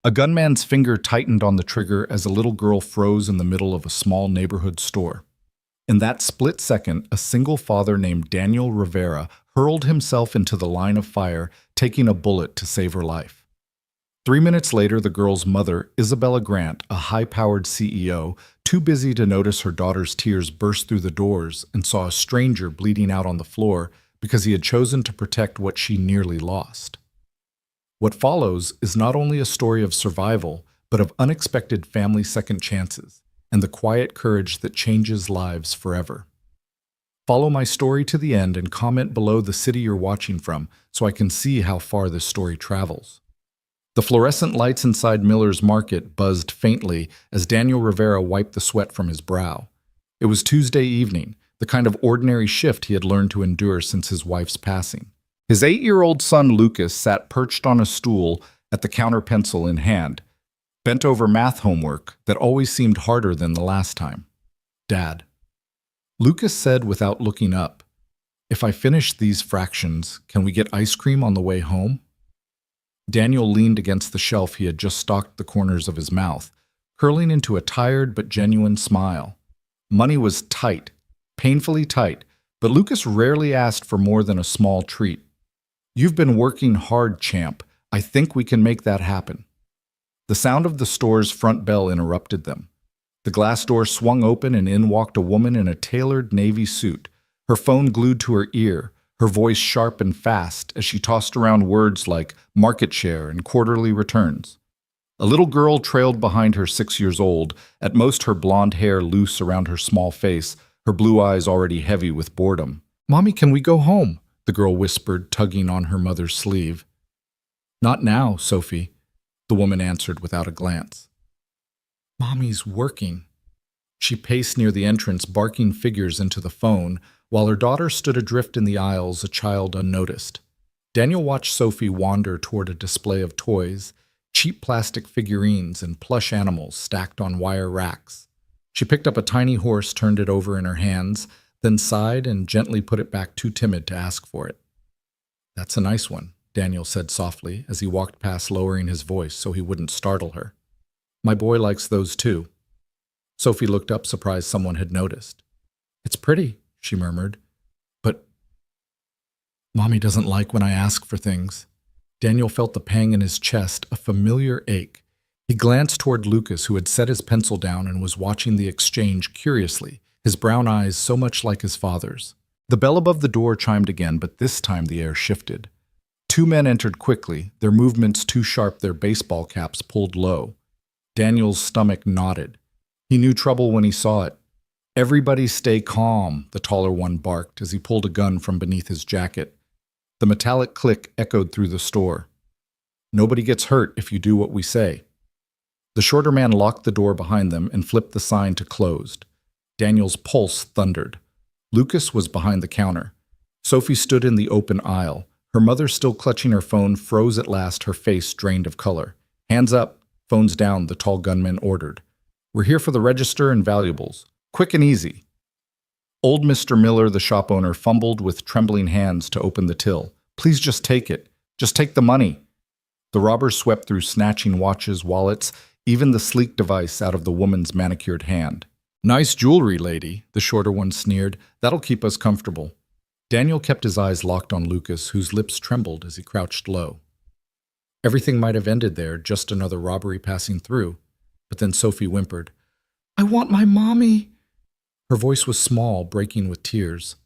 A gunman's finger tightened on the trigger as a little girl froze in the middle of a small neighborhood store. In that split second, a single father named Daniel Rivera hurled himself into the line of fire, taking a bullet to save her life. 3 minutes later, the girl's mother, Isabella Grant, a high-powered CEO, too busy to notice her daughter's tears, burst through the doors and saw a stranger bleeding out on the floor because he had chosen to protect what she nearly lost. What follows is not only a story of survival, but of unexpected family second chances and the quiet courage that changes lives forever. Follow my story to the end and comment below the city you're watching from so I can see how far this story travels. The fluorescent lights inside Miller's Market buzzed faintly as Daniel Rivera wiped the sweat from his brow. It was Tuesday evening, the kind of ordinary shift he had learned to endure since his wife's passing. His 8-year-old son Lucas sat perched on a stool at the counter, pencil in hand, bent over math homework that always seemed harder than the last time. "Dad," Lucas said without looking up, "if I finish these fractions, can we get ice cream on the way home?" Daniel leaned against the shelf he had just stocked the corners of his mouth, curling into a tired but genuine smile. Money was tight, painfully tight, but Lucas rarely asked for more than a small treat. "You've been working hard, champ. I think we can make that happen." The sound of the store's front bell interrupted them. The glass door swung open and in walked a woman in a tailored navy suit, her phone glued to her ear, her voice sharp and fast as she tossed around words like market share and quarterly returns. A little girl trailed behind her, 6 years old, at most her blonde hair loose around her small face, her blue eyes already heavy with boredom. "Mommy, can we go home?" the girl whispered, tugging on her mother's sleeve. "Not now, Sophie," the woman answered without a glance. "Mommy's working." She paced near the entrance, barking figures into the phone, while her daughter stood adrift in the aisles, a child unnoticed. Daniel watched Sophie wander toward a display of toys, cheap plastic figurines and plush animals stacked on wire racks. She picked up a tiny horse, turned it over in her hands, then sighed and gently put it back, too timid to ask for it. "That's a nice one," Daniel said softly as he walked past, lowering his voice so he wouldn't startle her. "My boy likes those too." Sophie looked up, surprised someone had noticed. "It's pretty," she murmured, "but Mommy doesn't like when I ask for things." Daniel felt the pang in his chest, a familiar ache. He glanced toward Lucas, who had set his pencil down and was watching the exchange curiously, his brown eyes so much like his father's. The bell above the door chimed again, but this time the air shifted. 2 men entered quickly, their movements too sharp, their baseball caps pulled low. Daniel's stomach knotted. He knew trouble when he saw it. "Everybody stay calm," the taller one barked as he pulled a gun from beneath his jacket. The metallic click echoed through the store. "Nobody gets hurt if you do what we say." The shorter man locked the door behind them and flipped the sign to closed. Daniel's pulse thundered. Lucas was behind the counter. Sophie stood in the open aisle. Her mother, still clutching her phone, froze at last, her face drained of color. "Hands up, phones down," the tall gunman ordered. "We're here for the register and valuables. Quick and easy." Old Mr. Miller, the shop owner, fumbled with trembling hands to open the till. "Please just take it. Just take the money." The robbers swept through, snatching watches, wallets, even the sleek device out of the woman's manicured hand. "Nice jewelry, lady," the shorter one sneered. "That'll keep us comfortable." Daniel kept his eyes locked on Lucas, whose lips trembled as he crouched low. Everything might have ended there, just another robbery passing through. But then Sophie whimpered, "I want my mommy." Her voice was small, breaking with tears.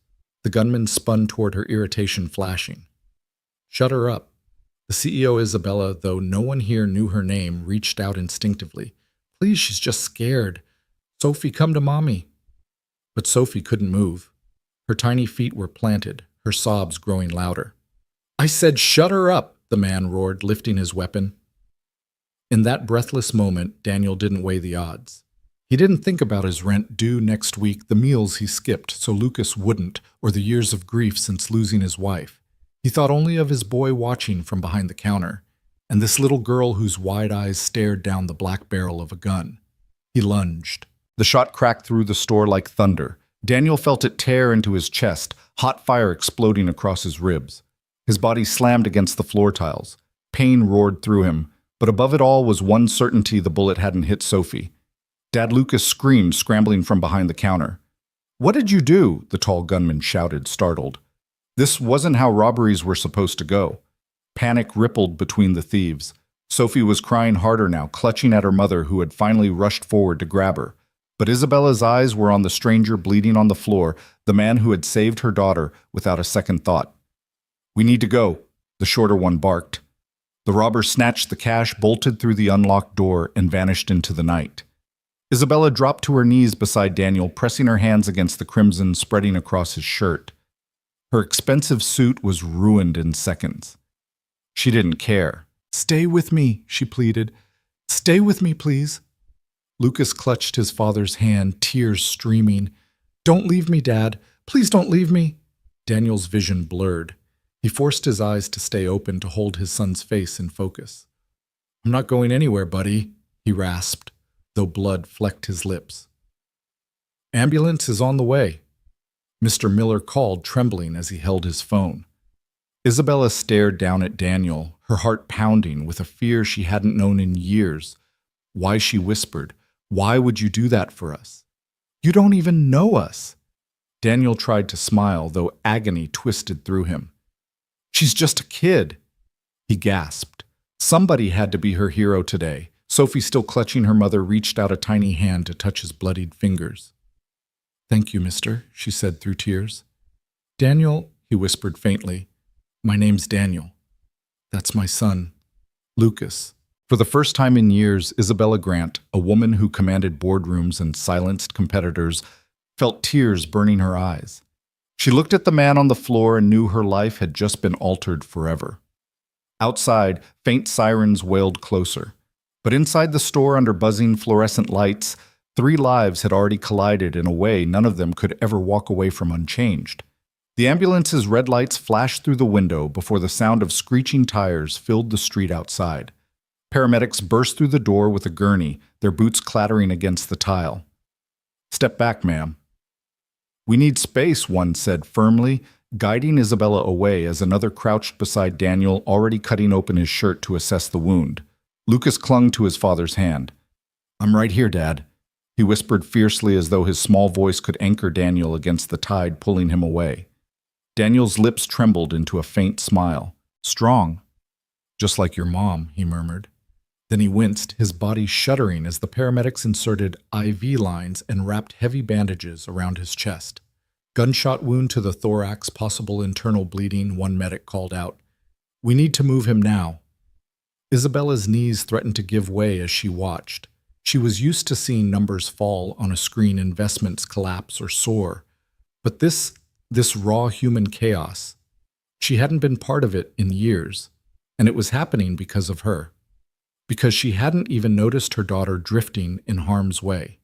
The gunman spun toward her, irritation flashing. "Shut her up." The CEO, Isabella, though no one here knew her name, reached out instinctively. "Please, she's just scared. Sophie, come to mommy." But Sophie couldn't move. Her tiny feet were planted, her sobs growing louder. "I said shut her up," the man roared, lifting his weapon. In that breathless moment, Daniel didn't weigh the odds. He didn't think about his rent due next week, the meals he skipped so Lucas wouldn't, or the years of grief since losing his wife. He thought only of his boy watching from behind the counter, and this little girl whose wide eyes stared down the black barrel of a gun. He lunged. The shot cracked through the store like thunder. Daniel felt it tear into his chest, hot fire exploding across his ribs. His body slammed against the floor tiles. Pain roared through him. But above it all was one certainty: the bullet hadn't hit Sophie. Dad Lucas screamed, scrambling from behind the counter. "What did you do?" the tall gunman shouted, startled. This wasn't how robberies were supposed to go. Panic rippled between the thieves. Sophie was crying harder now, clutching at her mother, who had finally rushed forward to grab her. But Isabella's eyes were on the stranger bleeding on the floor, the man who had saved her daughter without a second thought. "We need to go," the shorter one barked. The robber snatched the cash, bolted through the unlocked door, and vanished into the night. Isabella dropped to her knees beside Daniel, pressing her hands against the crimson spreading across his shirt. Her expensive suit was ruined in seconds. She didn't care. "Stay with me," she pleaded. "Stay with me, please." Lucas clutched his father's hand, tears streaming. "Don't leave me, Dad. Please don't leave me." Daniel's vision blurred. He forced his eyes to stay open to hold his son's face in focus. "I'm not going anywhere, buddy," he rasped, though blood flecked his lips. "Ambulance is on the way," Mr. Miller called, trembling as he held his phone. Isabella stared down at Daniel, her heart pounding with a fear she hadn't known in years. Why, she whispered, "Why would you do that for us? You don't even know us." Daniel tried to smile, though agony twisted through him. "She's just a kid," he gasped. Somebody had to be her hero today. Sophie, still clutching her mother, reached out a tiny hand to touch his bloodied fingers. "Thank you, mister," she said through tears. "Daniel," he whispered faintly. "My name's Daniel. That's my son, Lucas." For the first time in years, Isabella Grant, a woman who commanded boardrooms and silenced competitors, felt tears burning her eyes. She looked at the man on the floor and knew her life had just been altered forever. Outside, faint sirens wailed closer. But inside the store, under buzzing fluorescent lights, 3 lives had already collided in a way none of them could ever walk away from unchanged. The ambulance's red lights flashed through the window before the sound of screeching tires filled the street outside. Paramedics burst through the door with a gurney, their boots clattering against the tile. "Step back, ma'am." "We need space," one said firmly, guiding Isabella away as another crouched beside Daniel, already cutting open his shirt to assess the wound. Lucas clung to his father's hand. "I'm right here, Dad," he whispered fiercely, as though his small voice could anchor Daniel against the tide pulling him away. Daniel's lips trembled into a faint smile. "Strong." "Just like your mom," he murmured. Then he winced, his body shuddering as the paramedics inserted IV lines and wrapped heavy bandages around his chest. "Gunshot wound to the thorax, possible internal bleeding," one medic called out. "We need to move him now." Isabella's knees threatened to give way as she watched. She was used to seeing numbers fall on a screen, investments collapse or soar. But this raw human chaos, she hadn't been part of it in years, and it was happening because of her. Because she hadn't even noticed her daughter drifting in harm's way.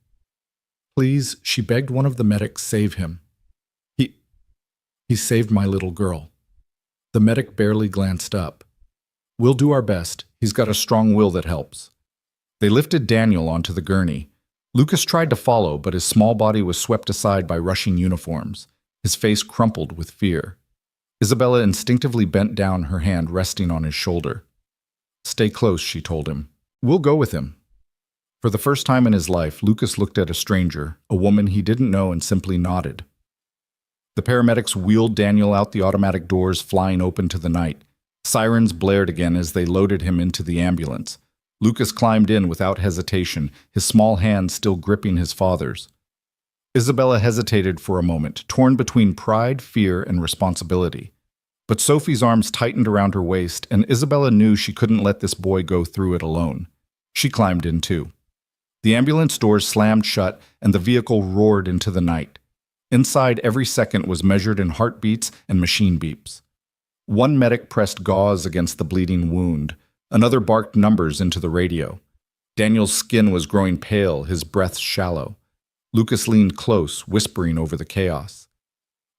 "Please," she begged one of the medics, "save him. He saved my little girl." The medic barely glanced up. "We'll do our best. He's got a strong will that helps." They lifted Daniel onto the gurney. Lucas tried to follow, but his small body was swept aside by rushing uniforms. His face crumpled with fear. Isabella instinctively bent down, her hand resting on his shoulder. "Stay close," she told him. "We'll go with him." For the first time in his life, Lucas looked at a stranger, a woman he didn't know, and simply nodded. The paramedics wheeled Daniel out, the automatic doors flying open to the night. Sirens blared again as they loaded him into the ambulance. Lucas climbed in without hesitation, his small hand still gripping his father's. Isabella hesitated for a moment, torn between pride, fear, and responsibility. But Sophie's arms tightened around her waist, and Isabella knew she couldn't let this boy go through it alone. She climbed in too. The ambulance doors slammed shut, and the vehicle roared into the night. Inside, every second was measured in heartbeats and machine beeps. One medic pressed gauze against the bleeding wound. Another barked numbers into the radio. Daniel's skin was growing pale, his breath shallow. Lucas leaned close, whispering over the chaos.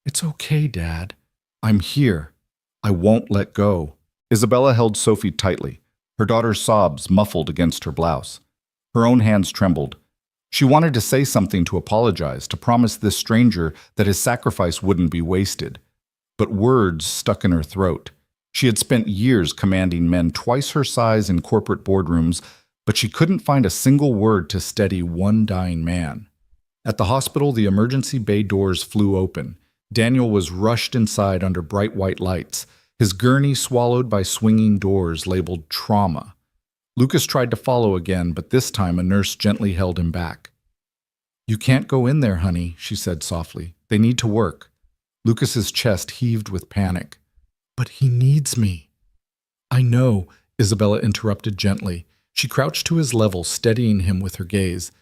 "It's okay, Dad. I'm here. I won't let go." Isabella held Sophie tightly, her daughter's sobs muffled against her blouse. Her own hands trembled. She wanted to say something, to apologize, to promise this stranger that his sacrifice wouldn't be wasted. But words stuck in her throat. She had spent years commanding men twice her size in corporate boardrooms, but she couldn't find a single word to steady one dying man. At the hospital, the emergency bay doors flew open. Daniel was rushed inside under bright white lights, his gurney swallowed by swinging doors labeled trauma. Lucas tried to follow again, but this time a nurse gently held him back. "You can't go in there, honey," she said softly. "They need to work." Lucas's chest heaved with panic. "But he needs me." "I know," Isabella interrupted gently. She crouched to his level, steadying him with her gaze.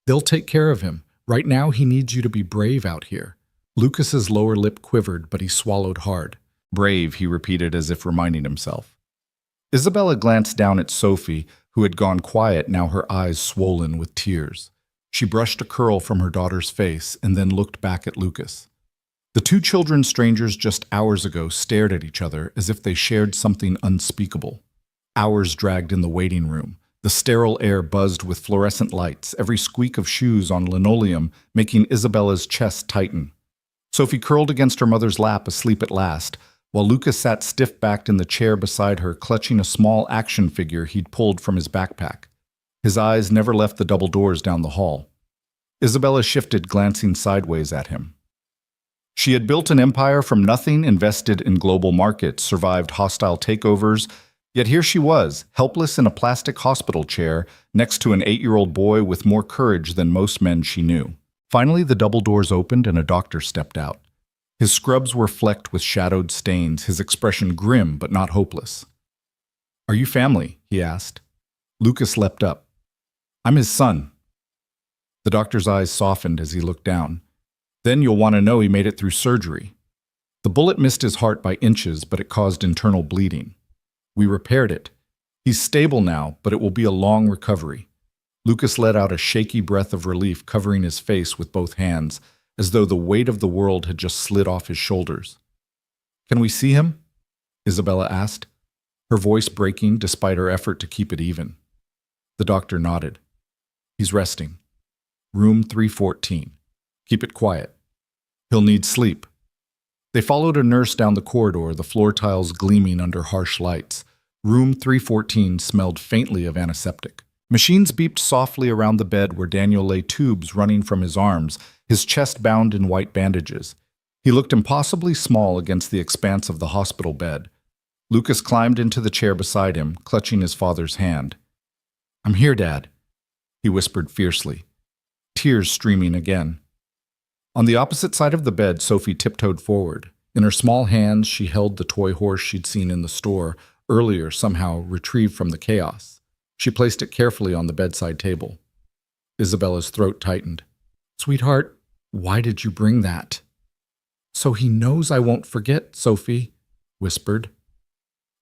"They'll take care of him. Right now he needs you to be brave out here." Lucas's lower lip quivered, but he swallowed hard. "Brave," he repeated as if reminding himself. Isabella glanced down at Sophie, who had gone quiet, now her eyes swollen with tears. She brushed a curl from her daughter's face and then looked back at Lucas. The two children strangers just hours ago stared at each other as if they shared something unspeakable. Hours dragged in the waiting room. The sterile air buzzed with fluorescent lights, every squeak of shoes on linoleum making Isabella's chest tighten. Sophie curled against her mother's lap, asleep at last, while Lucas sat stiff-backed in the chair beside her, clutching a small action figure he'd pulled from his backpack. His eyes never left the double doors down the hall. Isabella shifted, glancing sideways at him. She had built an empire from nothing, invested in global markets, survived hostile takeovers, yet here she was, helpless in a plastic hospital chair, next to an 8-year-old boy with more courage than most men she knew. Finally, the double doors opened and a doctor stepped out. His scrubs were flecked with shadowed stains, his expression grim but not hopeless. "Are you family?" he asked. Lucas leapt up. "I'm his son." The doctor's eyes softened as he looked down. "Then you'll want to know he made it through surgery. The bullet missed his heart by inches, but it caused internal bleeding. We repaired it. He's stable now, but it will be a long recovery." Lucas let out a shaky breath of relief, covering his face with both hands, as though the weight of the world had just slid off his shoulders. "Can we see him?" Isabella asked, her voice breaking despite her effort to keep it even. The doctor nodded. "He's resting. Room 314. Keep it quiet. He'll need sleep." They followed a nurse down the corridor, the floor tiles gleaming under harsh lights. Room 314 smelled faintly of antiseptic. Machines beeped softly around the bed where Daniel lay, tubes running from his arms, his chest bound in white bandages. He looked impossibly small against the expanse of the hospital bed. Lucas climbed into the chair beside him, clutching his father's hand. "I'm here, Dad," he whispered fiercely, tears streaming again. On the opposite side of the bed, Sophie tiptoed forward. In her small hands, she held the toy horse she'd seen in the store, earlier somehow retrieved from the chaos. She placed it carefully on the bedside table. Isabella's throat tightened. "Sweetheart, why did you bring that?" "So he knows I won't forget," Sophie whispered.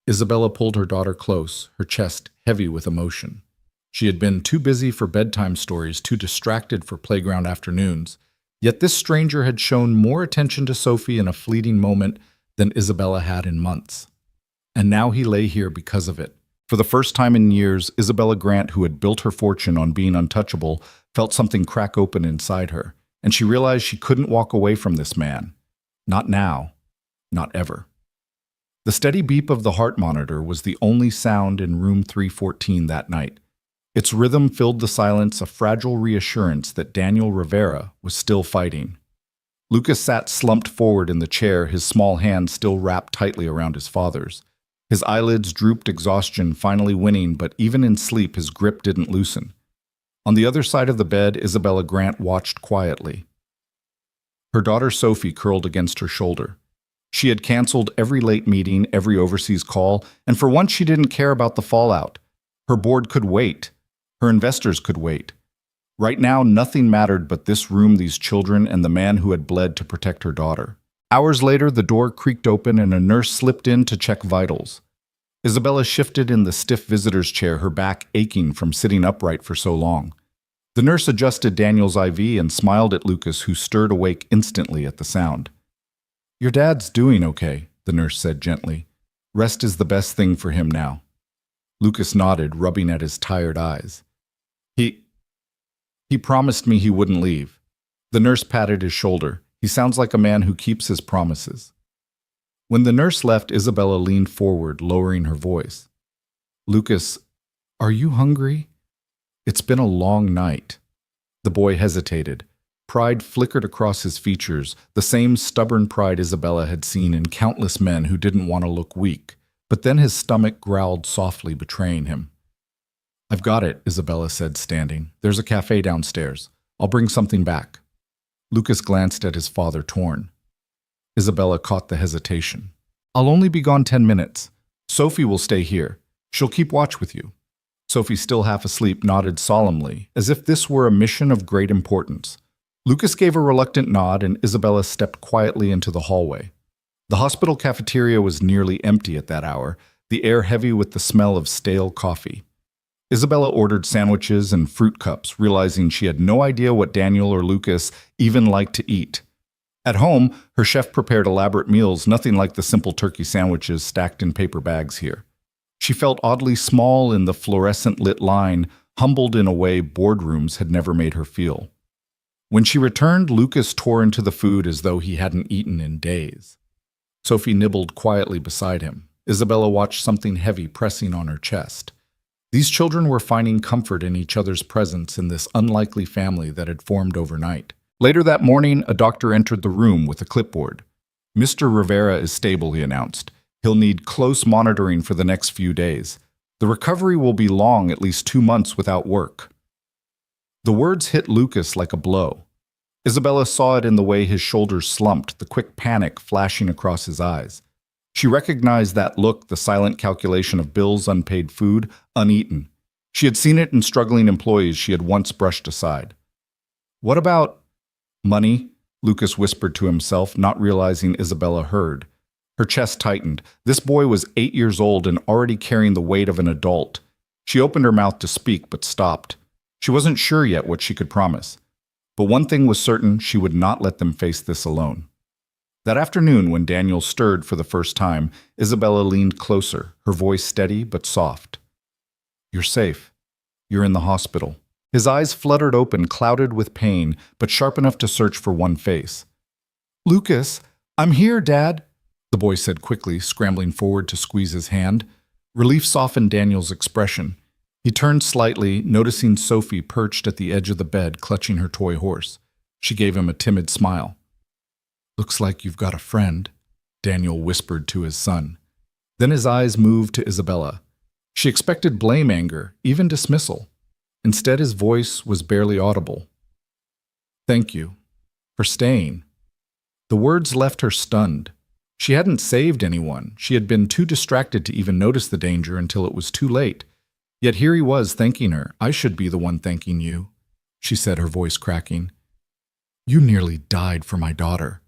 Isabella pulled her daughter close, her chest heavy with emotion. She had been too busy for bedtime stories, too distracted for playground afternoons. Yet this stranger had shown more attention to Sophie in a fleeting moment than Isabella had in months. And now he lay here because of it. For the first time in years, Isabella Grant, who had built her fortune on being untouchable, felt something crack open inside her, and she realized she couldn't walk away from this man. Not now. Not ever. The steady beep of the heart monitor was the only sound in room 314 that night. Its rhythm filled the silence, a fragile reassurance that Daniel Rivera was still fighting. Lucas sat slumped forward in the chair, his small hand still wrapped tightly around his father's. His eyelids drooped, exhaustion finally winning, but even in sleep his grip didn't loosen. On the other side of the bed, Isabella Grant watched quietly. Her daughter Sophie curled against her shoulder. She had canceled every late meeting, every overseas call, and for once she didn't care about the fallout. Her board could wait. Her investors could wait. Right now, nothing mattered but this room, these children, and the man who had bled to protect her daughter. Hours later, the door creaked open and a nurse slipped in to check vitals. Isabella shifted in the stiff visitor's chair, her back aching from sitting upright for so long. The nurse adjusted Daniel's IV and smiled at Lucas, who stirred awake instantly at the sound. "Your dad's doing okay," the nurse said gently. "Rest is the best thing for him now." Lucas nodded, rubbing at his tired eyes. He promised me he wouldn't leave." The nurse patted his shoulder. "He sounds like a man who keeps his promises." When the nurse left, Isabella leaned forward, lowering her voice. "Lucas, are you hungry? It's been a long night." The boy hesitated. Pride flickered across his features, the same stubborn pride Isabella had seen in countless men who didn't want to look weak. But then his stomach growled softly, betraying him. "I've got it," Isabella said, standing. "There's a cafe downstairs. I'll bring something back." Lucas glanced at his father, torn. Isabella caught the hesitation. "I'll only be gone 10 minutes. Sophie will stay here. She'll keep watch with you." Sophie, still half asleep, nodded solemnly, as if this were a mission of great importance. Lucas gave a reluctant nod, and Isabella stepped quietly into the hallway. The hospital cafeteria was nearly empty at that hour, the air heavy with the smell of stale coffee. Isabella ordered sandwiches and fruit cups, realizing she had no idea what Daniel or Lucas even liked to eat. At home, her chef prepared elaborate meals, nothing like the simple turkey sandwiches stacked in paper bags here. She felt oddly small in the fluorescent-lit line, humbled in a way boardrooms had never made her feel. When she returned, Lucas tore into the food as though he hadn't eaten in days. Sophie nibbled quietly beside him. Isabella watched something heavy pressing on her chest. These children were finding comfort in each other's presence in this unlikely family that had formed overnight. Later that morning, a doctor entered the room with a clipboard. "Mr. Rivera is stable," he announced. "He'll need close monitoring for the next few days. The recovery will be long, at least 2 months without work." The words hit Lucas like a blow. Isabella saw it in the way his shoulders slumped, the quick panic flashing across his eyes. She recognized that look, the silent calculation of bills, unpaid food, uneaten. She had seen it in struggling employees she had once brushed aside. "What about money?" Lucas whispered to himself, not realizing Isabella heard. Her chest tightened. This boy was 8 years old and already carrying the weight of an adult. She opened her mouth to speak, but stopped. She wasn't sure yet what she could promise. But one thing was certain, she would not let them face this alone. That afternoon, when Daniel stirred for the first time, Isabella leaned closer, her voice steady but soft. "You're safe. You're in the hospital." His eyes fluttered open, clouded with pain, but sharp enough to search for one face. "Lucas, I'm here, Dad," the boy said quickly, scrambling forward to squeeze his hand. Relief softened Daniel's expression. He turned slightly, noticing Sophie perched at the edge of the bed, clutching her toy horse. She gave him a timid smile. "Looks like you've got a friend," Daniel whispered to his son. Then his eyes moved to Isabella. She expected blame, anger, even dismissal. Instead, his voice was barely audible. "Thank you for staying." The words left her stunned. She hadn't saved anyone. She had been too distracted to even notice the danger until it was too late. Yet here he was thanking her. "I should be the one thanking you," she said, her voice cracking. "You nearly died for my daughter."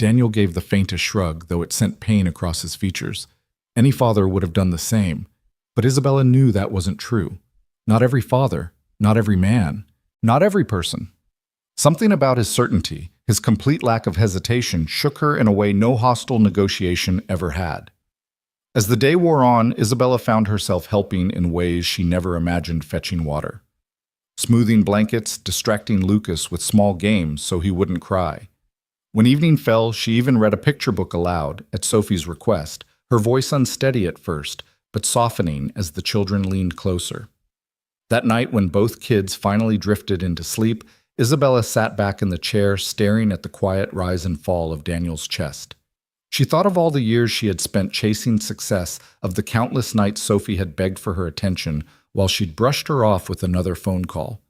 Daniel gave the faintest shrug, though it sent pain across his features. Any father would have done the same. But Isabella knew that wasn't true. Not every father, not every man, not every person. Something about his certainty, his complete lack of hesitation, shook her in a way no hostile negotiation ever had. As the day wore on, Isabella found herself helping in ways she never imagined: fetching water, smoothing blankets, distracting Lucas with small games so he wouldn't cry. When evening fell, she even read a picture book aloud, at Sophie's request, her voice unsteady at first, but softening as the children leaned closer. That night, when both kids finally drifted into sleep, Isabella sat back in the chair, staring at the quiet rise and fall of Daniel's chest. She thought of all the years she had spent chasing success, of the countless nights Sophie had begged for her attention, while she'd brushed her off with another phone call.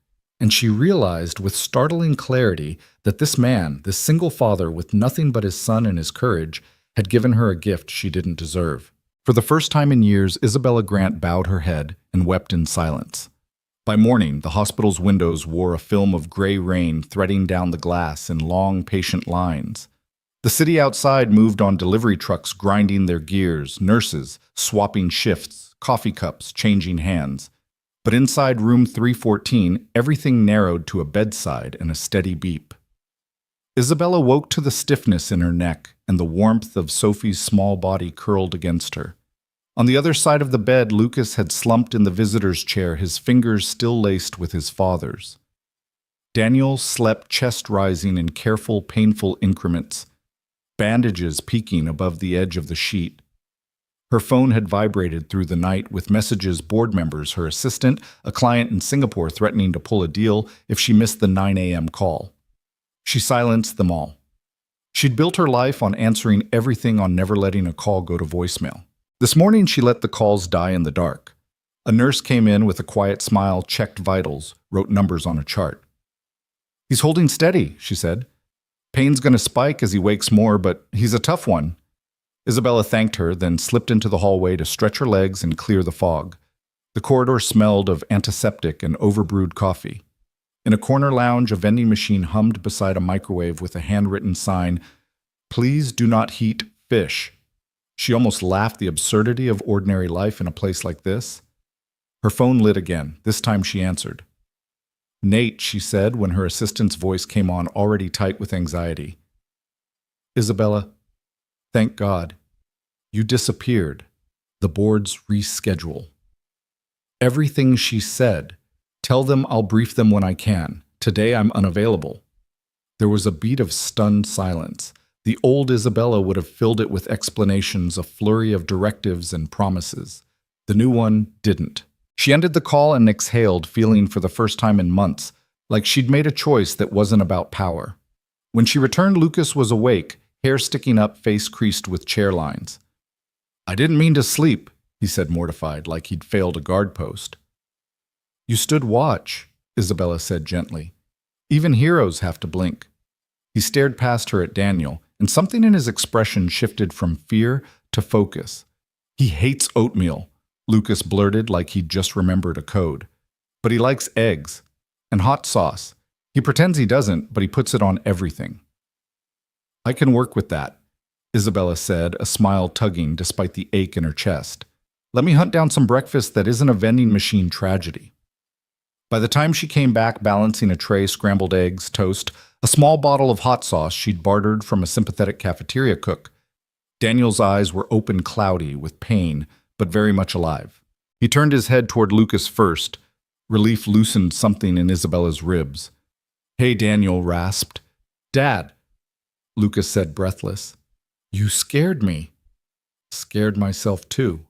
And she realized with startling clarity that this man, this single father with nothing but his son and his courage, had given her a gift she didn't deserve. For the first time in years, Isabella Grant bowed her head and wept in silence. By morning, the hospital's windows wore a film of gray rain threading down the glass in long, patient lines. The city outside moved on delivery trucks grinding their gears, nurses swapping shifts, coffee cups changing hands. But inside room 314, everything narrowed to a bedside and a steady beep. Isabella woke to the stiffness in her neck and the warmth of Sophie's small body curled against her. On the other side of the bed, Lucas had slumped in the visitor's chair, his fingers still laced with his father's. Daniel slept chest rising in careful, painful increments. bandages peeking above the edge of the sheet. Her phone had vibrated through the night with messages board members, her assistant, a client in Singapore threatening to pull a deal if she missed the 9 a.m. call. She silenced them all. She'd built her life on answering everything, on never letting a call go to voicemail. This morning, she let the calls die in the dark. A nurse came in with a quiet smile, checked vitals, wrote numbers on a chart. "He's holding steady," she said. "Pain's going to spike as he wakes more, but he's a tough one." Isabella thanked her, then slipped into the hallway to stretch her legs and clear the fog. The corridor smelled of antiseptic and overbrewed coffee. In a corner lounge, a vending machine hummed beside a microwave with a handwritten sign, "Please do not heat fish." She almost laughed the absurdity of ordinary life in a place like this. Her phone lit again. This time she answered. "Nate," she said when her assistant's voice came on, already tight with anxiety. "Isabella, thank God. You disappeared. The board's reschedule." Everything she said. "Tell them I'll brief them when I can. Today I'm unavailable." There was a beat of stunned silence. The old Isabella would have filled it with explanations, a flurry of directives and promises. The new one didn't. She ended the call and exhaled, feeling for the first time in months like she'd made a choice that wasn't about power. When she returned, Lucas was awake, hair sticking up, face creased with chair lines. "I didn't mean to sleep," he said, mortified, like he'd failed a guard post. "You stood watch," Isabella said gently. "Even heroes have to blink." He stared past her at Daniel, and something in his expression shifted from fear to focus. "He hates oatmeal," Lucas blurted like he'd just remembered a code. "But he likes eggs and hot sauce. He pretends he doesn't, but he puts it on everything." "I can work with that," Isabella said, a smile tugging despite the ache in her chest. "Let me hunt down some breakfast that isn't a vending machine tragedy." By the time she came back, balancing a tray, scrambled eggs, toast, a small bottle of hot sauce she'd bartered from a sympathetic cafeteria cook, Daniel's eyes were open, cloudy with pain, but very much alive. He turned his head toward Lucas first. Relief loosened something in Isabella's ribs. "Hey," Daniel rasped. "Dad," Lucas said, breathless. "You scared me." "Scared myself too,"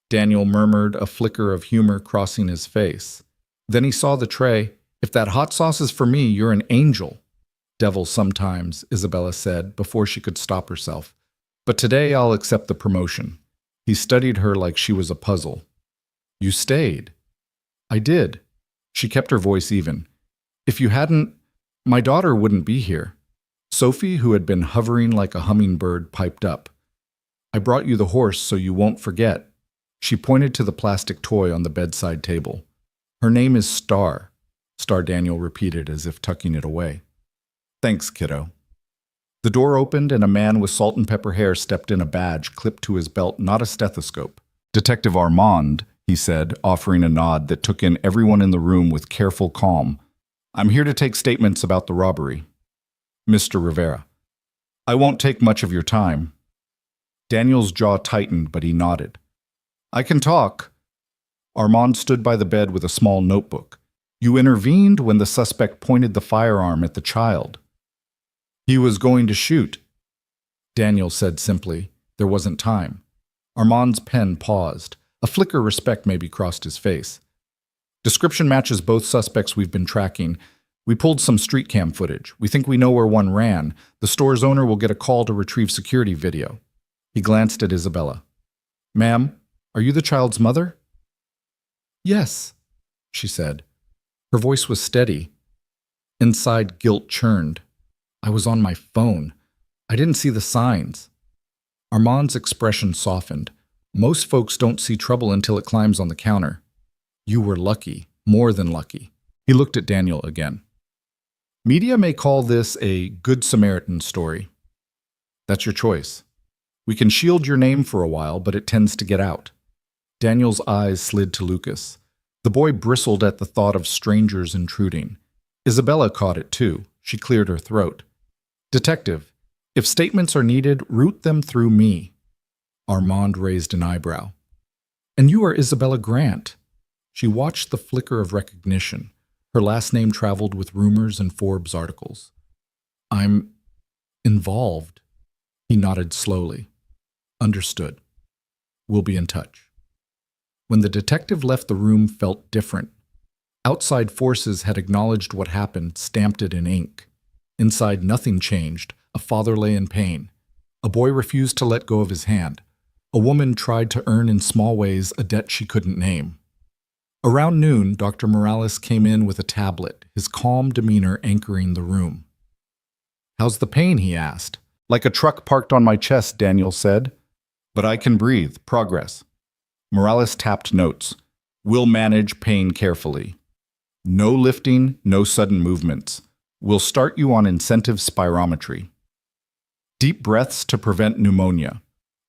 Daniel murmured, a flicker of humor crossing his face. Then he saw the tray. "If that hot sauce is for me, you're an angel." "Devil sometimes," Isabella said, before she could stop herself. "But today I'll accept the promotion." He studied her like she was a puzzle. "You stayed." "I did." She kept her voice even. "If you hadn't, my daughter wouldn't be here." Sophie, who had been hovering like a hummingbird, piped up. "I brought you the horse so you won't forget." She pointed to the plastic toy on the bedside table. "Her name is Star," Daniel repeated as if tucking it away. "Thanks, kiddo." The door opened and a man with salt and pepper hair stepped in, a badge clipped to his belt, not a stethoscope. "Detective Armand," he said, offering a nod that took in everyone in the room with careful calm. "I'm here to take statements about the robbery." "Mr. Rivera." "I won't take much of your time." Daniel's jaw tightened, but he nodded. "I can talk." Armand stood by the bed with a small notebook. "You intervened when the suspect pointed the firearm at the child." "He was going to shoot," Daniel said simply. There wasn't time. Armand's pen paused. A flicker of respect maybe crossed his face. "Description matches both suspects we've been tracking. We pulled some street cam footage. We think we know where one ran. The store's owner will get a call to retrieve security video." He glanced at Isabella. "Ma'am, are you the child's mother?" "Yes," she said. Her voice was steady. Inside, guilt churned. "I was on my phone. I didn't see the signs." Armand's expression softened. "Most folks don't see trouble until it climbs on the counter. You were lucky, more than lucky." He looked at Daniel again. "Media may call this a Good Samaritan story. That's your choice. We can shield your name for a while, but it tends to get out." Daniel's eyes slid to Lucas. The boy bristled at the thought of strangers intruding. Isabella caught it too. She cleared her throat. "Detective, if statements are needed, route them through me." Armand raised an eyebrow. "And you are Isabella Grant." She watched the flicker of recognition. Her last name traveled with rumors and Forbes articles. "I'm involved," He nodded slowly. Understood. We'll be in touch. When the detective left, the room felt different. Outside forces had acknowledged what happened, stamped it in ink. Inside, nothing changed. A father lay in pain. A boy refused to let go of his hand. A woman tried to earn in small ways a debt she couldn't name. Around noon, Dr. Morales came in with a tablet, his calm demeanor anchoring the room. "How's the pain?" he asked. "Like a truck parked on my chest," Daniel said. "But I can breathe. Progress." Morales tapped notes. "We'll manage pain carefully. No lifting, no sudden movements. We'll start you on incentive spirometry. Deep breaths to prevent pneumonia.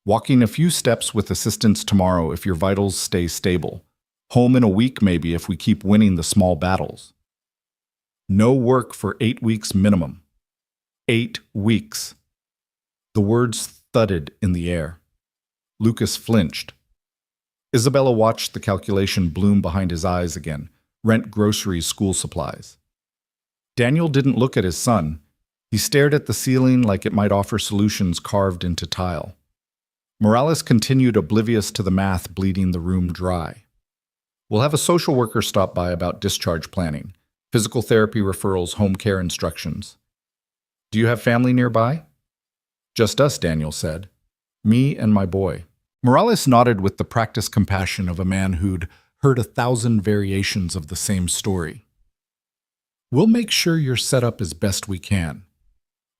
Walking a few steps with assistance tomorrow if your vitals stay stable. Home in a week maybe if we keep winning the small battles. No work for 8 weeks minimum. 8 weeks. The words thudded in the air. Lucas flinched. Isabella watched the calculation bloom behind his eyes again. Rent, groceries, school supplies. Daniel didn't look at his son. He stared at the ceiling like it might offer solutions carved into tile. Morales continued, oblivious to the math bleeding the room dry. "We'll have a social worker stop by about discharge planning, physical therapy referrals, home care instructions. Do you have family nearby?" "Just us," Daniel said. "Me and my boy." Morales nodded with the practiced compassion of a man who'd heard 1,000 variations of the same story. "We'll make sure you're set up as best we can."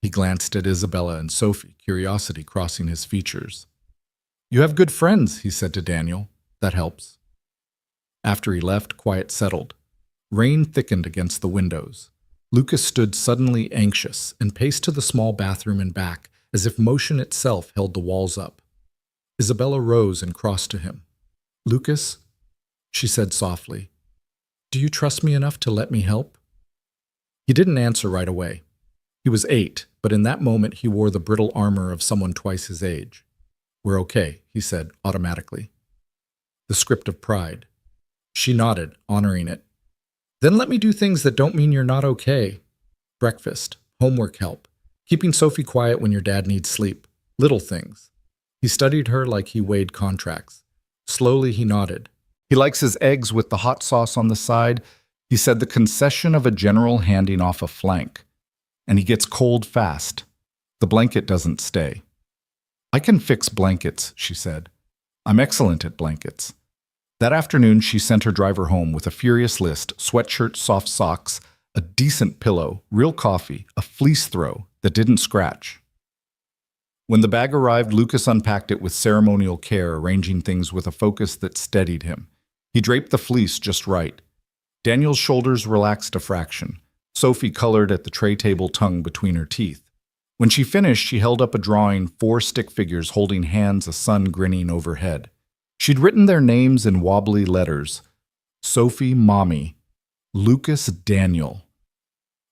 He glanced at Isabella and Sophie, curiosity crossing his features. "You have good friends," he said to Daniel. "That helps." After he left, quiet settled. Rain thickened against the windows. Lucas stood suddenly anxious and paced to the small bathroom and back, as if motion itself held the walls up. Isabella rose and crossed to him. "Lucas," she said softly, "do you trust me enough to let me help?" He didn't answer right away. He was 8, but in that moment he wore the brittle armor of someone twice his age. "We're okay," he said automatically. The script of pride. She nodded, honoring it. "Then let me do things that don't mean you're not okay. Breakfast, homework help, keeping Sophie quiet when your dad needs sleep. Little things." He studied her like he weighed contracts. Slowly he nodded. "He likes his eggs with the hot sauce on the side," he said, the concession of a general handing off a flank. "And he gets cold fast. The blanket doesn't stay." "I can fix blankets," she said. "I'm excellent at blankets." That afternoon, she sent her driver home with a furious list: sweatshirt, soft socks, a decent pillow, real coffee, a fleece throw that didn't scratch. When the bag arrived, Lucas unpacked it with ceremonial care, arranging things with a focus that steadied him. He draped the fleece just right. Daniel's shoulders relaxed a fraction. Sophie colored at the tray table, tongue between her teeth. When she finished, she held up a drawing, 4 stick figures holding hands, a sun grinning overhead. She'd written their names in wobbly letters. Sophie, Mommy. Lucas, Daniel.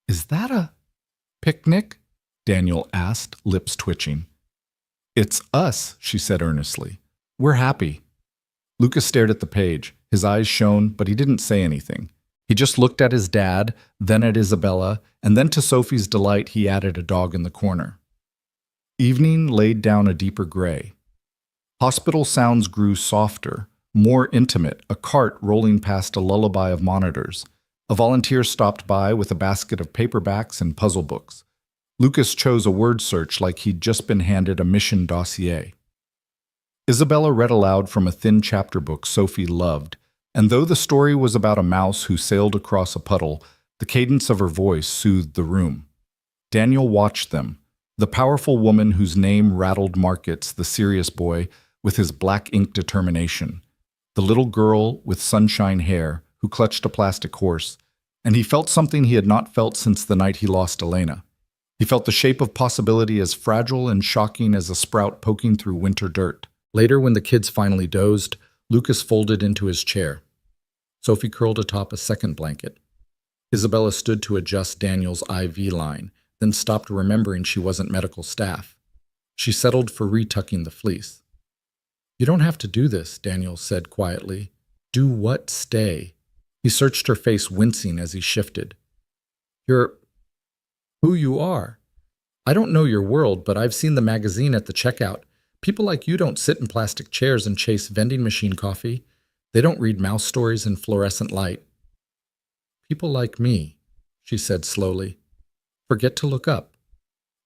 "Is that a picnic?" Daniel asked, lips twitching. "It's us," she said earnestly. "We're happy." Lucas stared at the page. His eyes shone, but he didn't say anything. He just looked at his dad, then at Isabella, and then to Sophie's delight he added a dog in the corner. Evening laid down a deeper gray. Hospital sounds grew softer, more intimate, a cart rolling past a lullaby of monitors. A volunteer stopped by with a basket of paperbacks and puzzle books. Lucas chose a word search like he'd just been handed a mission dossier. Isabella read aloud from a thin chapter book Sophie loved, and though the story was about a mouse who sailed across a puddle, the cadence of her voice soothed the room. Daniel watched them, the powerful woman whose name rattled markets, the serious boy with his black ink determination, the little girl with sunshine hair who clutched a plastic horse, and he felt something he had not felt since the night he lost Elena. He felt the shape of possibility as fragile and shocking as a sprout poking through winter dirt. Later, when the kids finally dozed, Lucas folded into his chair. Sophie curled atop a second blanket. Isabella stood to adjust Daniel's IV line, then stopped, remembering she wasn't medical staff. She settled for retucking the fleece. "You don't have to do this," Daniel said quietly. "Do what? Stay." He searched her face, wincing as he shifted. "You're who you are." I don't know your world, but I've seen the magazine at the checkout. People like you don't sit in plastic chairs and chase vending machine coffee. They don't read mouse stories in fluorescent light. People like me, she said slowly. Forget to look up.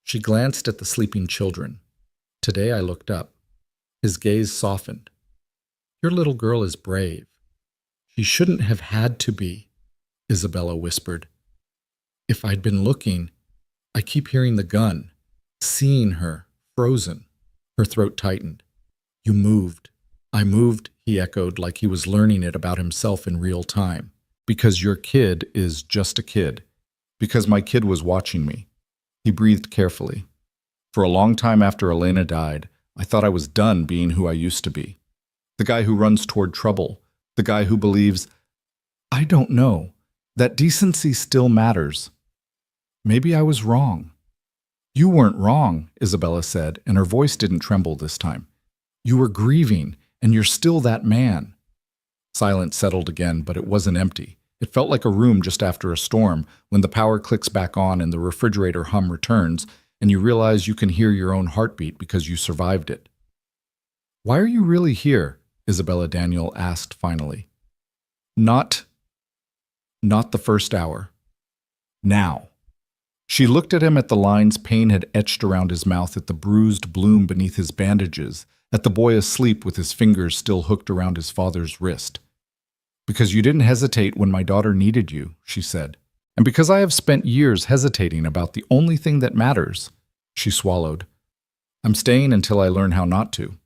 She glanced at the sleeping children. Today I looked up. His gaze softened. Your little girl is brave. She shouldn't have had to be, Isabella whispered. If I'd been looking, I keep hearing the gun, seeing her, frozen. Her throat tightened. You moved. I moved, he echoed like he was learning it about himself in real time. Because your kid is just a kid. Because my kid was watching me. He breathed carefully. For a long time after Elena died, I thought I was done being who I used to be. The guy who runs toward trouble. The guy who believes, I don't know, that decency still matters. Maybe I was wrong. You weren't wrong, Isabella said, and her voice didn't tremble this time. You were grieving, and you're still that man. Silence settled again, but it wasn't empty. It felt like a room just after a storm, when the power clicks back on and the refrigerator hum returns, and you realize you can hear your own heartbeat because you survived it. Why are you really here? Isabella Daniel asked finally. Not the first hour. Now. She looked at him at the lines pain had etched around his mouth, at the bruised bloom beneath his bandages, at the boy asleep with his fingers still hooked around his father's wrist. Because you didn't hesitate when my daughter needed you, she said. And because I have spent years hesitating about the only thing that matters, she swallowed. I'm staying until I learn how not to.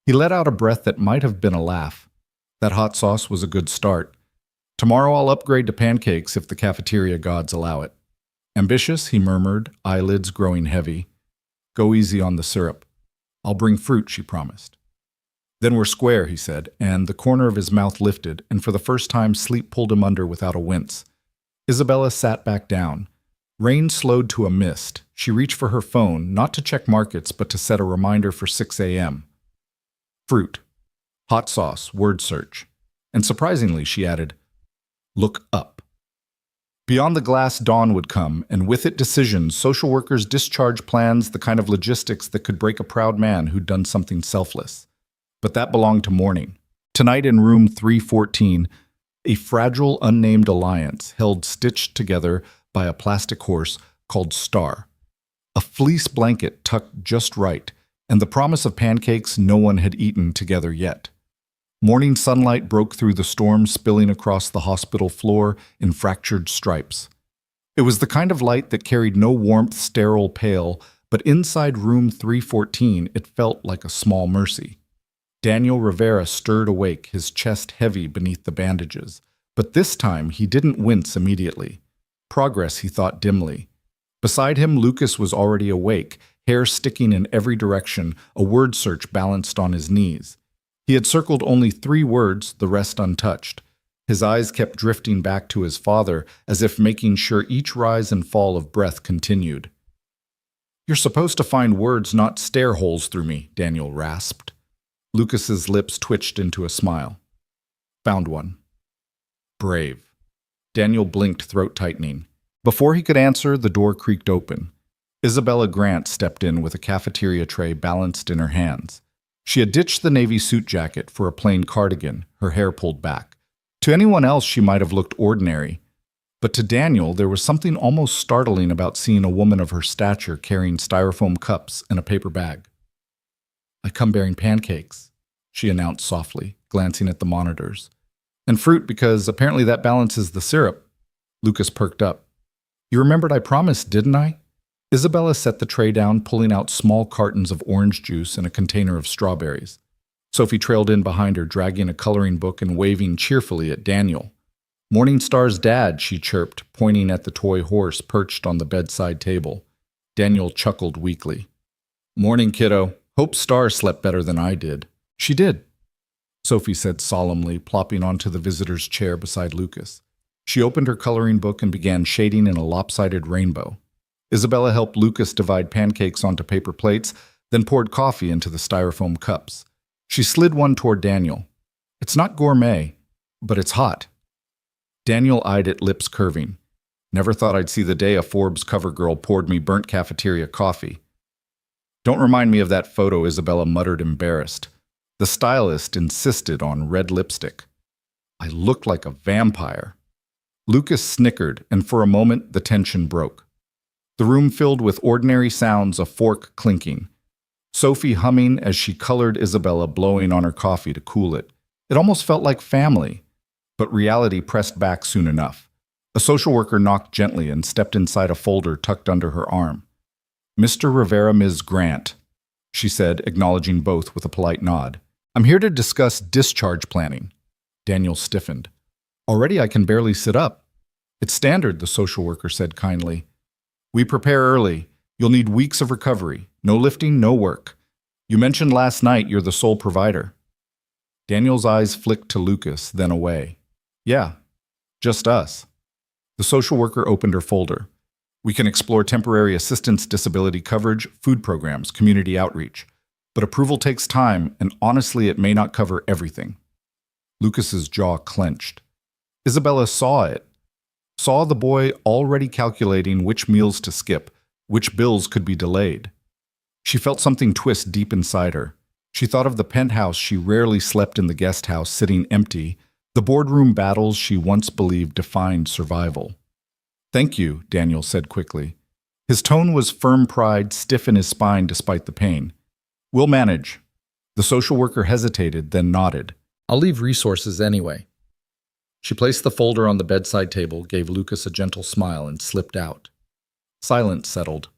He let out a breath that might have been a laugh. That hot sauce was a good start. Tomorrow I'll upgrade to pancakes if the cafeteria gods allow it. Ambitious, he murmured, eyelids growing heavy. Go easy on the syrup. I'll bring fruit, she promised. Then we're square, he said, and the corner of his mouth lifted, and for the first time sleep pulled him under without a wince. Isabella sat back down. Rain slowed to a mist. She reached for her phone, not to check markets, but to set a reminder for 6 a.m. Fruit. Hot sauce, word search. And surprisingly, she added, look up. Beyond the glass, dawn would come, and with it decisions, social workers' discharge plans, the kind of logistics that could break a proud man who'd done something selfless. But that belonged to morning. Tonight in room 314, a fragile, unnamed alliance held stitched together by a plastic horse called Star. A fleece blanket tucked just right, and the promise of pancakes no one had eaten together yet. Morning sunlight broke through the storm, spilling across the hospital floor in fractured stripes. It was the kind of light that carried no warmth, sterile pale, but inside room 314 it felt like a small mercy. Daniel Rivera stirred awake, his chest heavy beneath the bandages. But this time he didn't wince immediately. Progress, he thought dimly. Beside him, Lucas was already awake, hair sticking in every direction, a word search balanced on his knees. He had circled only 3 words, the rest untouched. His eyes kept drifting back to his father, as if making sure each rise and fall of breath continued. You're supposed to find words, not stare holes through me, Daniel rasped. Lucas's lips twitched into a smile. Found one. Brave. Daniel blinked, throat tightening. Before he could answer, the door creaked open. Isabella Grant stepped in with a cafeteria tray balanced in her hands. She had ditched the navy suit jacket for a plain cardigan, her hair pulled back. To anyone else, she might have looked ordinary. But to Daniel, there was something almost startling about seeing a woman of her stature carrying styrofoam cups and a paper bag. I come bearing pancakes, she announced softly, glancing at the monitors. And fruit, because apparently that balances the syrup. Lucas perked up. You remembered I promised, didn't I? Isabella set the tray down, pulling out small cartons of orange juice and a container of strawberries. Sophie trailed in behind her, dragging a coloring book and waving cheerfully at Daniel. Morningstar's dad, she chirped, pointing at the toy horse perched on the bedside table. Daniel chuckled weakly. Morning, kiddo. Hope Star slept better than I did. She did, Sophie said solemnly, plopping onto the visitor's chair beside Lucas. She opened her coloring book and began shading in a lopsided rainbow. Isabella helped Lucas divide pancakes onto paper plates, then poured coffee into the styrofoam cups. She slid one toward Daniel. It's not gourmet, but it's hot. Daniel eyed it, lips curving. Never thought I'd see the day a Forbes cover girl poured me burnt cafeteria coffee. Don't remind me of that photo, Isabella muttered, embarrassed. The stylist insisted on red lipstick. I looked like a vampire. Lucas snickered, and for a moment the tension broke. The room filled with ordinary sounds, a fork clinking. Sophie humming as she colored Isabella, blowing on her coffee to cool it. It almost felt like family, but reality pressed back soon enough. A social worker knocked gently and stepped inside a folder tucked under her arm. Mr. Rivera, Ms. Grant, she said, acknowledging both with a polite nod. I'm here to discuss discharge planning. Daniel stiffened. Already I can barely sit up. It's standard, the social worker said kindly. We prepare early. You'll need weeks of recovery. No lifting, no work. You mentioned last night you're the sole provider. Daniel's eyes flicked to Lucas, then away. Yeah, just us. The social worker opened her folder. We can explore temporary assistance, disability coverage, food programs, community outreach. But approval takes time, and honestly, it may not cover everything. Lucas's jaw clenched. Isabella saw it. Saw the boy already calculating which meals to skip, which bills could be delayed. She felt something twist deep inside her. She thought of the penthouse she rarely slept in, the guest house sitting empty, the boardroom battles she once believed defined survival. Thank you, Daniel said quickly. His tone was firm pride, stiff in his spine despite the pain. We'll manage. The social worker hesitated, then nodded. I'll leave resources anyway. She placed the folder on the bedside table, gave Lucas a gentle smile, and slipped out. Silence settled.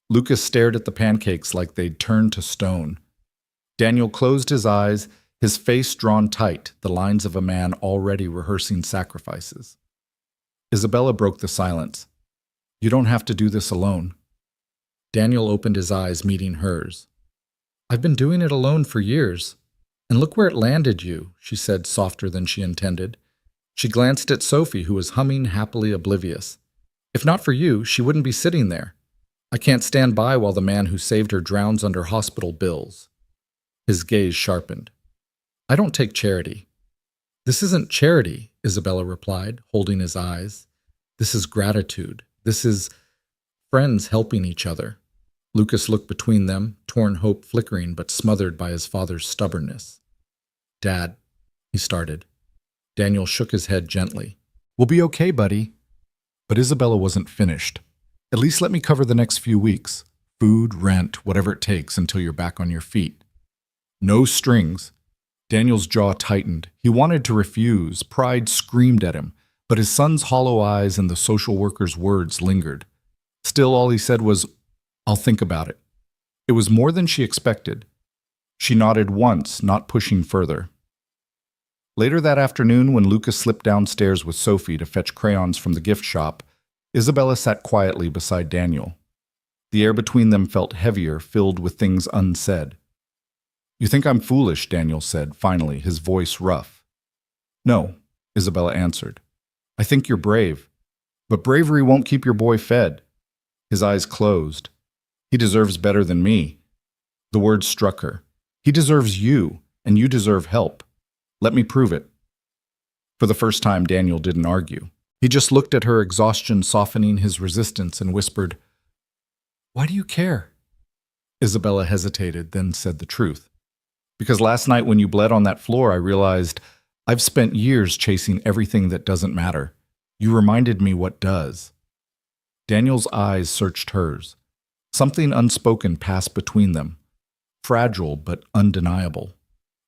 Lucas stared at the pancakes like they'd turned to stone. Daniel closed his eyes, his face drawn tight, the lines of a man already rehearsing sacrifices. Isabella broke the silence. You don't have to do this alone. Daniel opened his eyes, meeting hers. I've been doing it alone for years. And look where it landed you, she said, softer than she intended. She glanced at Sophie, who was humming, happily oblivious. If not for you, she wouldn't be sitting there. I can't stand by while the man who saved her drowns under hospital bills. His gaze sharpened. I don't take charity. This isn't charity, Isabella replied, holding his eyes. This is gratitude. This is friends helping each other. Lucas looked between them, torn hope flickering but smothered by his father's stubbornness. Dad, he started. Daniel shook his head gently. We'll be okay, buddy. But Isabella wasn't finished. At least let me cover the next few weeks. Food, rent, whatever it takes until you're back on your feet. No strings. Daniel's jaw tightened. He wanted to refuse. Pride screamed at him, but his son's hollow eyes and the social worker's words lingered. Still, all he said was, I'll think about it. It was more than she expected. She nodded once, not pushing further. Later that afternoon, when Lucas slipped downstairs with Sophie to fetch crayons from the gift shop, Isabella sat quietly beside Daniel. The air between them felt heavier, filled with things unsaid. You think I'm foolish, Daniel said, finally, his voice rough. No, Isabella answered. I think you're brave. But bravery won't keep your boy fed. His eyes closed. He deserves better than me. The words struck her. He deserves you, and you deserve help. Let me prove it. For the first time, Daniel didn't argue. He just looked at her, exhaustion softening his resistance, and whispered, Why do you care? Isabella hesitated, then said the truth. Because last night when you bled on that floor, I realized I've spent years chasing everything that doesn't matter. You reminded me what does. Daniel's eyes searched hers. Something unspoken passed between them, fragile but undeniable.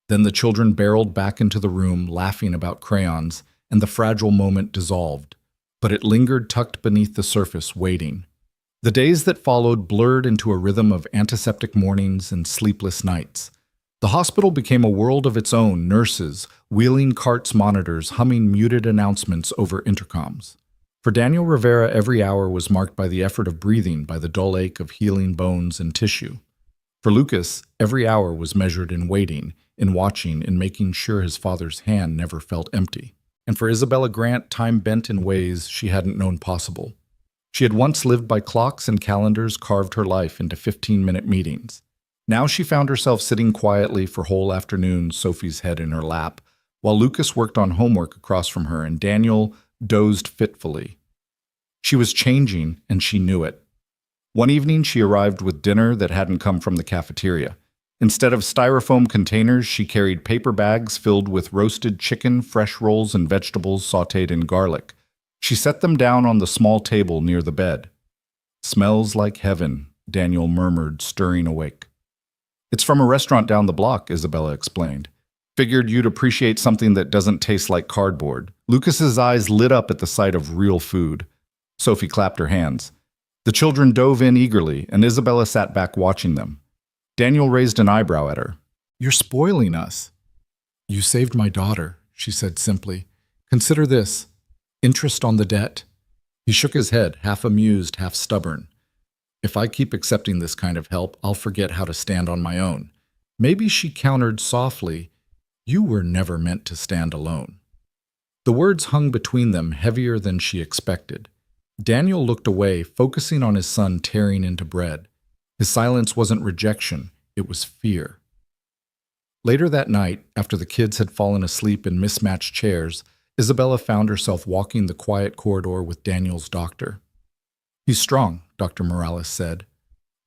Then the children barreled back into the room, laughing about crayons, and the fragile moment dissolved. But it lingered tucked beneath the surface, waiting. The days that followed blurred into a rhythm of antiseptic mornings and sleepless nights. The hospital became a world of its own, nurses, wheeling carts, monitors, humming muted announcements over intercoms. For Daniel Rivera, every hour was marked by the effort of breathing, by the dull ache of healing bones and tissue. For Lucas, every hour was measured in waiting, in watching, in making sure his father's hand never felt empty. And for Isabella Grant, time bent in ways she hadn't known possible. She had once lived by clocks and calendars, carved her life into 15-minute meetings. Now she found herself sitting quietly for whole afternoons, Sophie's head in her lap, while Lucas worked on homework across from her and Daniel dozed fitfully. She was changing, and she knew it. One evening, she arrived with dinner that hadn't come from the cafeteria. Instead of styrofoam containers, she carried paper bags filled with roasted chicken, fresh rolls, and vegetables sautéed in garlic. She set them down on the small table near the bed. "Smells like heaven," Daniel murmured, stirring awake. "It's from a restaurant down the block," Isabella explained. "Figured you'd appreciate something that doesn't taste like cardboard." Lucas's eyes lit up at the sight of real food. Sophie clapped her hands. The children dove in eagerly, and Isabella sat back watching them. Daniel raised an eyebrow at her. "You're spoiling us." "You saved my daughter," she said simply. "Consider this. Interest on the debt." He shook his head, half amused, half stubborn. "If I keep accepting this kind of help, I'll forget how to stand on my own." Maybe she countered softly, "You were never meant to stand alone." The words hung between them, heavier than she expected. Daniel looked away, focusing on his son tearing into bread. His silence wasn't rejection, it was fear. Later that night, after the kids had fallen asleep in mismatched chairs, Isabella found herself walking the quiet corridor with Daniel's doctor. "He's strong," Dr. Morales said,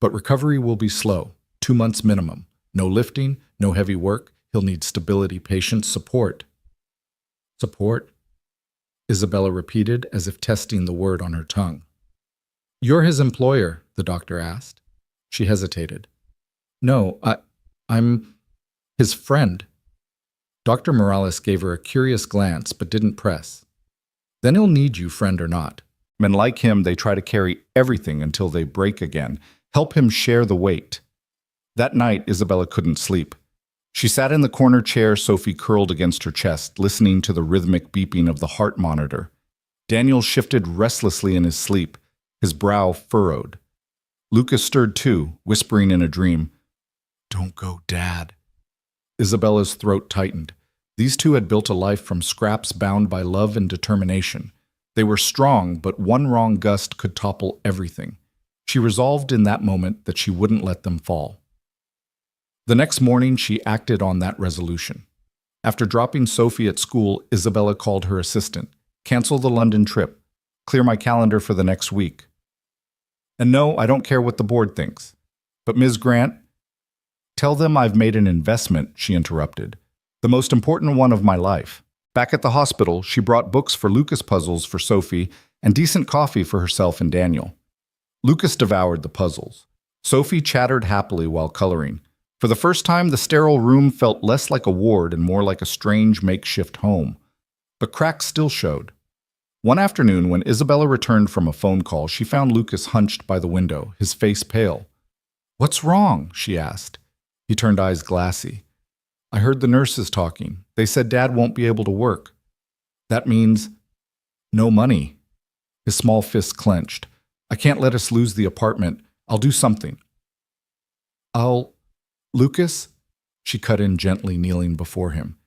"but recovery will be slow, 2 months minimum. No lifting, no heavy work. He'll need stability, patience, support." "Support?" Isabella repeated, as if testing the word on her tongue. "You're his employer," the doctor asked. She hesitated. "No, I'm his friend." Dr. Morales gave her a curious glance, but didn't press. "Then he'll need you, friend or not. Men like him, they try to carry everything until they break again. Help him share the weight." That night, Isabella couldn't sleep. She sat in the corner chair Sophie curled against her chest, listening to the rhythmic beeping of the heart monitor. Daniel shifted restlessly in his sleep, his brow furrowed. Lucas stirred too, whispering in a dream, "Don't go, Dad." Isabella's throat tightened. These two had built a life from scraps bound by love and determination. They were strong, but one wrong gust could topple everything. She resolved in that moment that she wouldn't let them fall. The next morning, she acted on that resolution. After dropping Sophie at school, Isabella called her assistant. "Cancel the London trip. Clear my calendar for the next week." "And no, I don't care what the board thinks." "But Ms. Grant—" "Tell them I've made an investment," she interrupted. "The most important one of my life." Back at the hospital, she brought books for Lucas puzzles for Sophie and decent coffee for herself and Daniel. Lucas devoured the puzzles. Sophie chattered happily while coloring. For the first time, the sterile room felt less like a ward and more like a strange makeshift home. But cracks still showed. One afternoon, when Isabella returned from a phone call, she found Lucas hunched by the window, his face pale. "What's wrong?" she asked. He turned eyes glassy. "I heard the nurses talking. They said Dad won't be able to work." "That means no money." His small fists clenched. "I can't let us lose the apartment. I'll do something." "Lucas?" She cut in gently, kneeling before him.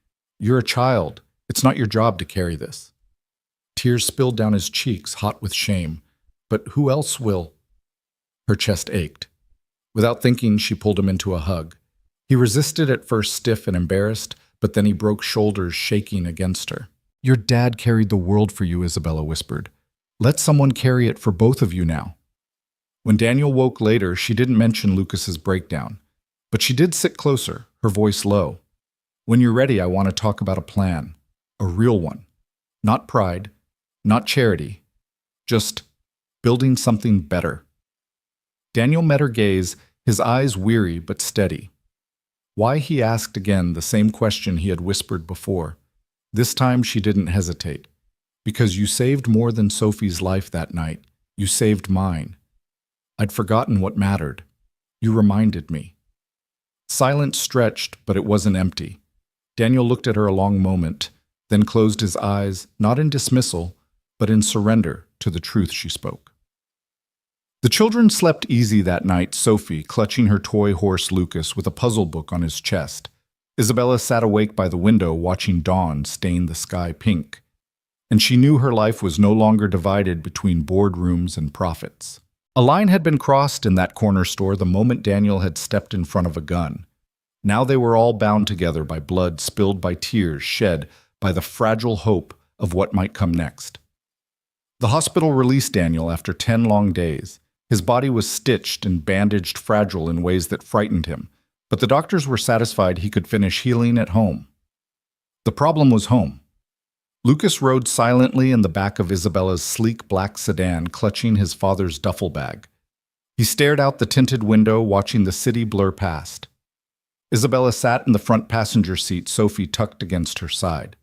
"You're a child. It's not your job to carry this." Tears spilled down his cheeks, hot with shame. "But who else will?" Her chest ached. Without thinking, she pulled him into a hug. He resisted at first, stiff and embarrassed, but then he broke shoulders, shaking against her. "Your dad carried the world for you," Isabella whispered. "Let someone carry it for both of you now." When Daniel woke later, she didn't mention Lucas's breakdown. But she did sit closer, her voice low. "When you're ready, I want to talk about a plan. A real one. Not pride, not charity. Just building something better." Daniel met her gaze, his eyes weary but steady. Why, he asked again the same question he had whispered before. This time she didn't hesitate. "Because you saved more than Sophie's life that night. You saved mine. I'd forgotten what mattered. You reminded me." Silence stretched, but it wasn't empty. Daniel looked at her a long moment, then closed his eyes, not in dismissal, but in surrender to the truth she spoke. The children slept easy that night, Sophie clutching her toy horse Lucas with a puzzle book on his chest. Isabella sat awake by the window watching dawn stain the sky pink. And she knew her life was no longer divided between boardrooms and profits. A line had been crossed in that corner store the moment Daniel had stepped in front of a gun. Now they were all bound together by blood spilled by tears shed by the fragile hope of what might come next. The hospital released Daniel after 10 long days. His body was stitched and bandaged fragile in ways that frightened him, but the doctors were satisfied he could finish healing at home. The problem was home. Lucas rode silently in the back of Isabella's sleek black sedan, clutching his father's duffel bag. He stared out the tinted window, watching the city blur past. Isabella sat in the front passenger seat, Sophie tucked against her side.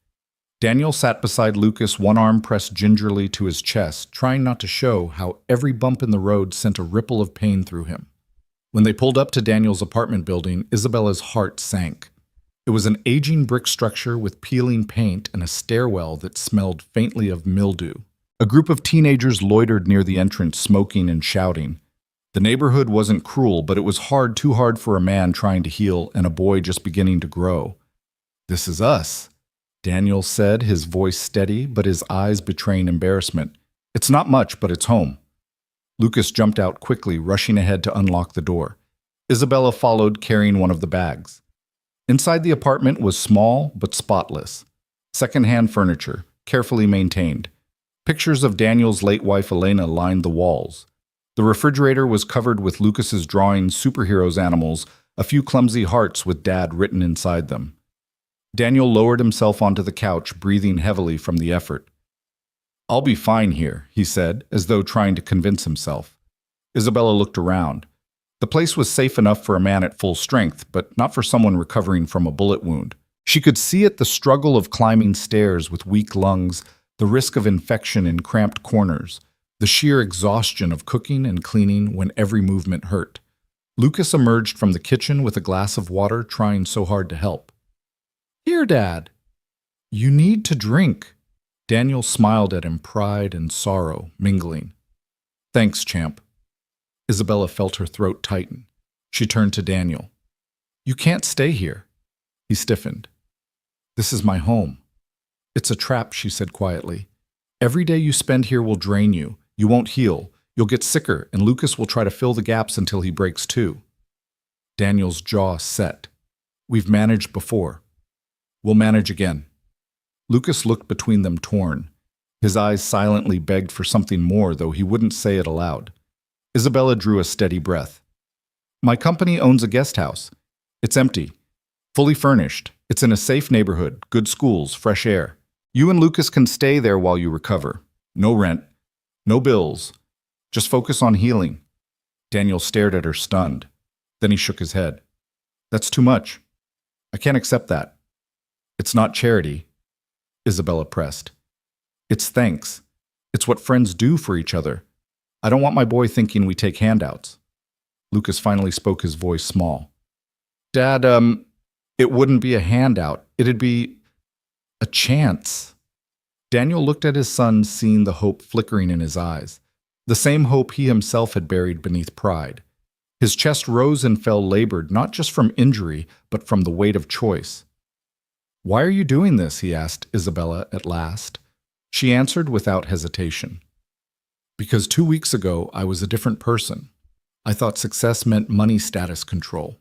Daniel sat beside Lucas, one arm pressed gingerly to his chest, trying not to show how every bump in the road sent a ripple of pain through him. When they pulled up to Daniel's apartment building, Isabella's heart sank. It was an aging brick structure with peeling paint and a stairwell that smelled faintly of mildew. A group of teenagers loitered near the entrance, smoking and shouting. The neighborhood wasn't cruel, but it was too hard for a man trying to heal and a boy just beginning to grow. "This is us," Daniel said, his voice steady, but his eyes betraying embarrassment. "It's not much, but it's home." Lucas jumped out quickly, rushing ahead to unlock the door. Isabella followed, carrying one of the bags. Inside the apartment was small but spotless. Second-hand furniture, carefully maintained. Pictures of Daniel's late wife Elena lined the walls. The refrigerator was covered with Lucas's drawing superheroes animals, a few clumsy hearts with Dad written inside them. Daniel lowered himself onto the couch, breathing heavily from the effort. "I'll be fine here," he said, as though trying to convince himself. Isabella looked around. The place was safe enough for a man at full strength, but not for someone recovering from a bullet wound. She could see it, the struggle of climbing stairs with weak lungs, the risk of infection in cramped corners, the sheer exhaustion of cooking and cleaning when every movement hurt. Lucas emerged from the kitchen with a glass of water, trying so hard to help. "Here, Dad. You need to drink." Daniel smiled at him, pride and sorrow mingling. "Thanks, champ." Isabella felt her throat tighten. She turned to Daniel. "You can't stay here." He stiffened. "This is my home." "It's a trap," she said quietly. "Every day you spend here will drain you. You won't heal. You'll get sicker, and Lucas will try to fill the gaps until he breaks too." Daniel's jaw set. "We've managed before. We'll manage again." Lucas looked between them, torn. His eyes silently begged for something more, though he wouldn't say it aloud. Isabella drew a steady breath. "My company owns a guest house. It's empty. Fully furnished. It's in a safe neighborhood, good schools, fresh air. You and Lucas can stay there while you recover. No rent. No bills. Just focus on healing." Daniel stared at her, stunned. Then he shook his head. "That's too much. I can't accept that." "It's not charity," Isabella pressed. "It's thanks. It's what friends do for each other. I don't want my boy thinking we take handouts." Lucas finally spoke, his voice small. "Dad, it wouldn't be a handout. It'd be a chance." Daniel looked at his son, seeing the hope flickering in his eyes, the same hope he himself had buried beneath pride. His chest rose and fell, labored, not just from injury, but from the weight of choice. "Why are you doing this?" he asked Isabella at last. She answered without hesitation. "Because 2 weeks ago, I was a different person. I thought success meant money, status, control.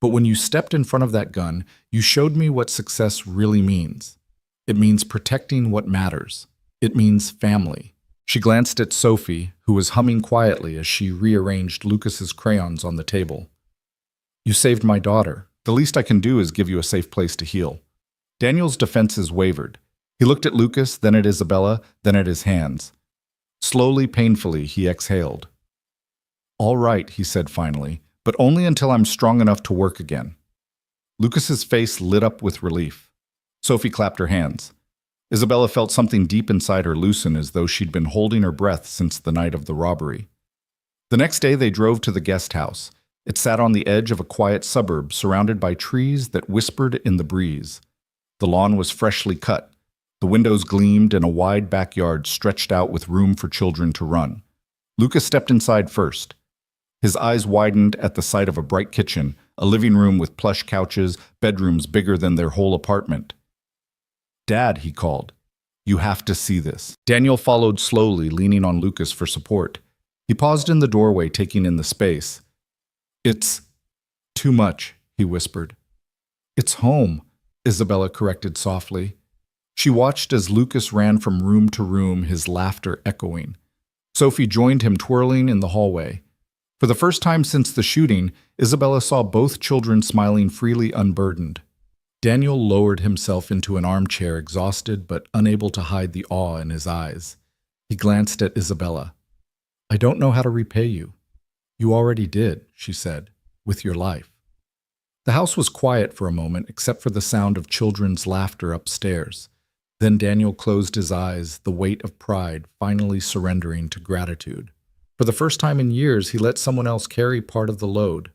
But when you stepped in front of that gun, you showed me what success really means. It means protecting what matters. It means family." She glanced at Sophie, who was humming quietly as she rearranged Lucas's crayons on the table. "You saved my daughter. The least I can do is give you a safe place to heal." Daniel's defenses wavered. He looked at Lucas, then at Isabella, then at his hands. Slowly, painfully, he exhaled. "All right," he said finally, "but only until I'm strong enough to work again." Lucas's face lit up with relief. Sophie clapped her hands. Isabella felt something deep inside her loosen, as though she'd been holding her breath since the night of the robbery. The next day they drove to the guest house. It sat on the edge of a quiet suburb, surrounded by trees that whispered in the breeze. The lawn was freshly cut. The windows gleamed, and a wide backyard stretched out with room for children to run. Lucas stepped inside first. His eyes widened at the sight of a bright kitchen, a living room with plush couches, bedrooms bigger than their whole apartment. "Dad," he called, "you have to see this." Daniel followed slowly, leaning on Lucas for support. He paused in the doorway, taking in the space. "It's too much," he whispered. "It's home," Isabella corrected softly. She watched as Lucas ran from room to room, his laughter echoing. Sophie joined him, twirling in the hallway. For the first time since the shooting, Isabella saw both children smiling freely, unburdened. Daniel lowered himself into an armchair, exhausted but unable to hide the awe in his eyes. He glanced at Isabella. "I don't know how to repay you." "You already did," she said, "with your life." The house was quiet for a moment, except for the sound of children's laughter upstairs. Then Daniel closed his eyes, the weight of pride finally surrendering to gratitude. For the first time in years, he let someone else carry part of the load.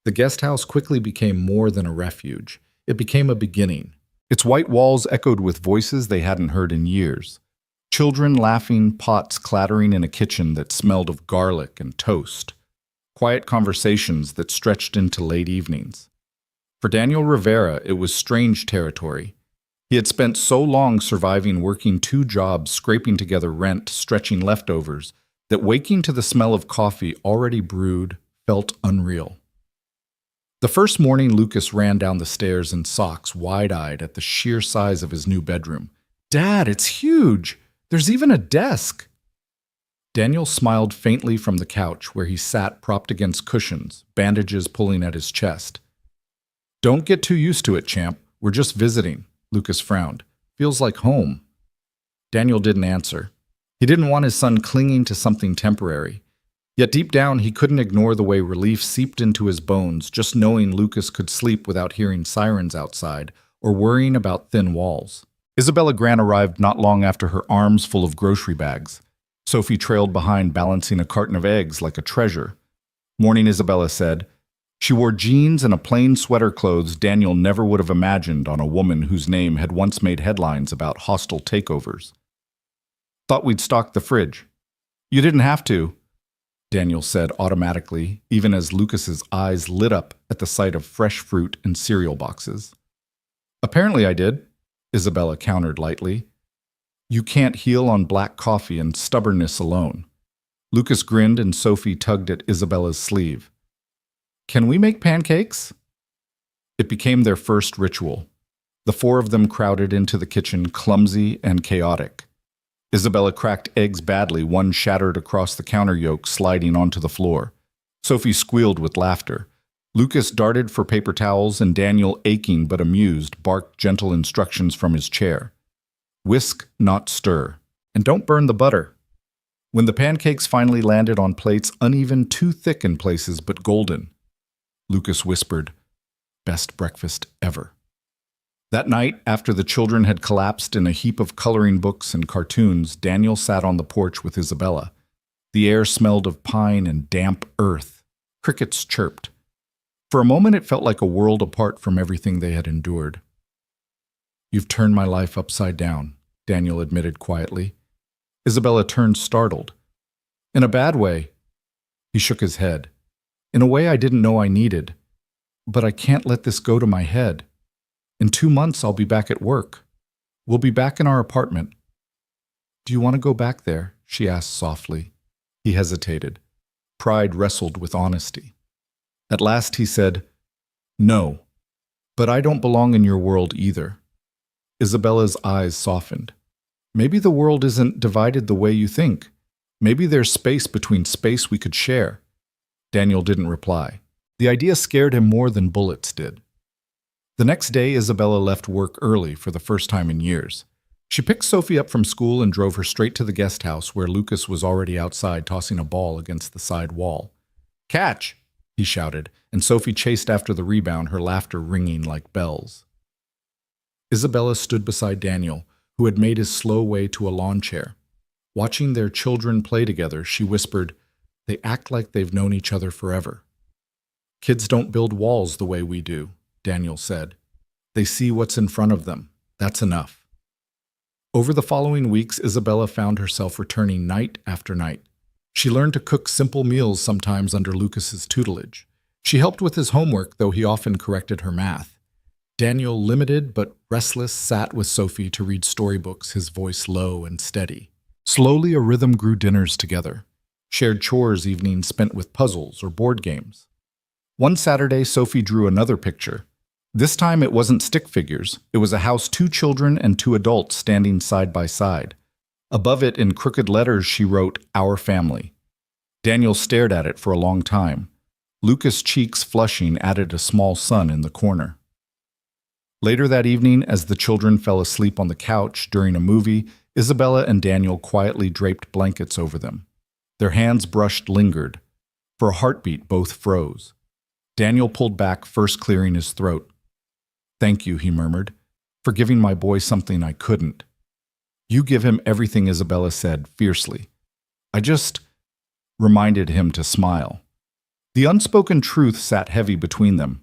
The guest house quickly became more than a refuge. It became a beginning. Its white walls echoed with voices they hadn't heard in years. Children laughing, pots clattering in a kitchen that smelled of garlic and toast. Quiet conversations that stretched into late evenings. For Daniel Rivera, it was strange territory. He had spent so long surviving, working 2 jobs, scraping together rent, stretching leftovers, that waking to the smell of coffee already brewed felt unreal. The first morning, Lucas ran down the stairs in socks, wide-eyed at the sheer size of his new bedroom. "Dad, it's huge! There's even a desk!" Daniel smiled faintly from the couch where he sat propped against cushions, bandages pulling at his chest. "Don't get too used to it, champ. We're just visiting," Lucas frowned. "Feels like home." Daniel didn't answer. He didn't want his son clinging to something temporary. Yet deep down, he couldn't ignore the way relief seeped into his bones, just knowing Lucas could sleep without hearing sirens outside or worrying about thin walls. Isabella Grant arrived not long after, her arms full of grocery bags. Sophie trailed behind, balancing a carton of eggs like a treasure. "Morning," Isabella said. She wore jeans and a plain sweater, clothes Daniel never would have imagined on a woman whose name had once made headlines about hostile takeovers. "Thought we'd stock the fridge." "You didn't have to," Daniel said automatically, even as Lucas's eyes lit up at the sight of fresh fruit and cereal boxes. "Apparently I did," Isabella countered lightly. "You can't heal on black coffee and stubbornness alone." Lucas grinned and Sophie tugged at Isabella's sleeve. "Can we make pancakes?" It became their first ritual. The 4 of them crowded into the kitchen, clumsy and chaotic. Isabella cracked eggs badly, one shattered across the counter yolk, sliding onto the floor. Sophie squealed with laughter. Lucas darted for paper towels, and Daniel, aching but amused, barked gentle instructions from his chair. "Whisk, not stir. And don't burn the butter." When the pancakes finally landed on plates, uneven, too thick in places, but golden, Lucas whispered, "Best breakfast ever." That night, after the children had collapsed in a heap of coloring books and cartoons, Daniel sat on the porch with Isabella. The air smelled of pine and damp earth. Crickets chirped. For a moment, it felt like a world apart from everything they had endured. "You've turned my life upside down," Daniel admitted quietly. Isabella turned, startled. "In a bad way." He shook his head. "In a way I didn't know I needed. But I can't let this go to my head. In 2 months, I'll be back at work. We'll be back in our apartment." "Do you want to go back there?" she asked softly. He hesitated. Pride wrestled with honesty. At last he said, "No, but I don't belong in your world either." Isabella's eyes softened. "Maybe the world isn't divided the way you think. Maybe there's space between space we could share." Daniel didn't reply. The idea scared him more than bullets did. The next day, Isabella left work early for the first time in years. She picked Sophie up from school and drove her straight to the guest house where Lucas was already outside tossing a ball against the side wall. "Catch!" he shouted, and Sophie chased after the rebound, her laughter ringing like bells. Isabella stood beside Daniel, who had made his slow way to a lawn chair. Watching their children play together, she whispered, "They act like they've known each other forever." "Kids don't build walls the way we do," Daniel said. "They see what's in front of them. That's enough." Over the following weeks, Isabella found herself returning night after night. She learned to cook simple meals, sometimes under Lucas's tutelage. She helped with his homework, though he often corrected her math. Daniel, limited but restless, sat with Sophie to read storybooks, his voice low and steady. Slowly, a rhythm grew. Dinners together, shared chores, evenings spent with puzzles or board games. One Saturday, Sophie drew another picture. This time it wasn't stick figures. It was a house, 2 children and 2 adults standing side by side. Above it, in crooked letters, she wrote, "Our family." Daniel stared at it for a long time. Lucas' cheeks flushing added a small sun in the corner. Later that evening, as the children fell asleep on the couch during a movie, Isabella and Daniel quietly draped blankets over them. Their hands brushed lingered. For a heartbeat, both froze. Daniel pulled back, first clearing his throat. "Thank you," he murmured, "for giving my boy something I couldn't." "You give him everything," Isabella said, fiercely. "I just—" reminded him to smile. The unspoken truth sat heavy between them.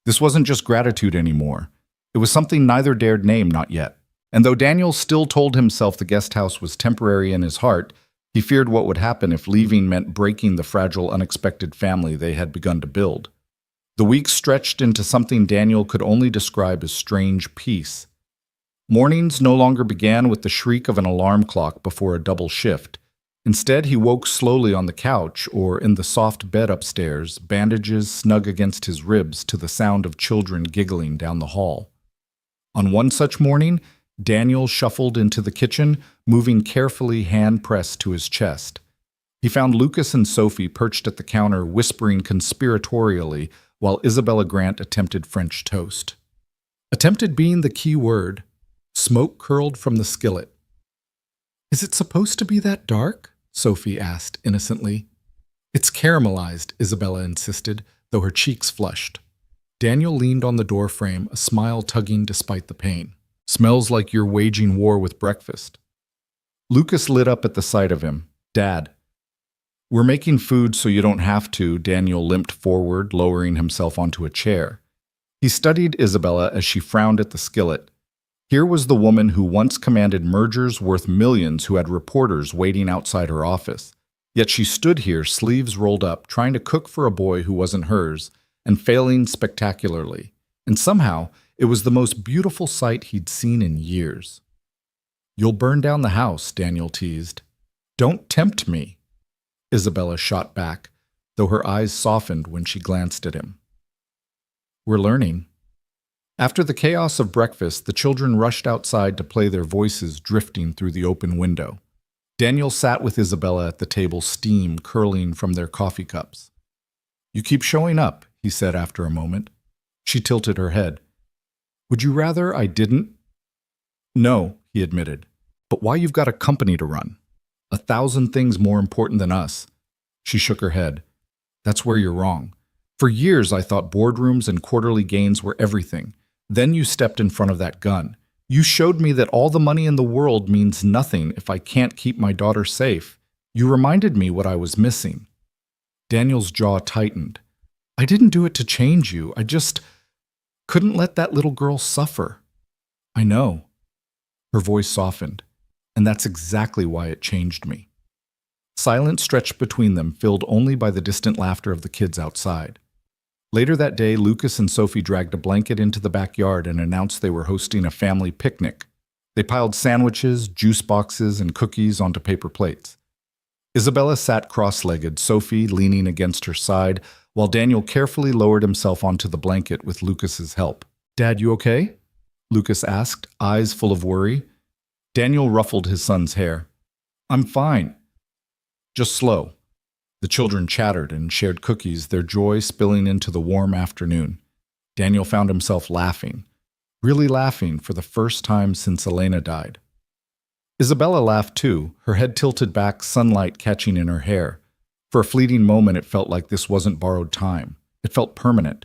This wasn't just gratitude anymore. It was something neither dared name, not yet. And though Daniel still told himself the guest house was temporary in his heart, he feared what would happen if leaving meant breaking the fragile, unexpected family they had begun to build. The weeks stretched into something Daniel could only describe as strange peace. Mornings no longer began with the shriek of an alarm clock before a double shift. Instead, he woke slowly on the couch or in the soft bed upstairs, bandages snug against his ribs to the sound of children giggling down the hall. On one such morning, Daniel shuffled into the kitchen, moving carefully, hand-pressed to his chest. He found Lucas and Sophie perched at the counter, whispering conspiratorially, while Isabella Grant attempted French toast. Attempted being the key word. Smoke curled from the skillet. "Is it supposed to be that dark?" Sophie asked innocently. "It's caramelized," Isabella insisted, though her cheeks flushed. Daniel leaned on the doorframe, a smile tugging despite the pain. "Smells like you're waging war with breakfast." Lucas lit up at the sight of him. "Dad." "We're making food so you don't have to," Daniel limped forward, lowering himself onto a chair. He studied Isabella as she frowned at the skillet. Here was the woman who once commanded mergers worth millions, who had reporters waiting outside her office. Yet she stood here, sleeves rolled up, trying to cook for a boy who wasn't hers, and failing spectacularly. And somehow, it was the most beautiful sight he'd seen in years. "You'll burn down the house," Daniel teased. "Don't tempt me," Isabella shot back, though her eyes softened when she glanced at him. "We're learning." After the chaos of breakfast, the children rushed outside to play, their voices drifting through the open window. Daniel sat with Isabella at the table, steam curling from their coffee cups. "You keep showing up," he said after a moment. She tilted her head. "Would you rather I didn't?" "No," he admitted. "But why? You've got a company to run. 1,000 things more important than us." She shook her head. "That's where you're wrong. For years I thought boardrooms and quarterly gains were everything. Then you stepped in front of that gun. You showed me that all the money in the world means nothing if I can't keep my daughter safe. You reminded me what I was missing." Daniel's jaw tightened. "I didn't do it to change you. I just couldn't let that little girl suffer." "I know." Her voice softened. "And that's exactly why it changed me." Silence stretched between them, filled only by the distant laughter of the kids outside. Later that day, Lucas and Sophie dragged a blanket into the backyard and announced they were hosting a family picnic. They piled sandwiches, juice boxes, and cookies onto paper plates. Isabella sat cross-legged, Sophie leaning against her side, while Daniel carefully lowered himself onto the blanket with Lucas's help. "Dad, you okay?" Lucas asked, eyes full of worry. Daniel ruffled his son's hair. "I'm fine. Just slow." The children chattered and shared cookies, their joy spilling into the warm afternoon. Daniel found himself laughing, really laughing for the first time since Elena died. Isabella laughed too, her head tilted back, sunlight catching in her hair. For a fleeting moment, it felt like this wasn't borrowed time. It felt permanent.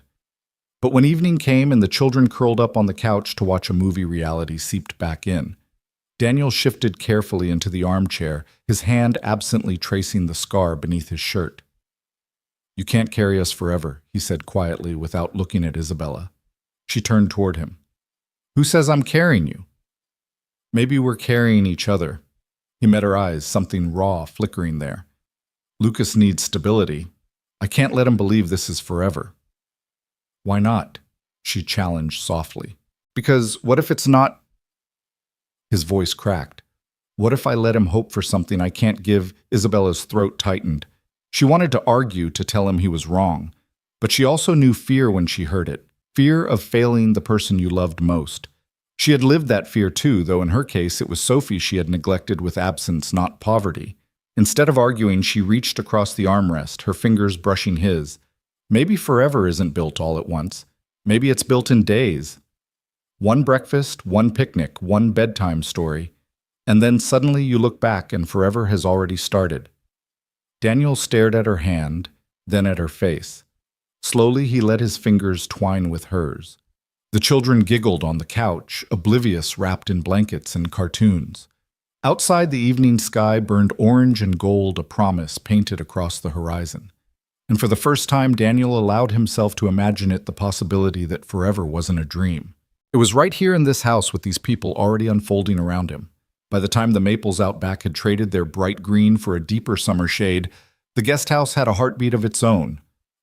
But when evening came and the children curled up on the couch to watch a movie, reality seeped back in. Daniel shifted carefully into the armchair, his hand absently tracing the scar beneath his shirt. "You can't carry us forever," he said quietly without looking at Isabella. She turned toward him. "Who says I'm carrying you?" "Maybe we're carrying each other." He met her eyes, something raw flickering there. "Lucas needs stability. I can't let him believe this is forever." "Why not?" she challenged softly. "Because what if it's not?" His voice cracked. "What if I let him hope for something I can't give?" Isabella's throat tightened. She wanted to argue, to tell him he was wrong. But she also knew fear when she heard it. Fear of failing the person you loved most. She had lived that fear too, though in her case it was Sophie she had neglected with absence, not poverty. Instead of arguing, she reached across the armrest, her fingers brushing his. Maybe forever isn't built all at once. Maybe it's built in days. One breakfast, one picnic, one bedtime story. And then suddenly you look back and forever has already started. Daniel stared at her hand, then at her face. Slowly he let his fingers twine with hers. The children giggled on the couch, oblivious, wrapped in blankets and cartoons. Outside, the evening sky burned orange and gold, a promise painted across the horizon. And for the first time, Daniel allowed himself to imagine it, the possibility that forever wasn't a dream. It was right here in this house with these people already unfolding around him. By the time the maples out back had traded their bright green for a deeper summer shade, the guest house had a heartbeat of its own.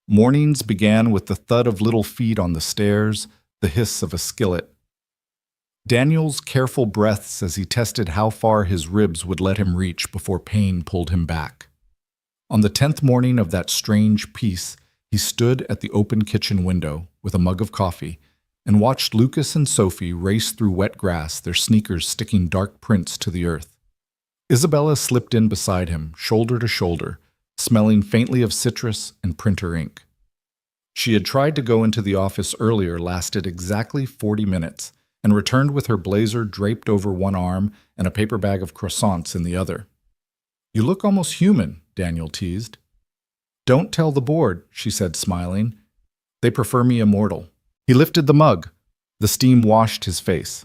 Mornings began with the thud of little feet on the stairs, the hiss of a skillet. Daniel's careful breaths as he tested how far his ribs would let him reach before pain pulled him back. On the 10th morning of that strange peace, he stood at the open kitchen window with a mug of coffee and watched Lucas and Sophie race through wet grass, their sneakers sticking dark prints to the earth. Isabella slipped in beside him, shoulder to shoulder, smelling faintly of citrus and printer ink. She had tried to go into the office earlier, lasted exactly 40 minutes, and returned with her blazer draped over one arm and a paper bag of croissants in the other. "You look almost human," Daniel teased. "Don't tell the board," she said, smiling. "They prefer me immortal." He lifted the mug. The steam washed his face.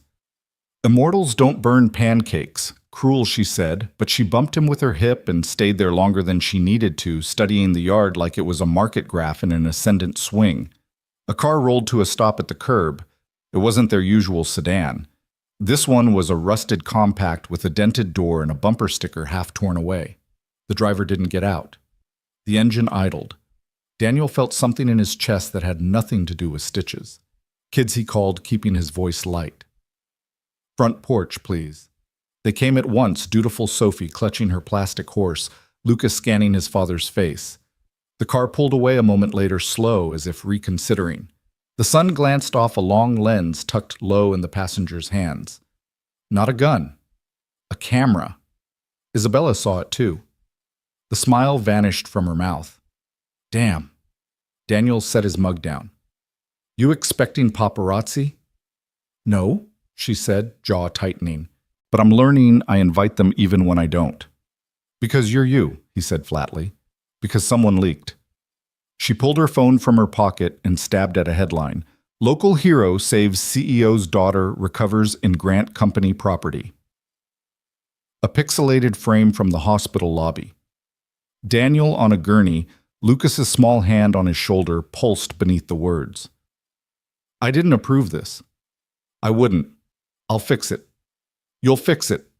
"Immortals don't burn pancakes." Cruel, she said, but she bumped him with her hip and stayed there longer than she needed to, studying the yard like it was a market graph in an ascendant swing. A car rolled to a stop at the curb. It wasn't their usual sedan. This one was a rusted compact with a dented door and a bumper sticker half torn away. The driver didn't get out. The engine idled. Daniel felt something in his chest that had nothing to do with stitches. "Kids," he called, keeping his voice light. "Front porch, please." They came at once, dutiful Sophie clutching her plastic horse, Lucas scanning his father's face. The car pulled away a moment later, slow, as if reconsidering. The sun glanced off a long lens tucked low in the passenger's hands. Not a gun. A camera. Isabella saw it too. The smile vanished from her mouth. "Damn." Daniel set his mug down. "You expecting paparazzi?" "No," she said, jaw tightening. "But I'm learning I invite them even when I don't." "Because you're you," he said flatly. "Because someone leaked." She pulled her phone from her pocket and stabbed at a headline. "Local hero saves CEO's daughter, recovers in Grant Company property." A pixelated frame from the hospital lobby. Daniel on a gurney, Lucas's small hand on his shoulder, pulsed beneath the words. "I didn't approve this." "I wouldn't. I'll fix it." "You'll fix it."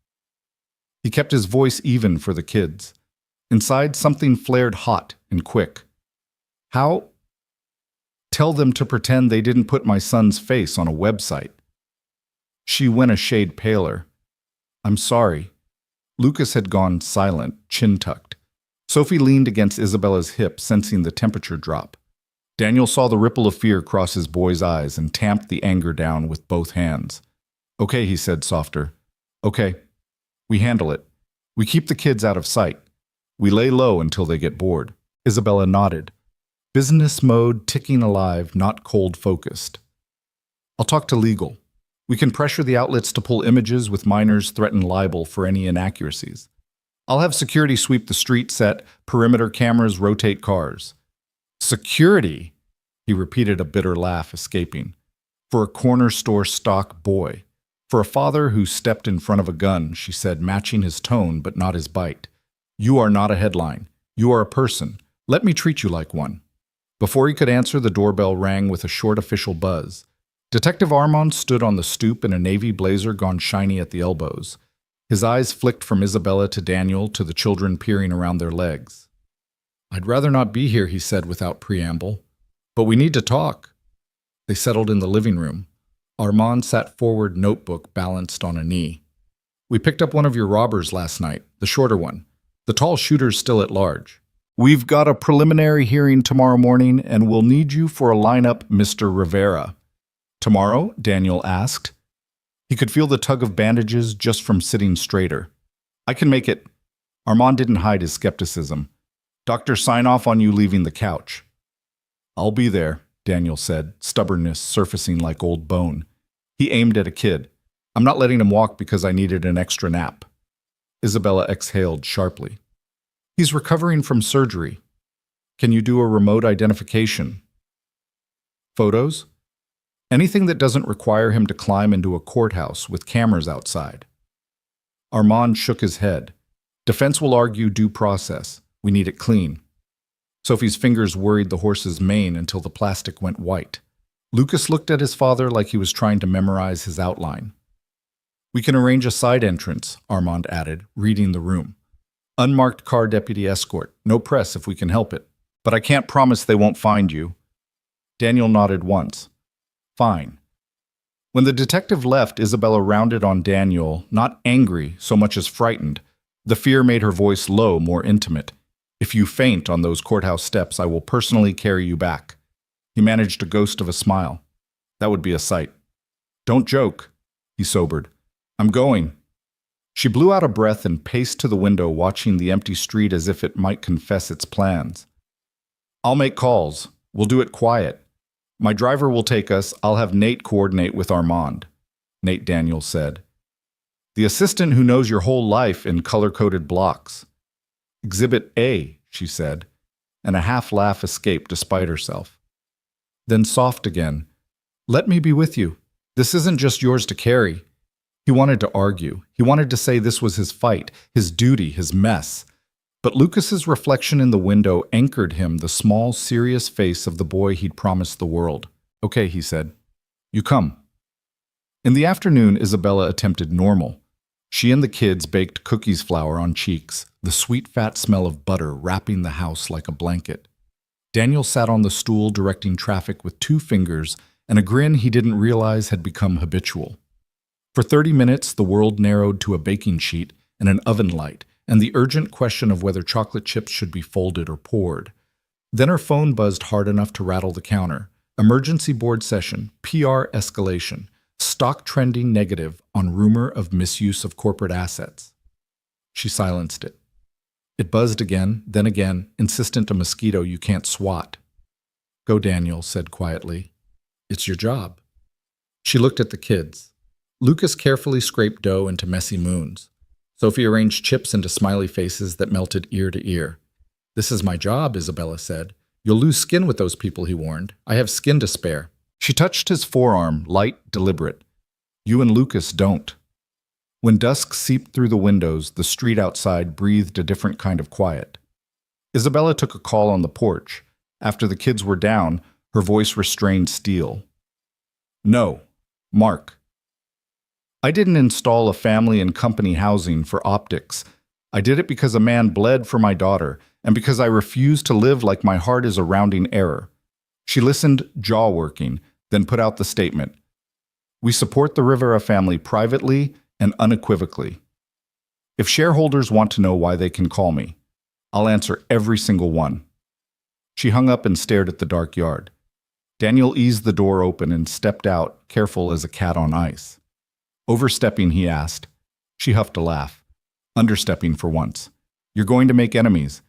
He kept his voice even for the kids. Inside, something flared hot and quick. "How?" "Tell them to pretend they didn't put my son's face on a website." She went a shade paler. "I'm sorry." Lucas had gone silent, chin tucked. Sophie leaned against Isabella's hip, sensing the temperature drop. Daniel saw the ripple of fear cross his boy's eyes and tamped the anger down with both hands. "Okay," he said softer. "Okay. We handle it. We keep the kids out of sight. We lay low until they get bored." Isabella nodded. Business mode ticking alive, not cold-focused. "I'll talk to legal. We can pressure the outlets to pull images with minors, threaten libel for any inaccuracies. I'll have security sweep the street, set perimeter cameras, rotate cars." "Security?" He repeated, a bitter laugh escaping. "For a corner store stock boy. For a father who stepped in front of a gun," she said, matching his tone but not his bite. "You are not a headline. You are a person. Let me treat you like one." Before he could answer, the doorbell rang with a short official buzz. Detective Armand stood on the stoop in a navy blazer gone shiny at the elbows. His eyes flicked from Isabella to Daniel to the children peering around their legs. "I'd rather not be here," he said without preamble. "But we need to talk." They settled in the living room. Armand sat forward, notebook balanced on a knee. "We picked up one of your robbers last night, the shorter one. The tall shooter's still at large. We've got a preliminary hearing tomorrow morning, and we'll need you for a lineup, Mr. Rivera." Tomorrow? Daniel asked. He could feel the tug of bandages just from sitting straighter. I can make it. Armand didn't hide his skepticism. Doctor, sign off on you leaving the couch. I'll be there, Daniel said, stubbornness surfacing like old bone. He aimed at a kid. I'm not letting him walk because I needed an extra nap. Isabella exhaled sharply. He's recovering from surgery. Can you do a remote identification? Photos? Anything that doesn't require him to climb into a courthouse with cameras outside. Armand shook his head. Defense will argue due process. We need it clean. Sophie's fingers worried the horse's mane until the plastic went white. Lucas looked at his father like he was trying to memorize his outline. We can arrange a side entrance, Armand added, reading the room. Unmarked car deputy escort. No press if we can help it. But I can't promise they won't find you. Daniel nodded once. Fine. When the detective left, Isabella rounded on Daniel, not angry so much as frightened. The fear made her voice low, more intimate. If you faint on those courthouse steps, I will personally carry you back. He managed a ghost of a smile. That would be a sight. Don't joke, he sobered. I'm going. She blew out a breath and paced to the window, watching the empty street as if it might confess its plans. I'll make calls. We'll do it quiet. My driver will take us. I'll have Nate coordinate with Armand, Nate Daniel said. The assistant who knows your whole life in color-coded blocks. Exhibit A, she said, and a half-laugh escaped despite herself. Then soft again. Let me be with you. This isn't just yours to carry. He wanted to argue. He wanted to say this was his fight, his duty, his mess. But Lucas's reflection in the window anchored him the small, serious face of the boy he'd promised the world. Okay, he said. You come. In the afternoon, Isabella attempted normal. She and the kids baked cookies flour on cheeks, the sweet fat smell of butter wrapping the house like a blanket. Daniel sat on the stool directing traffic with 2 fingers and a grin he didn't realize had become habitual. For 30 minutes, the world narrowed to a baking sheet and an oven light, and the urgent question of whether chocolate chips should be folded or poured. Then her phone buzzed hard enough to rattle the counter. Emergency board session, PR escalation, stock trending negative on rumor of misuse of corporate assets. She silenced it. It buzzed again, then again, insistent a mosquito you can't swat. Go, Daniel said quietly. It's your job. She looked at the kids. Lucas carefully scraped dough into messy moons. Sophie arranged chips into smiley faces that melted ear to ear. This is my job, Isabella said. You'll lose skin with those people, he warned. I have skin to spare. She touched his forearm, light, deliberate. You and Lucas don't. When dusk seeped through the windows, the street outside breathed a different kind of quiet. Isabella took a call on the porch. After the kids were down, her voice restrained steel. No, Mark. I didn't install a family and company housing for optics. I did it because a man bled for my daughter, and because I refused to live like my heart is a rounding error. She listened, jaw working, then put out the statement. We support the Rivera family privately and unequivocally. If shareholders want to know why they can call me, I'll answer every single one. She hung up and stared at the dark yard. Daniel eased the door open and stepped out, careful as a cat on ice. Overstepping, he asked. She huffed a laugh. Understepping for once. You're going to make enemies.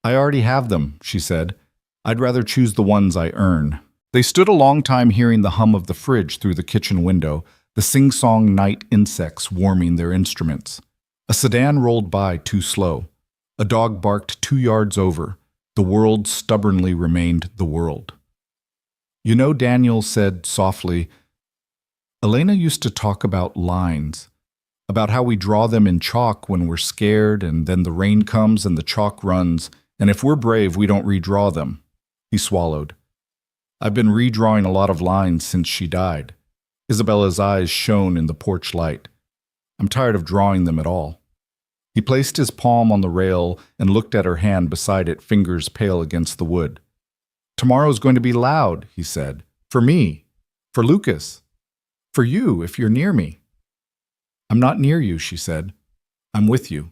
I already have them, she said. I'd rather choose the ones I earn. They stood a long time hearing the hum of the fridge through the kitchen window, the sing-song night insects warming their instruments. A sedan rolled by too slow. A dog barked 2 yards over. The world stubbornly remained the world. You know, Daniel said softly, Elena used to talk about lines, about how we draw them in chalk when we're scared, and then the rain comes and the chalk runs, and if we're brave, we don't redraw them. He swallowed. I've been redrawing a lot of lines since she died. Isabella's eyes shone in the porch light. I'm tired of drawing them at all. He placed his palm on the rail and looked at her hand beside it, fingers pale against the wood. Tomorrow's going to be loud, he said. For me. For Lucas. For you, if you're near me. I'm not near you, she said. I'm with you.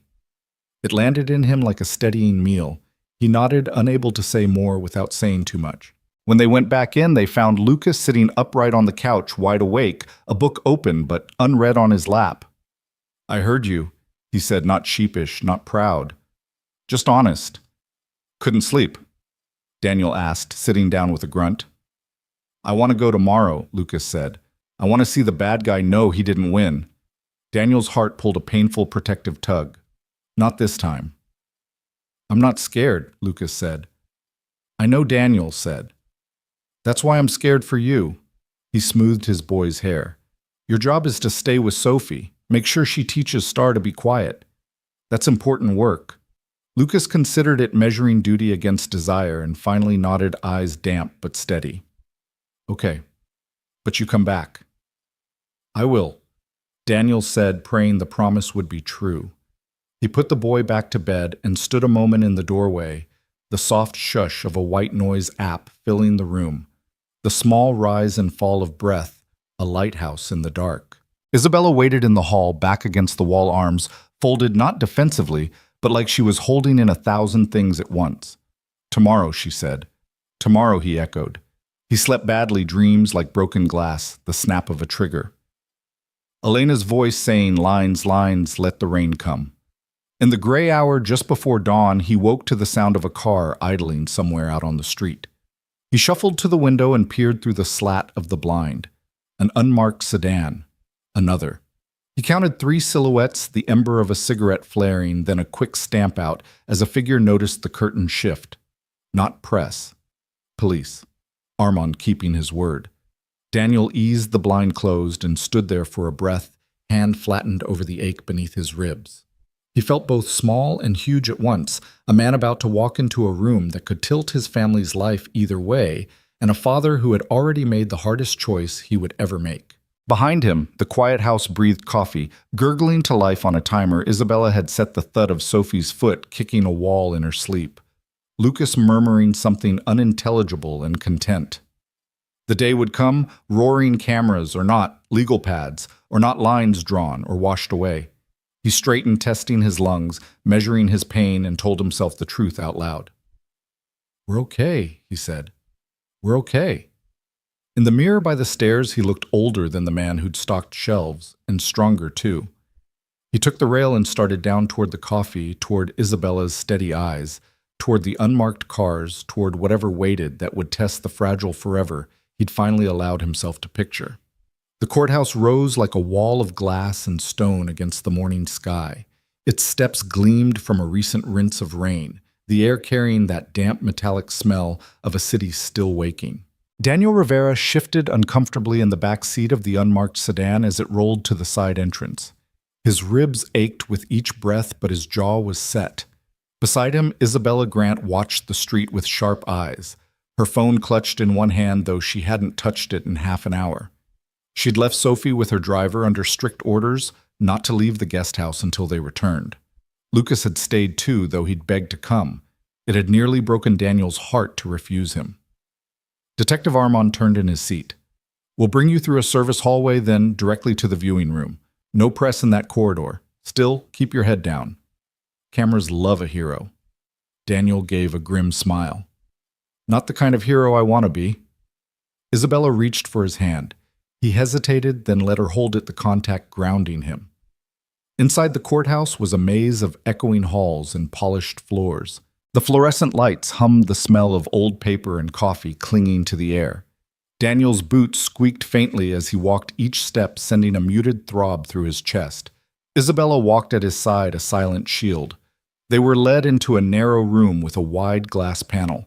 It landed in him like a steadying meal. He nodded, unable to say more without saying too much. When they went back in, they found Lucas sitting upright on the couch, wide awake, a book open but unread on his lap. "I heard you," he said, not sheepish, not proud. "Just honest." "Couldn't sleep?" Daniel asked, sitting down with a grunt. "I want to go tomorrow," Lucas said. "I want to see the bad guy know he didn't win." Daniel's heart pulled a painful protective tug. "Not this time." "I'm not scared," Lucas said. "I know," Daniel said. "That's why I'm scared for you." He smoothed his boy's hair. "Your job is to stay with Sophie. Make sure she teaches Star to be quiet. That's important work." Lucas considered it, measuring duty against desire, and finally nodded, eyes damp but steady. "Okay, but you come back." "I will," Daniel said, praying the promise would be true. He put the boy back to bed and stood a moment in the doorway, the soft shush of a white noise app filling the room, the small rise and fall of breath, a lighthouse in the dark. Isabella waited in the hall, back against the wall, arms folded not defensively, but like she was holding in 1,000 things at once. "Tomorrow," she said. "Tomorrow," he echoed. He slept badly, dreams like broken glass, the snap of a trigger. Elena's voice saying, "Lines, lines, let the rain come." In the gray hour just before dawn, he woke to the sound of a car idling somewhere out on the street. He shuffled to the window and peered through the slat of the blind. An unmarked sedan. Another. He counted 3 silhouettes, the ember of a cigarette flaring, then a quick stamp out as a figure noticed the curtain shift. Not press. Police. Armand keeping his word. Daniel eased the blind closed and stood there for a breath, hand flattened over the ache beneath his ribs. He felt both small and huge at once, a man about to walk into a room that could tilt his family's life either way, and a father who had already made the hardest choice he would ever make. Behind him, the quiet house breathed coffee. Gurgling to life on a timer, Isabella had set the thud of Sophie's foot kicking a wall in her sleep. Lucas murmuring something unintelligible and content. The day would come, roaring cameras or not, legal pads, or not lines drawn or washed away. He straightened, testing his lungs, measuring his pain, and told himself the truth out loud. "We're okay," he said. "We're okay." In the mirror by the stairs, he looked older than the man who'd stocked shelves, and stronger too. He took the rail and started down toward the coffee, toward Isabella's steady eyes, toward the unmarked cars, toward whatever waited that would test the fragile forever he'd finally allowed himself to picture. The courthouse rose like a wall of glass and stone against the morning sky. Its steps gleamed from a recent rinse of rain, the air carrying that damp metallic smell of a city still waking. Daniel Rivera shifted uncomfortably in the back seat of the unmarked sedan as it rolled to the side entrance. His ribs ached with each breath, but his jaw was set. Beside him, Isabella Grant watched the street with sharp eyes, her phone clutched in one hand, though she hadn't touched it in half an hour. She'd left Sophie with her driver under strict orders not to leave the guest house until they returned. Lucas had stayed too, though he'd begged to come. It had nearly broken Daniel's heart to refuse him. Detective Armand turned in his seat. "We'll bring you through a service hallway, then directly to the viewing room. No press in that corridor. Still, keep your head down. Cameras love a hero." Daniel gave a grim smile. "Not the kind of hero I want to be." Isabella reached for his hand. He hesitated, then let her hold it, the contact grounding him. Inside the courthouse was a maze of echoing halls and polished floors. The fluorescent lights hummed the smell of old paper and coffee clinging to the air. Daniel's boots squeaked faintly as he walked each step, sending a muted throb through his chest. Isabella walked at his side, a silent shield. They were led into a narrow room with a wide glass panel.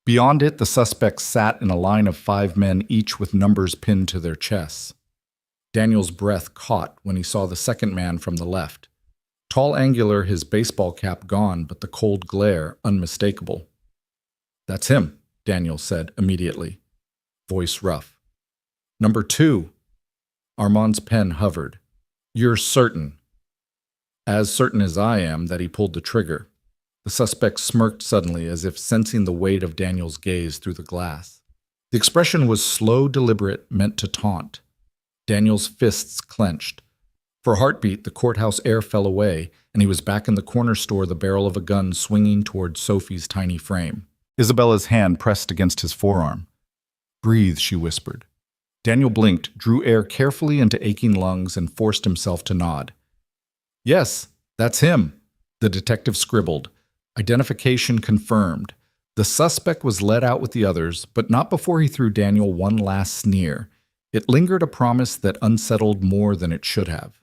Beyond it, the suspects sat in a line of 5 men, each with numbers pinned to their chests. Daniel's breath caught when he saw the second man from the left. Tall, angular, his baseball cap gone, but the cold glare unmistakable. "That's him," Daniel said immediately, voice rough. "Number 2. Armand's pen hovered. "You're certain?" "As certain as I am that he pulled the trigger." The suspect smirked suddenly, as if sensing the weight of Daniel's gaze through the glass. The expression was slow, deliberate, meant to taunt. Daniel's fists clenched. For a heartbeat, the courthouse air fell away, and he was back in the corner store, the barrel of a gun swinging toward Sophie's tiny frame. Isabella's hand pressed against his forearm. Breathe, she whispered. Daniel blinked, drew air carefully into aching lungs, and forced himself to nod. Yes, that's him, the detective scribbled. Identification confirmed. The suspect was led out with the others, but not before he threw Daniel one last sneer. It lingered a promise that unsettled more than it should have.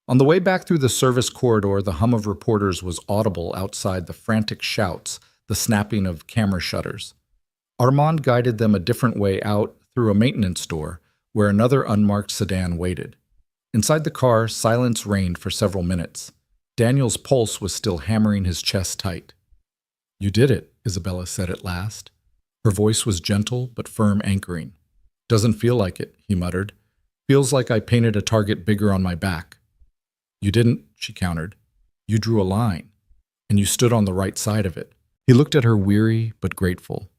On the way back through the service corridor, the hum of reporters was audible outside, the frantic shouts, the snapping of camera shutters. Armand guided them a different way out through a maintenance door, where another unmarked sedan waited. Inside the car, silence reigned for several minutes. Daniel's pulse was still hammering his chest tight. You did it, Isabella said at last. Her voice was gentle but firm, anchoring. Doesn't feel like it, he muttered. Feels like I painted a target bigger on my back. You didn't, she countered. You drew a line, and you stood on the right side of it. He looked at her weary but grateful.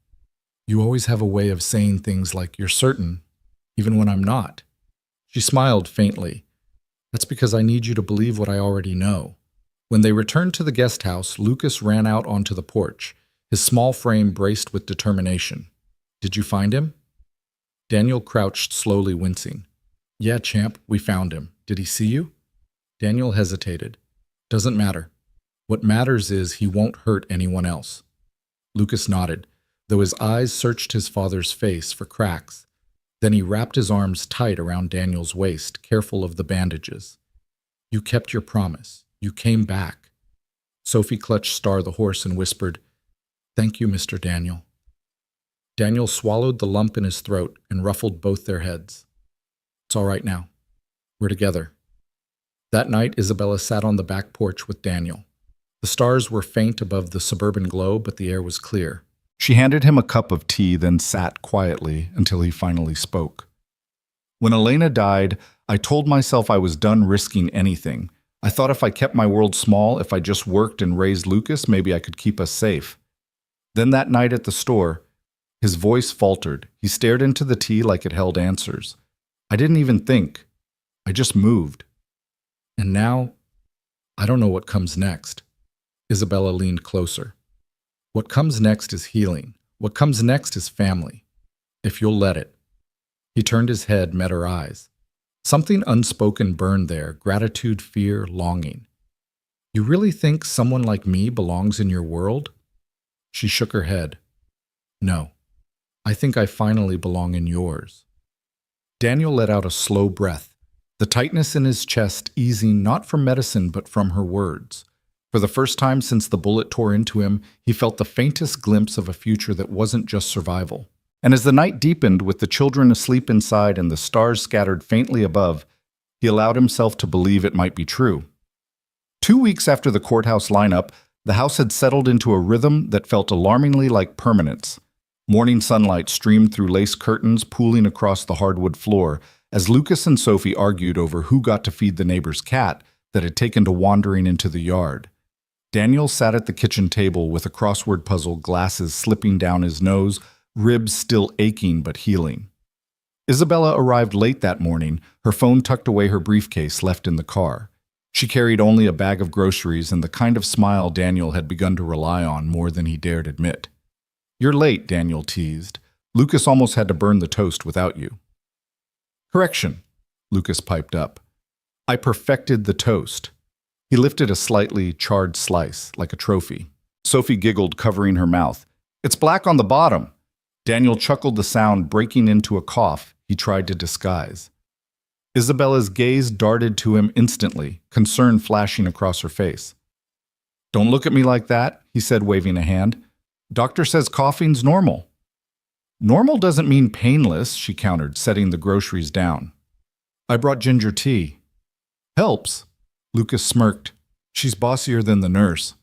You always have a way of saying things like you're certain, even when I'm not. She smiled faintly. That's because I need you to believe what I already know. When they returned to the guest house, Lucas ran out onto the porch, his small frame braced with determination. Did you find him? Daniel crouched, slowly wincing. Yeah, champ, we found him. Did he see you? Daniel hesitated. Doesn't matter. What matters is he won't hurt anyone else. Lucas nodded, though his eyes searched his father's face for cracks. Then he wrapped his arms tight around Daniel's waist, careful of the bandages. You kept your promise. You came back. Sophie clutched Star the horse and whispered, Thank you, Mr. Daniel. Daniel swallowed the lump in his throat and ruffled both their heads. It's all right now. We're together. That night, Isabella sat on the back porch with Daniel. The stars were faint above the suburban glow, but the air was clear. She handed him a cup of tea, then sat quietly until he finally spoke. When Elena died, I told myself I was done risking anything. I thought if I kept my world small, if I just worked and raised Lucas, maybe I could keep us safe. Then that night at the store, his voice faltered. He stared into the tea like it held answers. I didn't even think. I just moved. And now, I don't know what comes next. Isabella leaned closer. What comes next is healing. What comes next is family. If you'll let it. He turned his head, met her eyes. Something unspoken burned there, gratitude, fear, longing. You really think someone like me belongs in your world? She shook her head. No, I think I finally belong in yours. Daniel let out a slow breath, the tightness in his chest easing not from medicine but from her words. For the first time since the bullet tore into him, he felt the faintest glimpse of a future that wasn't just survival. And as the night deepened, with the children asleep inside and the stars scattered faintly above, he allowed himself to believe it might be true. 2 weeks after the courthouse lineup, the house had settled into a rhythm that felt alarmingly like permanence. Morning sunlight streamed through lace curtains, pooling across the hardwood floor, as Lucas and Sophie argued over who got to feed the neighbor's cat that had taken to wandering into the yard. Daniel sat at the kitchen table with a crossword puzzle, glasses slipping down his nose, ribs still aching but healing. Isabella arrived late that morning, her phone tucked away her briefcase left in the car. She carried only a bag of groceries and the kind of smile Daniel had begun to rely on more than he dared admit. You're late, Daniel teased. Lucas almost had to burn the toast without you. Correction, Lucas piped up. I perfected the toast. He lifted a slightly charred slice, like a trophy. Sophie giggled, covering her mouth. It's black on the bottom. Daniel chuckled, the sound breaking into a cough he tried to disguise. Isabella's gaze darted to him instantly, concern flashing across her face. Don't look at me like that, he said, waving a hand. Doctor says coughing's normal. Normal doesn't mean painless, she countered, setting the groceries down. I brought ginger tea. Helps. Lucas smirked. She's bossier than the nurse.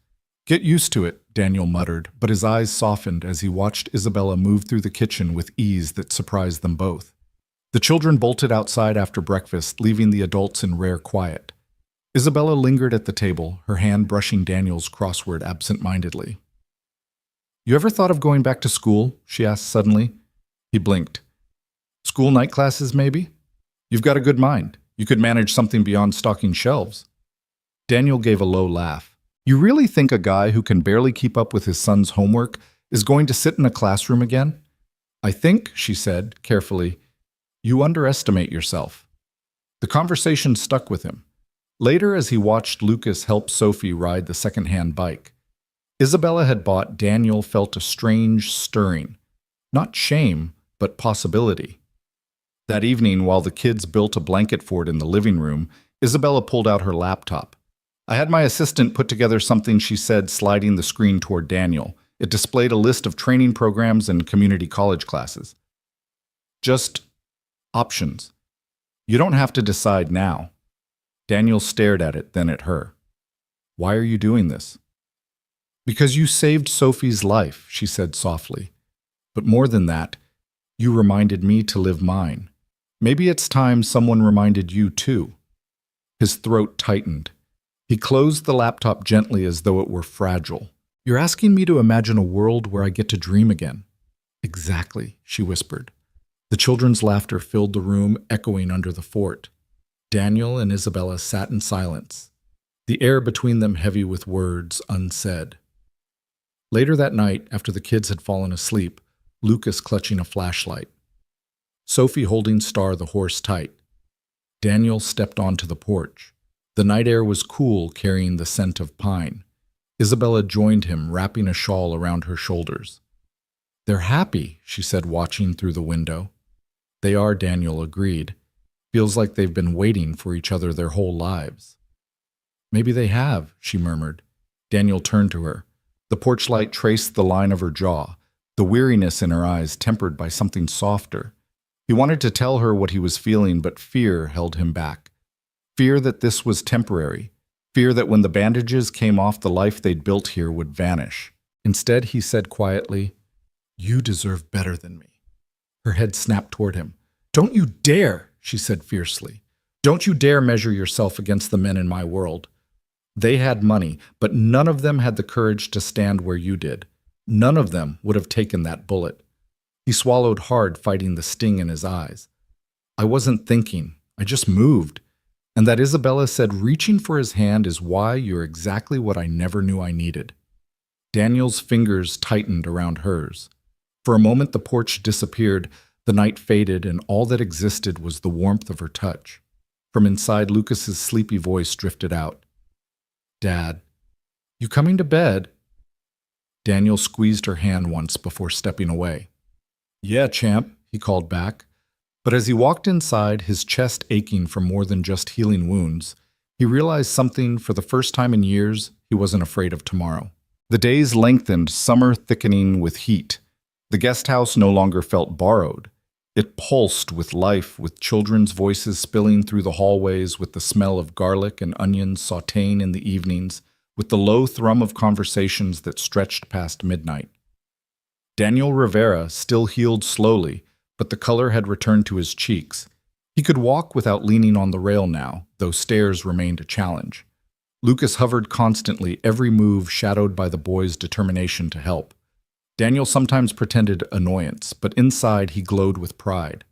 Get used to it, Daniel muttered, but his eyes softened as he watched Isabella move through the kitchen with ease that surprised them both. The children bolted outside after breakfast, leaving the adults in rare quiet. Isabella lingered at the table, her hand brushing Daniel's crossword absent-mindedly. You ever thought of going back to school? She asked suddenly. He blinked. School night classes, maybe? You've got a good mind. You could manage something beyond stocking shelves. Daniel gave a low laugh. You really think a guy who can barely keep up with his son's homework is going to sit in a classroom again? "I think," she said, carefully, "you underestimate yourself." The conversation stuck with him. Later, as he watched Lucas help Sophie ride the second-hand bike, Isabella had bought, Daniel felt a strange stirring. Not shame, but possibility. That evening, while the kids built a blanket fort in the living room, Isabella pulled out her laptop. "I had my assistant put together something," she said, sliding the screen toward Daniel. It displayed a list of training programs and community college classes. "Just options. You don't have to decide now." Daniel stared at it, then at her. "Why are you doing this?" "Because you saved Sophie's life," she said softly. "But more than that, you reminded me to live mine. Maybe it's time someone reminded you too." His throat tightened. He closed the laptop gently as though it were fragile. "You're asking me to imagine a world where I get to dream again." "Exactly," she whispered. The children's laughter filled the room, echoing under the fort. Daniel and Isabella sat in silence, the air between them heavy with words unsaid. Later that night, after the kids had fallen asleep, Lucas clutching a flashlight, Sophie holding Star the horse tight, Daniel stepped onto the porch. The night air was cool, carrying the scent of pine. Isabella joined him, wrapping a shawl around her shoulders. "They're happy," she said, watching through the window. "They are," Daniel agreed. "Feels like they've been waiting for each other their whole lives." "Maybe they have," she murmured. Daniel turned to her. The porch light traced the line of her jaw, the weariness in her eyes tempered by something softer. He wanted to tell her what he was feeling, but fear held him back. Fear that this was temporary. Fear that when the bandages came off, the life they'd built here would vanish. Instead, he said quietly, "You deserve better than me." Her head snapped toward him. "Don't you dare," she said fiercely. "Don't you dare measure yourself against the men in my world. They had money, but none of them had the courage to stand where you did. None of them would have taken that bullet." He swallowed hard, fighting the sting in his eyes. "I wasn't thinking. I just moved." And that Isabella said, "Reaching for his hand is why you're exactly what I never knew I needed." Daniel's fingers tightened around hers. For a moment the porch disappeared, the night faded, and all that existed was the warmth of her touch. From inside, Lucas's sleepy voice drifted out. "Dad, you coming to bed?" Daniel squeezed her hand once before stepping away. "Yeah, champ," he called back. But as he walked inside, his chest aching from more than just healing wounds, he realized something. For the first time in years, he wasn't afraid of tomorrow. The days lengthened, summer thickening with heat. The guest house no longer felt borrowed. It pulsed with life, with children's voices spilling through the hallways, with the smell of garlic and onions sautéing in the evenings, with the low thrum of conversations that stretched past midnight. Daniel Rivera still healed slowly, but the color had returned to his cheeks. He could walk without leaning on the rail now, though stairs remained a challenge. Lucas hovered constantly, every move shadowed by the boy's determination to help. Daniel sometimes pretended annoyance, but inside he glowed with pride.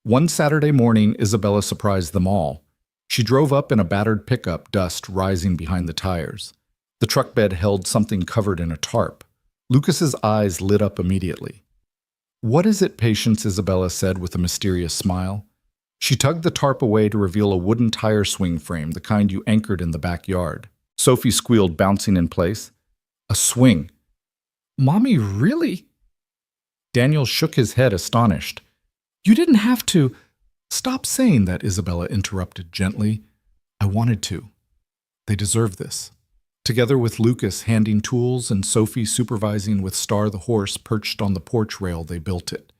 One Saturday morning, Isabella surprised them all. She drove up in a battered pickup, dust rising behind the tires. The truck bed held something covered in a tarp. Lucas's eyes lit up immediately. "What is it, Patience?" Isabella said with a mysterious smile. She tugged the tarp away to reveal a wooden tire swing frame, the kind you anchored in the backyard. Sophie squealed, bouncing in place. "A swing. Mommy, really?" Daniel shook his head, astonished. "You didn't have to." "Stop saying that," Isabella interrupted gently. "I wanted to. They deserve this." Together with Lucas handing tools and Sophie supervising with Star the horse perched on the porch rail, they built it.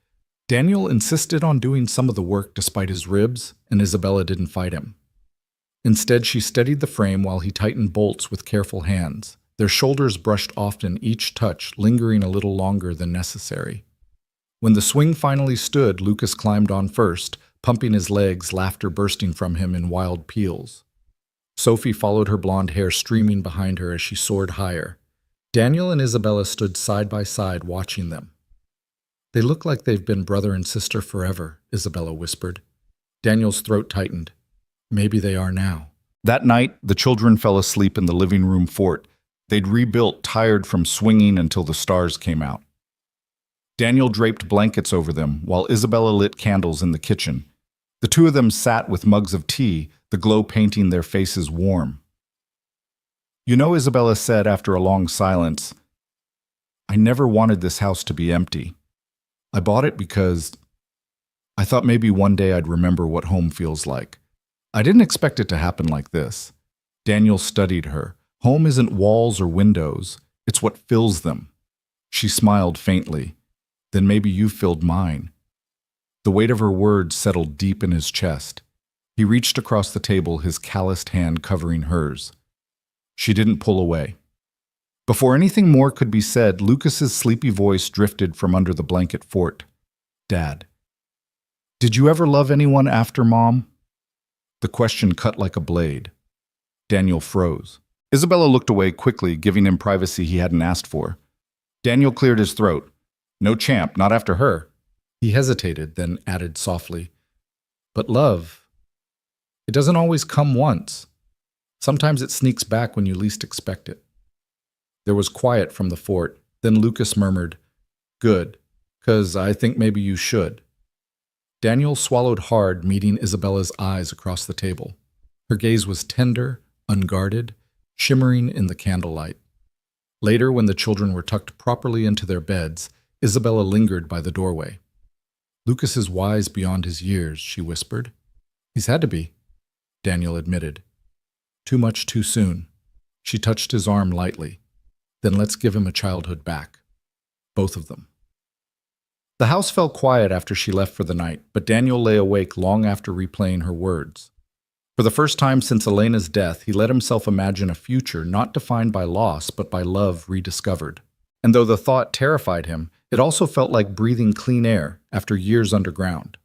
Daniel insisted on doing some of the work despite his ribs, and Isabella didn't fight him. Instead, she steadied the frame while he tightened bolts with careful hands. Their shoulders brushed often, each touch lingering a little longer than necessary. When the swing finally stood, Lucas climbed on first, pumping his legs, laughter bursting from him in wild peals. Sophie followed, her blonde hair streaming behind her as she soared higher. Daniel and Isabella stood side by side, watching them. "They look like they've been brother and sister forever," Isabella whispered. Daniel's throat tightened. "Maybe they are now." That night, the children fell asleep in the living room fort. They'd rebuilt, tired from swinging until the stars came out. Daniel draped blankets over them while Isabella lit candles in the kitchen. The two of them sat with mugs of tea, the glow painting their faces warm. "You know," Isabella said after a long silence, "I never wanted this house to be empty. I bought it because I thought maybe one day I'd remember what home feels like. I didn't expect it to happen like this." Daniel studied her. Home isn't walls or windows. It's what fills them. She smiled faintly. "Then maybe you filled mine." The weight of her words settled deep in his chest. He reached across the table, his calloused hand covering hers. She didn't pull away. Before anything more could be said, Lucas's sleepy voice drifted from under the blanket fort. "Dad, did you ever love anyone after Mom?" The question cut like a blade. Daniel froze. Isabella looked away quickly, giving him privacy he hadn't asked for. Daniel cleared his throat. "No champ, not after her." He hesitated, then added softly, "But love, it doesn't always come once. Sometimes it sneaks back when you least expect it." There was quiet from the fort. Then Lucas murmured, "Good, 'cause I think maybe you should." Daniel swallowed hard, meeting Isabella's eyes across the table. Her gaze was tender, unguarded, shimmering in the candlelight. Later, when the children were tucked properly into their beds, Isabella lingered by the doorway. "Lucas is wise beyond his years," she whispered. "He's had to be," Daniel admitted. "Too much too soon." She touched his arm lightly. "Then let's give him a childhood back. Both of them." The house fell quiet after she left for the night, but Daniel lay awake long after replaying her words. For the first time since Elena's death, he let himself imagine a future not defined by loss, but by love rediscovered. And though the thought terrified him, it also felt like breathing clean air after years underground.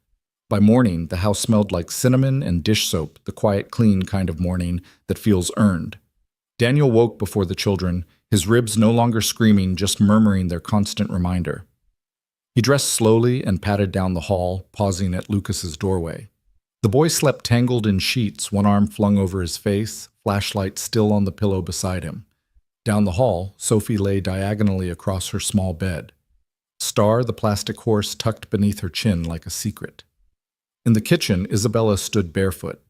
By morning, the house smelled like cinnamon and dish soap, the quiet, clean kind of morning that feels earned. Daniel woke before the children, his ribs no longer screaming, just murmuring their constant reminder. He dressed slowly and padded down the hall, pausing at Lucas's doorway. The boy slept tangled in sheets, one arm flung over his face, flashlight still on the pillow beside him. Down the hall, Sophie lay diagonally across her small bed. Star, the plastic horse, tucked beneath her chin like a secret. In the kitchen, Isabella stood barefoot,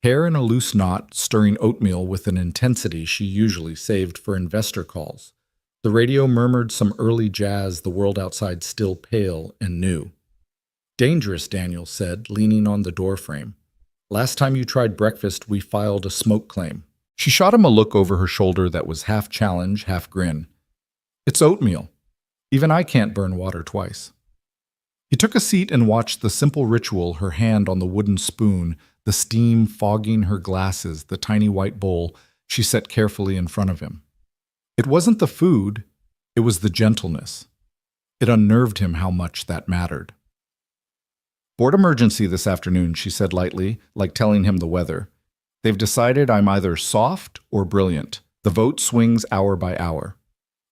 hair in a loose knot, stirring oatmeal with an intensity she usually saved for investor calls. The radio murmured some early jazz, the world outside still pale and new. "Dangerous," Daniel said, leaning on the doorframe. "Last time you tried breakfast, we filed a smoke claim." She shot him a look over her shoulder that was half challenge, half grin. "It's oatmeal. Even I can't burn water twice." He took a seat and watched the simple ritual, her hand on the wooden spoon, the steam fogging her glasses, the tiny white bowl she set carefully in front of him. It wasn't the food, it was the gentleness. It unnerved him how much that mattered. "Board emergency this afternoon," she said lightly, like telling him the weather. "They've decided I'm either soft or brilliant. The vote swings hour by hour."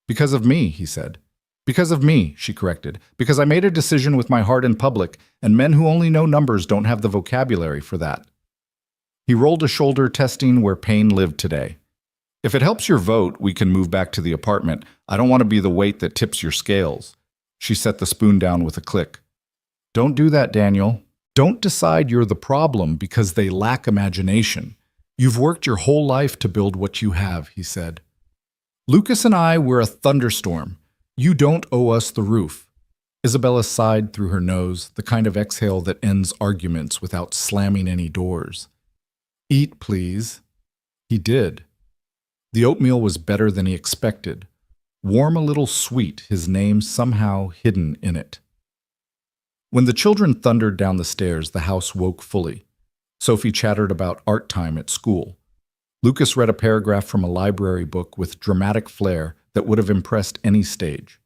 "Because of me," he said. "Because of me," she corrected. "Because I made a decision with my heart in public, and men who only know numbers don't have the vocabulary for that." He rolled a shoulder, testing where pain lived today. "If it helps your vote, we can move back to the apartment. I don't want to be the weight that tips your scales." She set the spoon down with a click. "Don't do that, Daniel. Don't decide you're the problem because they lack imagination. You've worked your whole life to build what you have," he said. "Lucas and I were a thunderstorm. You don't owe us the roof." Isabella sighed through her nose, the kind of exhale that ends arguments without slamming any doors. "Eat, please." He did. The oatmeal was better than he expected. Warm, a little sweet, his name somehow hidden in it. When the children thundered down the stairs, the house woke fully. Sophie chattered about art time at school. Lucas read a paragraph from a library book with dramatic flair that would have impressed any stage.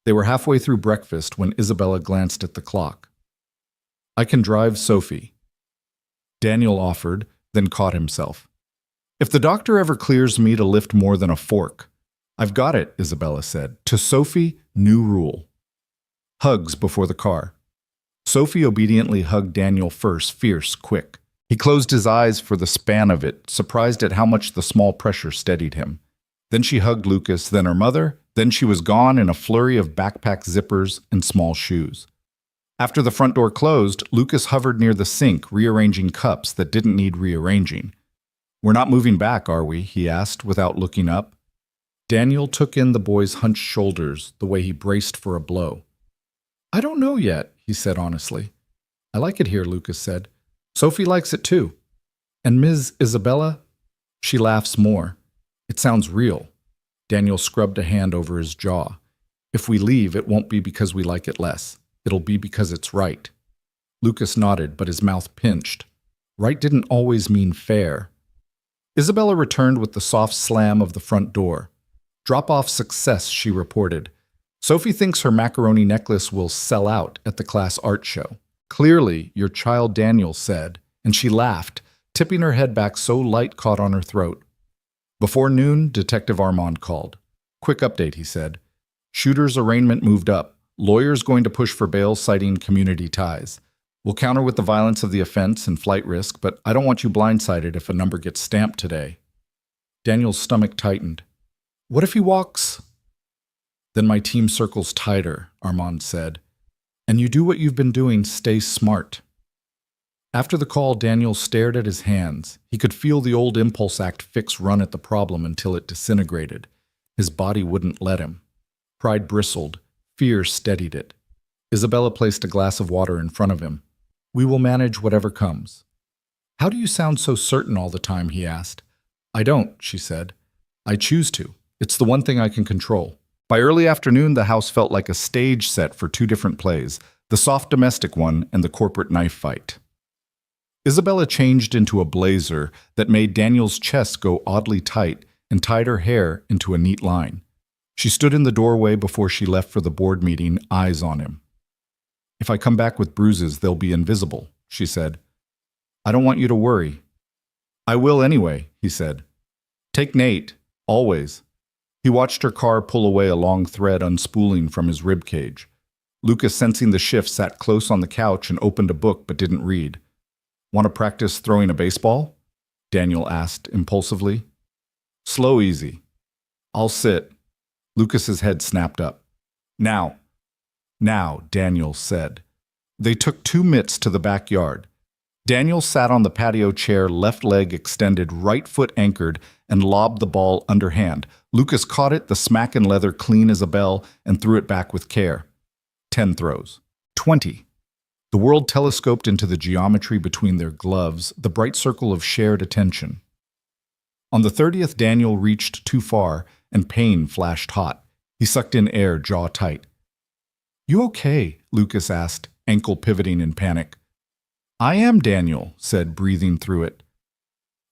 They were halfway through breakfast when Isabella glanced at the clock. "I can drive Sophie," Daniel offered, then caught himself. "If the doctor ever clears me to lift more than a fork." "I've got it," Isabella said. To Sophie, new rule. Hugs before the car. Sophie obediently hugged Daniel first, fierce, quick. He closed his eyes for the span of it, surprised at how much the small pressure steadied him. Then she hugged Lucas, then her mother, Then she was gone in a flurry of backpack zippers and small shoes. After the front door closed, Lucas hovered near the sink, rearranging cups that didn't need rearranging. "We're not moving back, are we?" he asked without looking up. Daniel took in the boy's hunched shoulders, the way he braced for a blow. "I don't know yet," he said honestly. "I like it here," Lucas said. "Sophie likes it too. And Ms. Isabella? She laughs more. It sounds real." Daniel scrubbed a hand over his jaw. "If we leave, it won't be because we like it less. It'll be because it's right." Lucas nodded, but his mouth pinched. Right didn't always mean fair. Isabella returned with the soft slam of the front door. "Drop-off success," she reported. "Sophie thinks her macaroni necklace will sell out at the class art show." "Clearly, your child," Daniel said, and she laughed, tipping her head back so light caught on her throat. Before noon, Detective Armand called. "Quick update," he said. "Shooter's arraignment moved up. Lawyers going to push for bail citing community ties. We'll counter with the violence of the offense and flight risk, but I don't want you blindsided if a number gets stamped today." Daniel's stomach tightened. "What if he walks?" "Then my team circles tighter," Armand said. "And you do what you've been doing, stay smart." After the call, Daniel stared at his hands. He could feel the old impulse act fix run at the problem until it disintegrated. His body wouldn't let him. Pride bristled. Fear steadied it. Isabella placed a glass of water in front of him. "We will manage whatever comes." "How do you sound so certain all the time?" he asked. "I don't," she said. "I choose to. It's the one thing I can control." By early afternoon, the house felt like a stage set for two different plays, the soft domestic one and the corporate knife fight. Isabella changed into a blazer that made Daniel's chest go oddly tight and tied her hair into a neat line. She stood in the doorway before she left for the board meeting, eyes on him. "If I come back with bruises, they'll be invisible," she said. "I don't want you to worry." "I will anyway," he said. "Take Nate, always." He watched her car pull away, a long thread unspooling from his rib cage. Lucas, sensing the shift, sat close on the couch and opened a book but didn't read. "Want to practice throwing a baseball?" Daniel asked impulsively. "Slow, easy." "I'll sit." Lucas's head snapped up. Now, Daniel said. They took 2 mitts to the backyard. Daniel sat on the patio chair, left leg extended, right foot anchored, and lobbed the ball underhand. Lucas caught it, the smack and leather clean as a bell, and threw it back with care. 10 throws. 20. The world telescoped into the geometry between their gloves, the bright circle of shared attention. On the 30th, Daniel reached too far, and pain flashed hot. He sucked in air, jaw tight. "You okay?" Lucas asked, ankle pivoting in panic. "I am," Daniel said, breathing through it.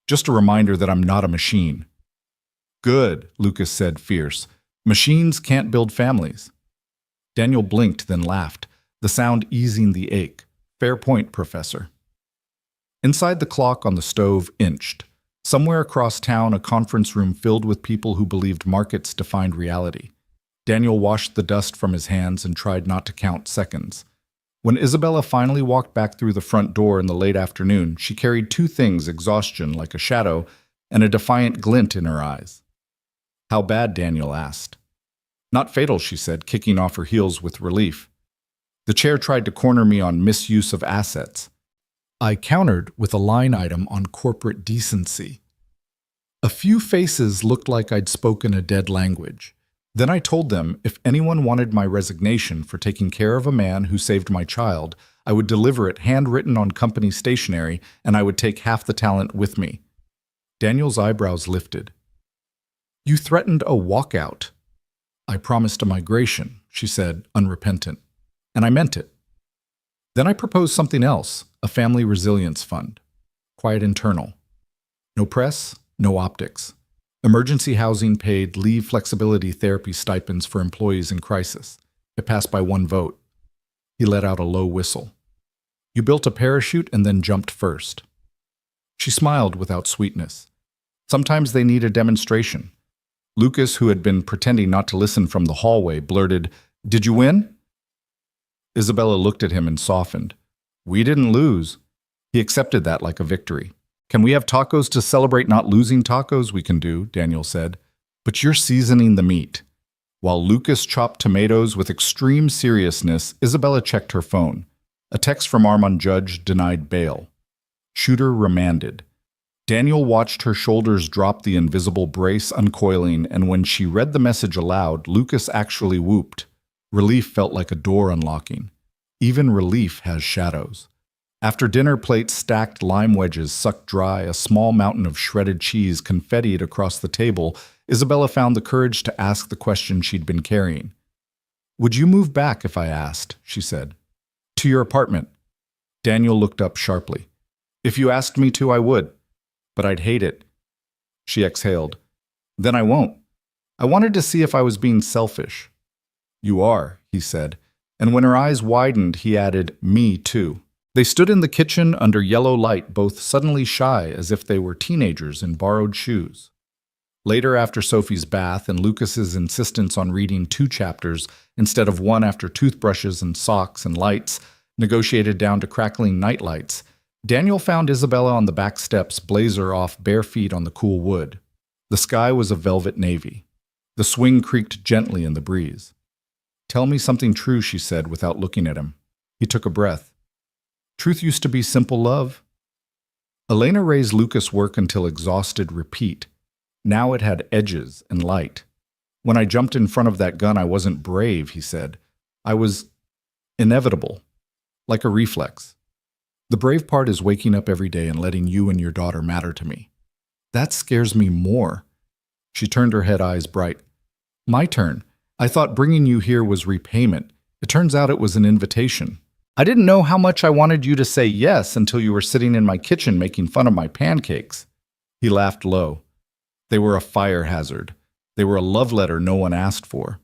"Just a reminder that I'm not a machine." "Good," Lucas said, fierce. "Machines can't build families." Daniel blinked, then laughed, the sound easing the ache. "Fair point, Professor." Inside, the clock on the stove inched. Somewhere across town, a conference room filled with people who believed markets defined reality. Daniel washed the dust from his hands and tried not to count seconds. When Isabella finally walked back through the front door in the late afternoon, she carried 2 things: exhaustion like a shadow and a defiant glint in her eyes. "How bad?" Daniel asked. "Not fatal," she said, kicking off her heels with relief. "The chair tried to corner me on misuse of assets." I countered with a line item on corporate decency. A few faces looked like I'd spoken a dead language. Then I told them if anyone wanted my resignation for taking care of a man who saved my child, I would deliver it handwritten on company stationery, and I would take half the talent with me. Daniel's eyebrows lifted. "You threatened a walkout." "I promised a migration," she said, unrepentant. "And I meant it." Then I proposed something else, a family resilience fund. Quiet internal. No press, no optics. Emergency housing paid, leave flexibility therapy stipends for employees in crisis. It passed by 1 vote. He let out a low whistle. "You built a parachute and then jumped first." She smiled without sweetness. Sometimes they need a demonstration. Lucas, who had been pretending not to listen from the hallway, blurted, "Did you win?" Isabella looked at him and softened. "We didn't lose." He accepted that like a victory. "Can we have tacos to celebrate not losing tacos?" "We can do," Daniel said. "But you're seasoning the meat." While Lucas chopped tomatoes with extreme seriousness, Isabella checked her phone. A text from Armand Judge denied bail. Shooter remanded. Daniel watched her shoulders drop, the invisible brace uncoiling, and when she read the message aloud, Lucas actually whooped. Relief felt like a door unlocking. Even relief has shadows. After dinner, plates stacked, lime wedges sucked dry, a small mountain of shredded cheese confettied across the table, Isabella found the courage to ask the question she'd been carrying. "Would you move back if I asked?" she said. "To your apartment." Daniel looked up sharply. "If you asked me to, I would. But I'd hate it." She exhaled. "Then I won't. I wanted to see if I was being selfish." "You are," he said, and when her eyes widened, he added, "Me too." They stood in the kitchen under yellow light, both suddenly shy, as if they were teenagers in borrowed shoes. Later, after Sophie's bath and Lucas's insistence on reading 2 chapters instead of 1 after toothbrushes and socks and lights, negotiated down to crackling nightlights, Daniel found Isabella on the back steps, blazer off, bare feet on the cool wood. The sky was a velvet navy. The swing creaked gently in the breeze. "Tell me something true," she said without looking at him. He took a breath. "Truth used to be simple, love." Elena raised Lucas' work until exhausted repeat. Now it had edges and light. "When I jumped in front of that gun, I wasn't brave," he said. "I was inevitable, like a reflex. The brave part is waking up every day and letting you and your daughter matter to me. That scares me more." She turned her head, eyes bright. "My turn. I thought bringing you here was repayment. It turns out it was an invitation. I didn't know how much I wanted you to say yes until you were sitting in my kitchen making fun of my pancakes." He laughed low. They were a fire hazard. They were a love letter no one asked for.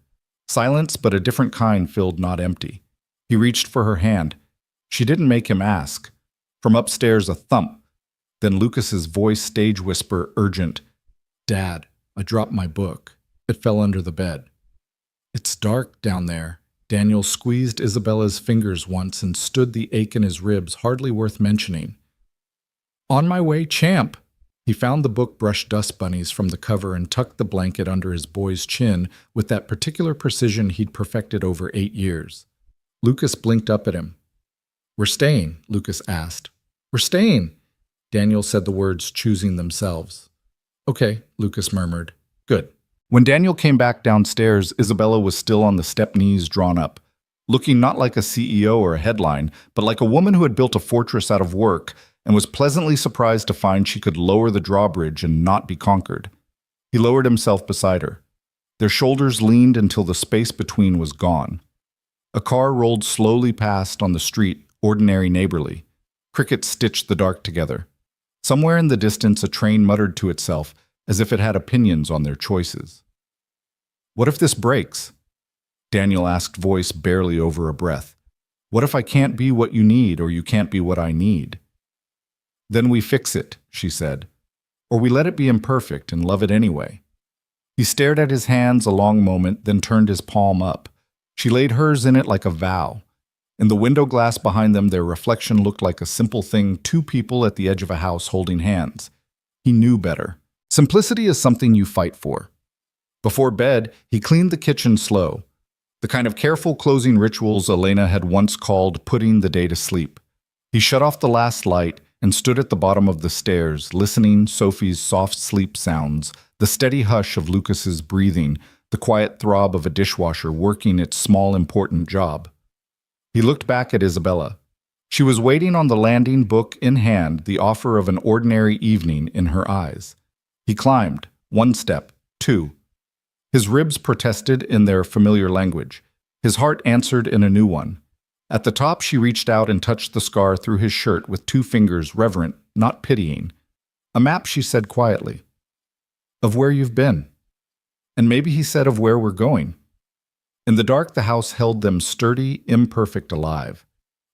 Silence, but a different kind, filled, not empty. He reached for her hand. She didn't make him ask. From upstairs, a thump. Then Lucas's voice, stage whisper, urgent. "Dad, I dropped my book. It fell under the bed." "It's dark down there." Daniel squeezed Isabella's fingers once and stood the ache in his ribs, hardly worth mentioning. "On my way, champ." He found the book, brushed dust bunnies from the cover, and tucked the blanket under his boy's chin with that particular precision he'd perfected over 8 years. Lucas blinked up at him. "We're staying?" Lucas asked. "We're staying." Daniel said the words, choosing themselves. "Okay," Lucas murmured. "Good." When Daniel came back downstairs, Isabella was still on the step, knees drawn up, looking not like a CEO or a headline, but like a woman who had built a fortress out of work and was pleasantly surprised to find she could lower the drawbridge and not be conquered. He lowered himself beside her. Their shoulders leaned until the space between was gone. A car rolled slowly past on the street, ordinary, neighborly. Crickets stitched the dark together. Somewhere in the distance, a train muttered to itself, as if it had opinions on their choices. "What if this breaks?" Daniel asked, voice barely over a breath. "What if I can't be what you need, or you can't be what I need?" "Then we fix it," she said. "Or we let it be imperfect and love it anyway." He stared at his hands a long moment, then turned his palm up. She laid hers in it like a vow. In the window glass behind them, their reflection looked like a simple thing, 2 people at the edge of a house holding hands. He knew better. Simplicity is something you fight for. Before bed, he cleaned the kitchen slow, the kind of careful closing rituals Elena had once called putting the day to sleep. He shut off the last light and stood at the bottom of the stairs, listening Sophie's soft sleep sounds, the steady hush of Lucas's breathing, the quiet throb of a dishwasher working its small, important job. He looked back at Isabella. She was waiting on the landing, book in hand, the offer of an ordinary evening in her eyes. He climbed, 1 step, 2. His ribs protested in their familiar language. His heart answered in a new one. At the top, she reached out and touched the scar through his shirt with 2 fingers, reverent, not pitying. "A map," she said quietly. "Of where you've been." And maybe he said of where we're going. In the dark, the house held them sturdy, imperfect, alive.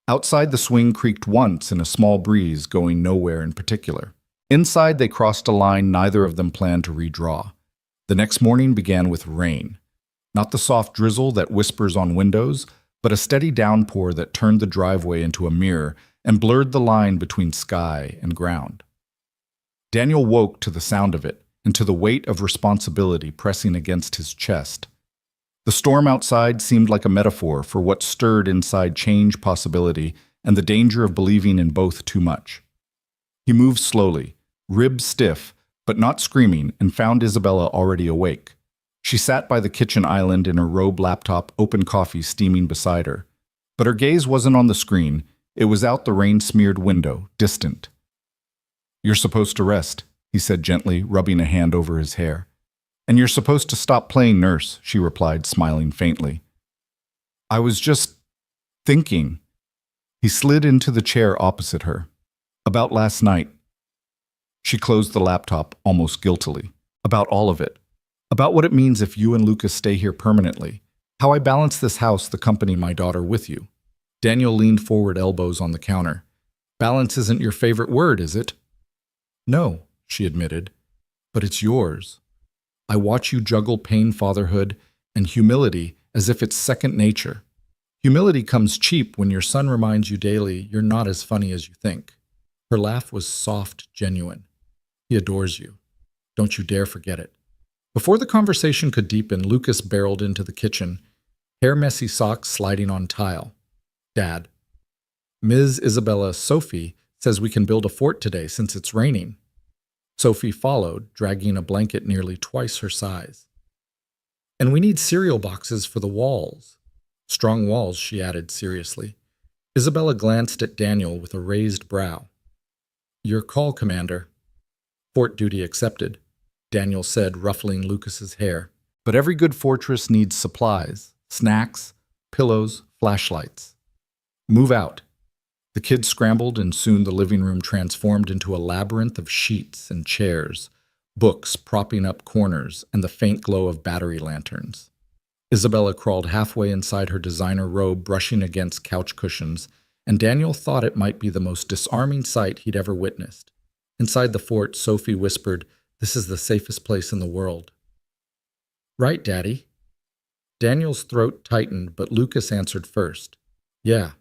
Outside, the swing creaked once in a small breeze, going nowhere in particular. Inside, they crossed a line neither of them planned to redraw. The next morning began with rain. Not the soft drizzle that whispers on windows, but a steady downpour that turned the driveway into a mirror and blurred the line between sky and ground. Daniel woke to the sound of it and to the weight of responsibility pressing against his chest. The storm outside seemed like a metaphor for what stirred inside change possibility and the danger of believing in both too much. He moved slowly, ribs stiff, but not screaming, and found Isabella already awake. She sat by the kitchen island in her robe laptop, open coffee steaming beside her. But her gaze wasn't on the screen. It was out the rain-smeared window, distant. "You're supposed to rest," he said gently, rubbing a hand over his hair. "And you're supposed to stop playing nurse," she replied, smiling faintly. "I was just thinking." He slid into the chair opposite her. "About last night." She closed the laptop almost guiltily. "About all of it. About what it means if you and Lucas stay here permanently. How I balance this house, the company, my daughter with you." Daniel leaned forward, elbows on the counter. "Balance isn't your favorite word, is it?" "No," she admitted, "but it's yours. I watch you juggle pain, fatherhood, and humility as if it's second nature. Humility comes cheap when your son reminds you daily you're not as funny as you think." Her laugh was soft, genuine. "He adores you. Don't you dare forget it." Before the conversation could deepen, Lucas barreled into the kitchen, hair-messy socks sliding on tile. "Dad, Ms. Isabella Sophie says we can build a fort today since it's raining." Sophie followed, dragging a blanket nearly twice her size. "And we need cereal boxes for the walls." "Strong walls," she added seriously. Isabella glanced at Daniel with a raised brow. "Your call, Commander." "Fort duty accepted," Daniel said, ruffling Lucas's hair. "But every good fortress needs supplies, snacks, pillows, flashlights. Move out." The kids scrambled, and soon the living room transformed into a labyrinth of sheets and chairs, books propping up corners, and the faint glow of battery lanterns. Isabella crawled halfway inside her designer robe, brushing against couch cushions, and Daniel thought it might be the most disarming sight he'd ever witnessed. Inside the fort, Sophie whispered, "This is the safest place in the world." "Right, Daddy." Daniel's throat tightened, but Lucas answered first. "Yeah.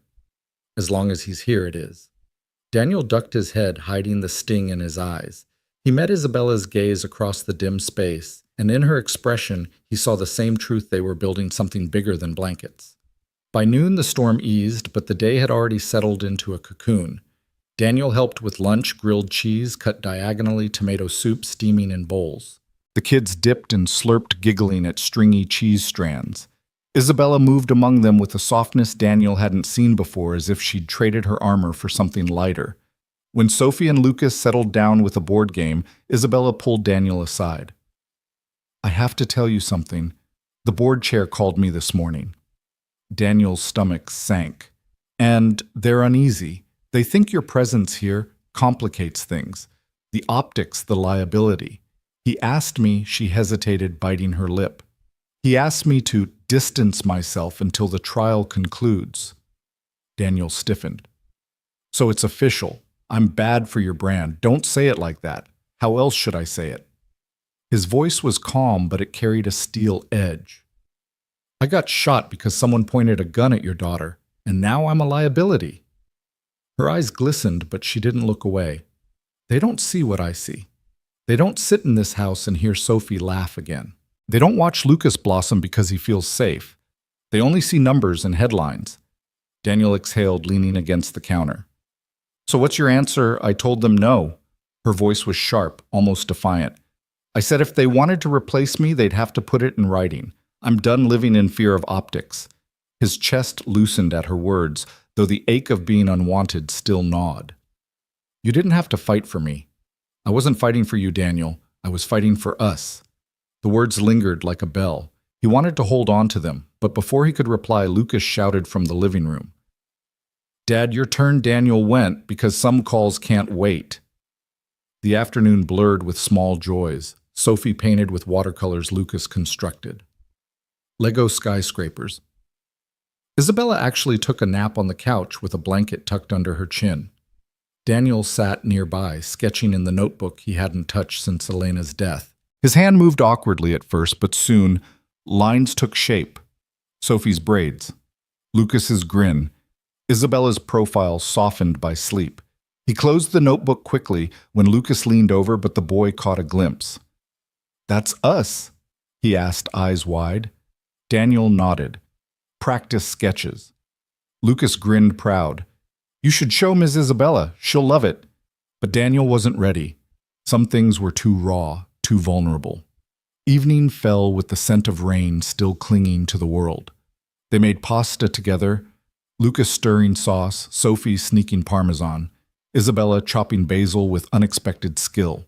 As long as he's here, it is." Daniel ducked his head, hiding the sting in his eyes. He met Isabella's gaze across the dim space, and in her expression, he saw the same truth: they were building something bigger than blankets. By noon, the storm eased, but the day had already settled into a cocoon. Daniel helped with lunch, grilled cheese, cut diagonally, tomato soup steaming in bowls. The kids dipped and slurped, giggling at stringy cheese strands. Isabella moved among them with a softness Daniel hadn't seen before, as if she'd traded her armor for something lighter. When Sophie and Lucas settled down with a board game, Isabella pulled Daniel aside. "I have to tell you something. The board chair called me this morning." Daniel's stomach sank. "And they're uneasy. They think your presence here complicates things. The optics, the liability. He asked me," she hesitated, biting her lip. "He asked me to distance myself until the trial concludes." Daniel stiffened. "So it's official. I'm bad for your brand. Don't say it like that. How else should I say it?" His voice was calm, but it carried a steel edge. "I got shot because someone pointed a gun at your daughter, and now I'm a liability." Her eyes glistened, but she didn't look away. "They don't see what I see. They don't sit in this house and hear Sophie laugh again. They don't watch Lucas blossom because he feels safe. They only see numbers and headlines." Daniel exhaled, leaning against the counter. "So what's your answer?" I told them no. Her voice was sharp, almost defiant. "I said if they wanted to replace me, they'd have to put it in writing. I'm done living in fear of optics." His chest loosened at her words, though the ache of being unwanted still gnawed. "You didn't have to fight for me. I wasn't fighting for you, Daniel. I was fighting for us." The words lingered like a bell. He wanted to hold on to them, but before he could reply, Lucas shouted from the living room. "Dad, your turn." Daniel went, because some calls can't wait. The afternoon blurred with small joys. Sophie painted with watercolors Lucas constructed. Lego skyscrapers. Isabella actually took a nap on the couch with a blanket tucked under her chin. Daniel sat nearby, sketching in the notebook he hadn't touched since Elena's death. His hand moved awkwardly at first, but soon lines took shape. Sophie's braids, Lucas's grin, Isabella's profile softened by sleep. He closed the notebook quickly when Lucas leaned over, but the boy caught a glimpse. "That's us?" he asked, eyes wide. Daniel nodded. Practice sketches. Lucas grinned proud. You should show Ms. Isabella. She'll love it. But Daniel wasn't ready. Some things were too raw, too vulnerable. Evening fell with the scent of rain still clinging to the world. They made pasta together, Lucas stirring sauce, Sophie sneaking parmesan, Isabella chopping basil with unexpected skill.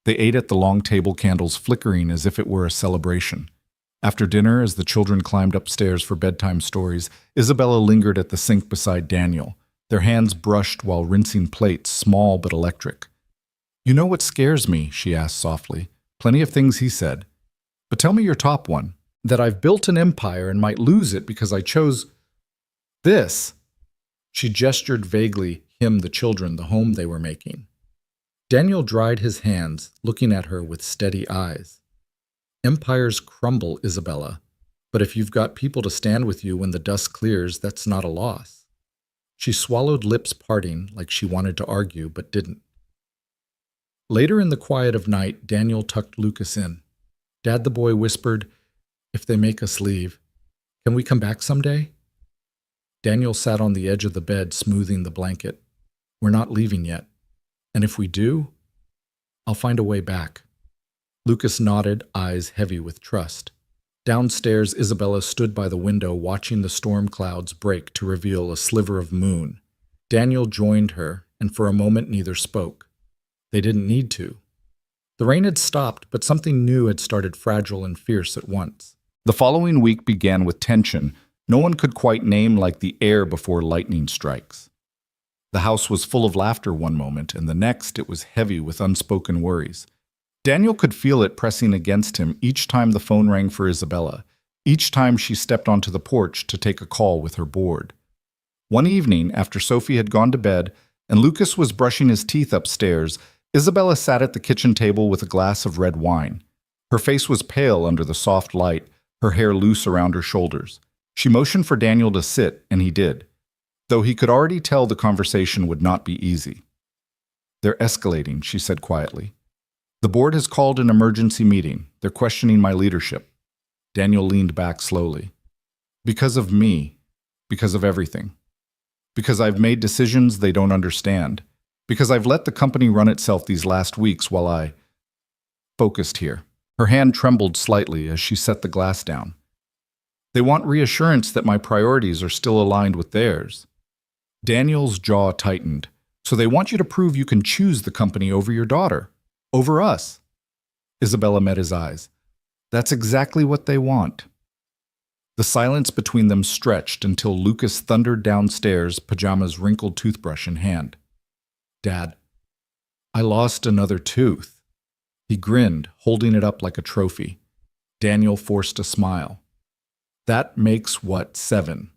They ate at the long table, candles flickering as if it were a celebration. After dinner, as the children climbed upstairs for bedtime stories, Isabella lingered at the sink beside Daniel, their hands brushed while rinsing plates, small but electric. You know what scares me? She asked softly. Plenty of things, he said. But tell me your top one. That I've built an empire and might lose it because I chose this. She gestured vaguely, him, the children, the home they were making. Daniel dried his hands, looking at her with steady eyes. Empires crumble, Isabella, but if you've got people to stand with you when the dust clears, that's not a loss. She swallowed, lips parting, like she wanted to argue, but didn't. Later in the quiet of night, Daniel tucked Lucas in. Dad, the boy whispered, if they make us leave, can we come back someday? Daniel sat on the edge of the bed, smoothing the blanket. We're not leaving yet. And if we do, I'll find a way back. Lucas nodded, eyes heavy with trust. Downstairs, Isabella stood by the window watching the storm clouds break to reveal a sliver of moon. Daniel joined her, and for a moment neither spoke. They didn't need to. The rain had stopped, but something new had started, fragile and fierce at once. The following week began with tension no one could quite name, like the air before lightning strikes. The house was full of laughter one moment, and the next it was heavy with unspoken worries. Daniel could feel it pressing against him each time the phone rang for Isabella, each time she stepped onto the porch to take a call with her board. One evening, after Sophie had gone to bed and Lucas was brushing his teeth upstairs, Isabella sat at the kitchen table with a glass of red wine. Her face was pale under the soft light, her hair loose around her shoulders. She motioned for Daniel to sit, and he did, though he could already tell the conversation would not be easy. They're escalating, she said quietly. The board has called an emergency meeting. They're questioning my leadership. Daniel leaned back slowly. Because of me. Because of everything. Because I've made decisions they don't understand. Because I've let the company run itself these last weeks while I focused here. Her hand trembled slightly as she set the glass down. They want reassurance that my priorities are still aligned with theirs. Daniel's jaw tightened. So they want you to prove you can choose the company over your daughter. Over us. Isabella met his eyes. That's exactly what they want. The silence between them stretched until Lucas thundered downstairs, pajamas wrinkled toothbrush in hand. Dad, I lost another tooth. He grinned, holding it up like a trophy. Daniel forced a smile. That makes what, 7?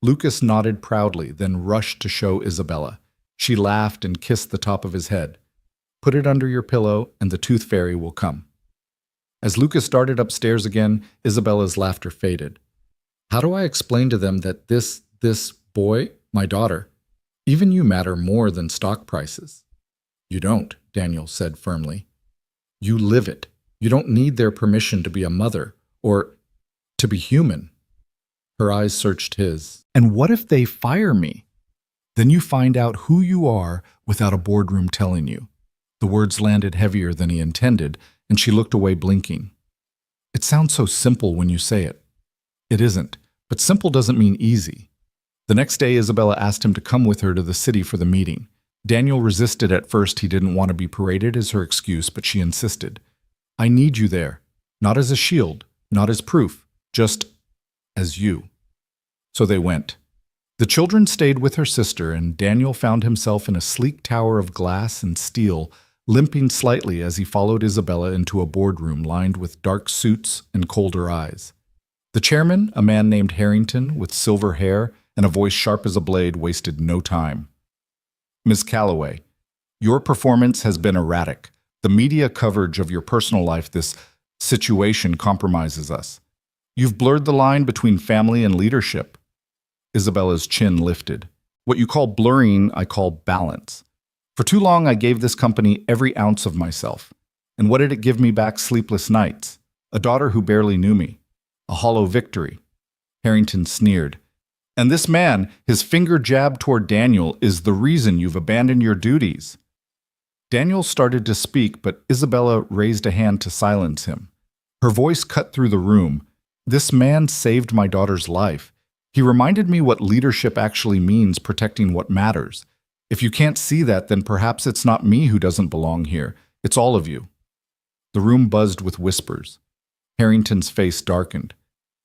Lucas nodded proudly, then rushed to show Isabella. She laughed and kissed the top of his head. Put it under your pillow, and the tooth fairy will come. As Lucas darted upstairs again, Isabella's laughter faded. How do I explain to them that this boy, my daughter, even you matter more than stock prices? You don't, Daniel said firmly. You live it. You don't need their permission to be a mother, or to be human. Her eyes searched his. And what if they fire me? Then you find out who you are without a boardroom telling you. The words landed heavier than he intended, and she looked away, blinking. It sounds so simple when you say it. It isn't, but simple doesn't mean easy. The next day, Isabella asked him to come with her to the city for the meeting. Daniel resisted at first. He didn't want to be paraded as her excuse, but she insisted. I need you there, not as a shield, not as proof, just as you. So they went. The children stayed with her sister, and Daniel found himself in a sleek tower of glass and steel, limping slightly as he followed Isabella into a boardroom lined with dark suits and colder eyes. The chairman, a man named Harrington with silver hair and a voice sharp as a blade, wasted no time. Ms. Calloway, your performance has been erratic. The media coverage of your personal life, this situation, compromises us. You've blurred the line between family and leadership. Isabella's chin lifted. What you call blurring, I call balance. For too long, I gave this company every ounce of myself. And what did it give me back? Sleepless nights. A daughter who barely knew me. A hollow victory. Harrington sneered. And this man, his finger jabbed toward Daniel, is the reason you've abandoned your duties. Daniel started to speak, but Isabella raised a hand to silence him. Her voice cut through the room. This man saved my daughter's life. He reminded me what leadership actually means, protecting what matters. If you can't see that, then perhaps it's not me who doesn't belong here. It's all of you. The room buzzed with whispers. Harrington's face darkened.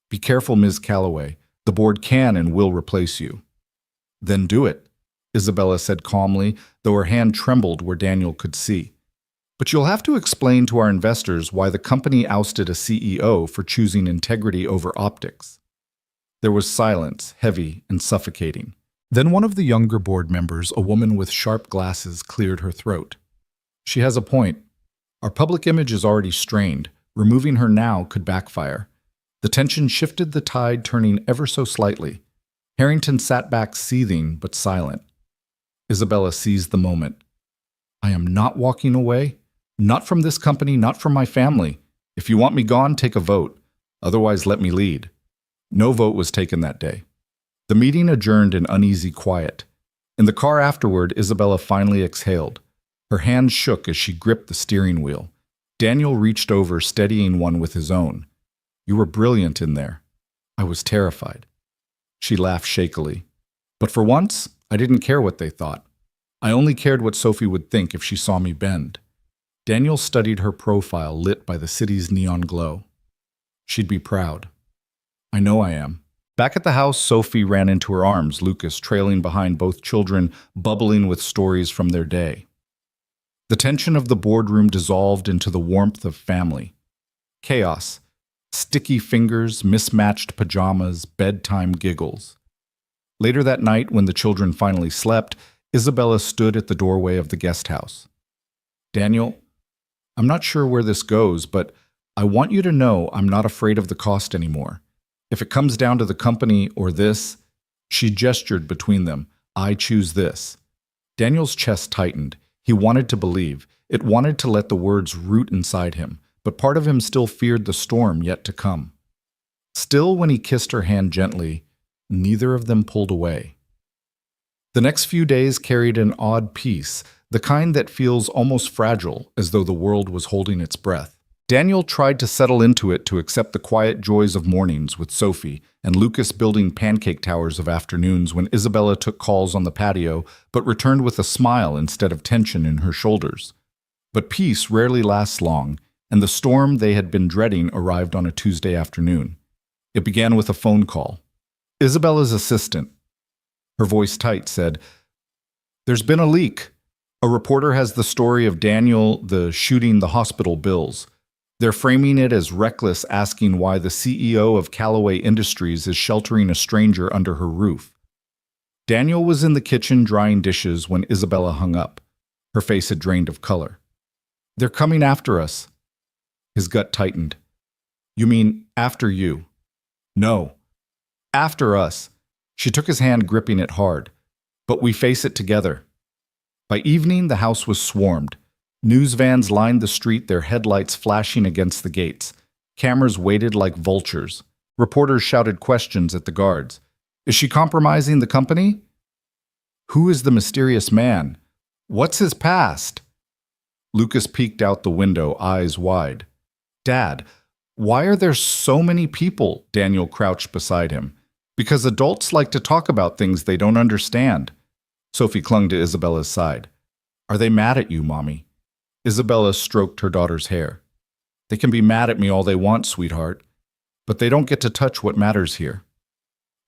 Be careful, Ms. Calloway. The board can and will replace you. Then do it, Isabella said calmly, though her hand trembled where Daniel could see. But you'll have to explain to our investors why the company ousted a CEO for choosing integrity over optics. There was silence, heavy and suffocating. Then one of the younger board members, a woman with sharp glasses, cleared her throat. She has a point. Our public image is already strained. Removing her now could backfire. The tension shifted, the tide turning ever so slightly. Harrington sat back seething but silent. Isabella seized the moment. I am not walking away. Not from this company, not from my family. If you want me gone, take a vote. Otherwise, let me lead. No vote was taken that day. The meeting adjourned in uneasy quiet. In the car afterward, Isabella finally exhaled. Her hands shook as she gripped the steering wheel. Daniel reached over, steadying one with his own. You were brilliant in there. I was terrified. She laughed shakily. But for once, I didn't care what they thought. I only cared what Sophie would think if she saw me bend. Daniel studied her profile lit by the city's neon glow. She'd be proud. I know I am. Back at the house, Sophie ran into her arms, Lucas trailing behind both children, bubbling with stories from their day. The tension of the boardroom dissolved into the warmth of family. Chaos. Sticky fingers, mismatched pajamas, bedtime giggles. Later that night, when the children finally slept, Isabella stood at the doorway of the guest house. Daniel, I'm not sure where this goes, but I want you to know I'm not afraid of the cost anymore. If it comes down to the company or this, she gestured between them, I choose this. Daniel's chest tightened. He wanted to believe. It wanted to let the words root inside him, but part of him still feared the storm yet to come. Still, when he kissed her hand gently, neither of them pulled away. The next few days carried an odd peace, the kind that feels almost fragile, as though the world was holding its breath. Daniel tried to settle into it, to accept the quiet joys of mornings with Sophie, and Lucas building pancake towers of afternoons when Isabella took calls on the patio, but returned with a smile instead of tension in her shoulders. But peace rarely lasts long, and the storm they had been dreading arrived on a Tuesday afternoon. It began with a phone call. Isabella's assistant, her voice tight, said, "There's been a leak. A reporter has the story of Daniel shooting the hospital bills. They're framing it as reckless, asking why the CEO of Callaway Industries is sheltering a stranger under her roof." Daniel was in the kitchen drying dishes when Isabella hung up. Her face had drained of color. "They're coming after us." His gut tightened. "You mean after you?" "No. After us." She took his hand, gripping it hard. "But we face it together." By evening, the house was swarmed. News vans lined the street, their headlights flashing against the gates. Cameras waited like vultures. Reporters shouted questions at the guards. Is she compromising the company? Who is the mysterious man? What's his past? Lucas peeked out the window, eyes wide. Dad, why are there so many people? Daniel crouched beside him. Because adults like to talk about things they don't understand. Sophie clung to Isabella's side. Are they mad at you, Mommy? Isabella stroked her daughter's hair. They can be mad at me all they want, sweetheart, but they don't get to touch what matters here.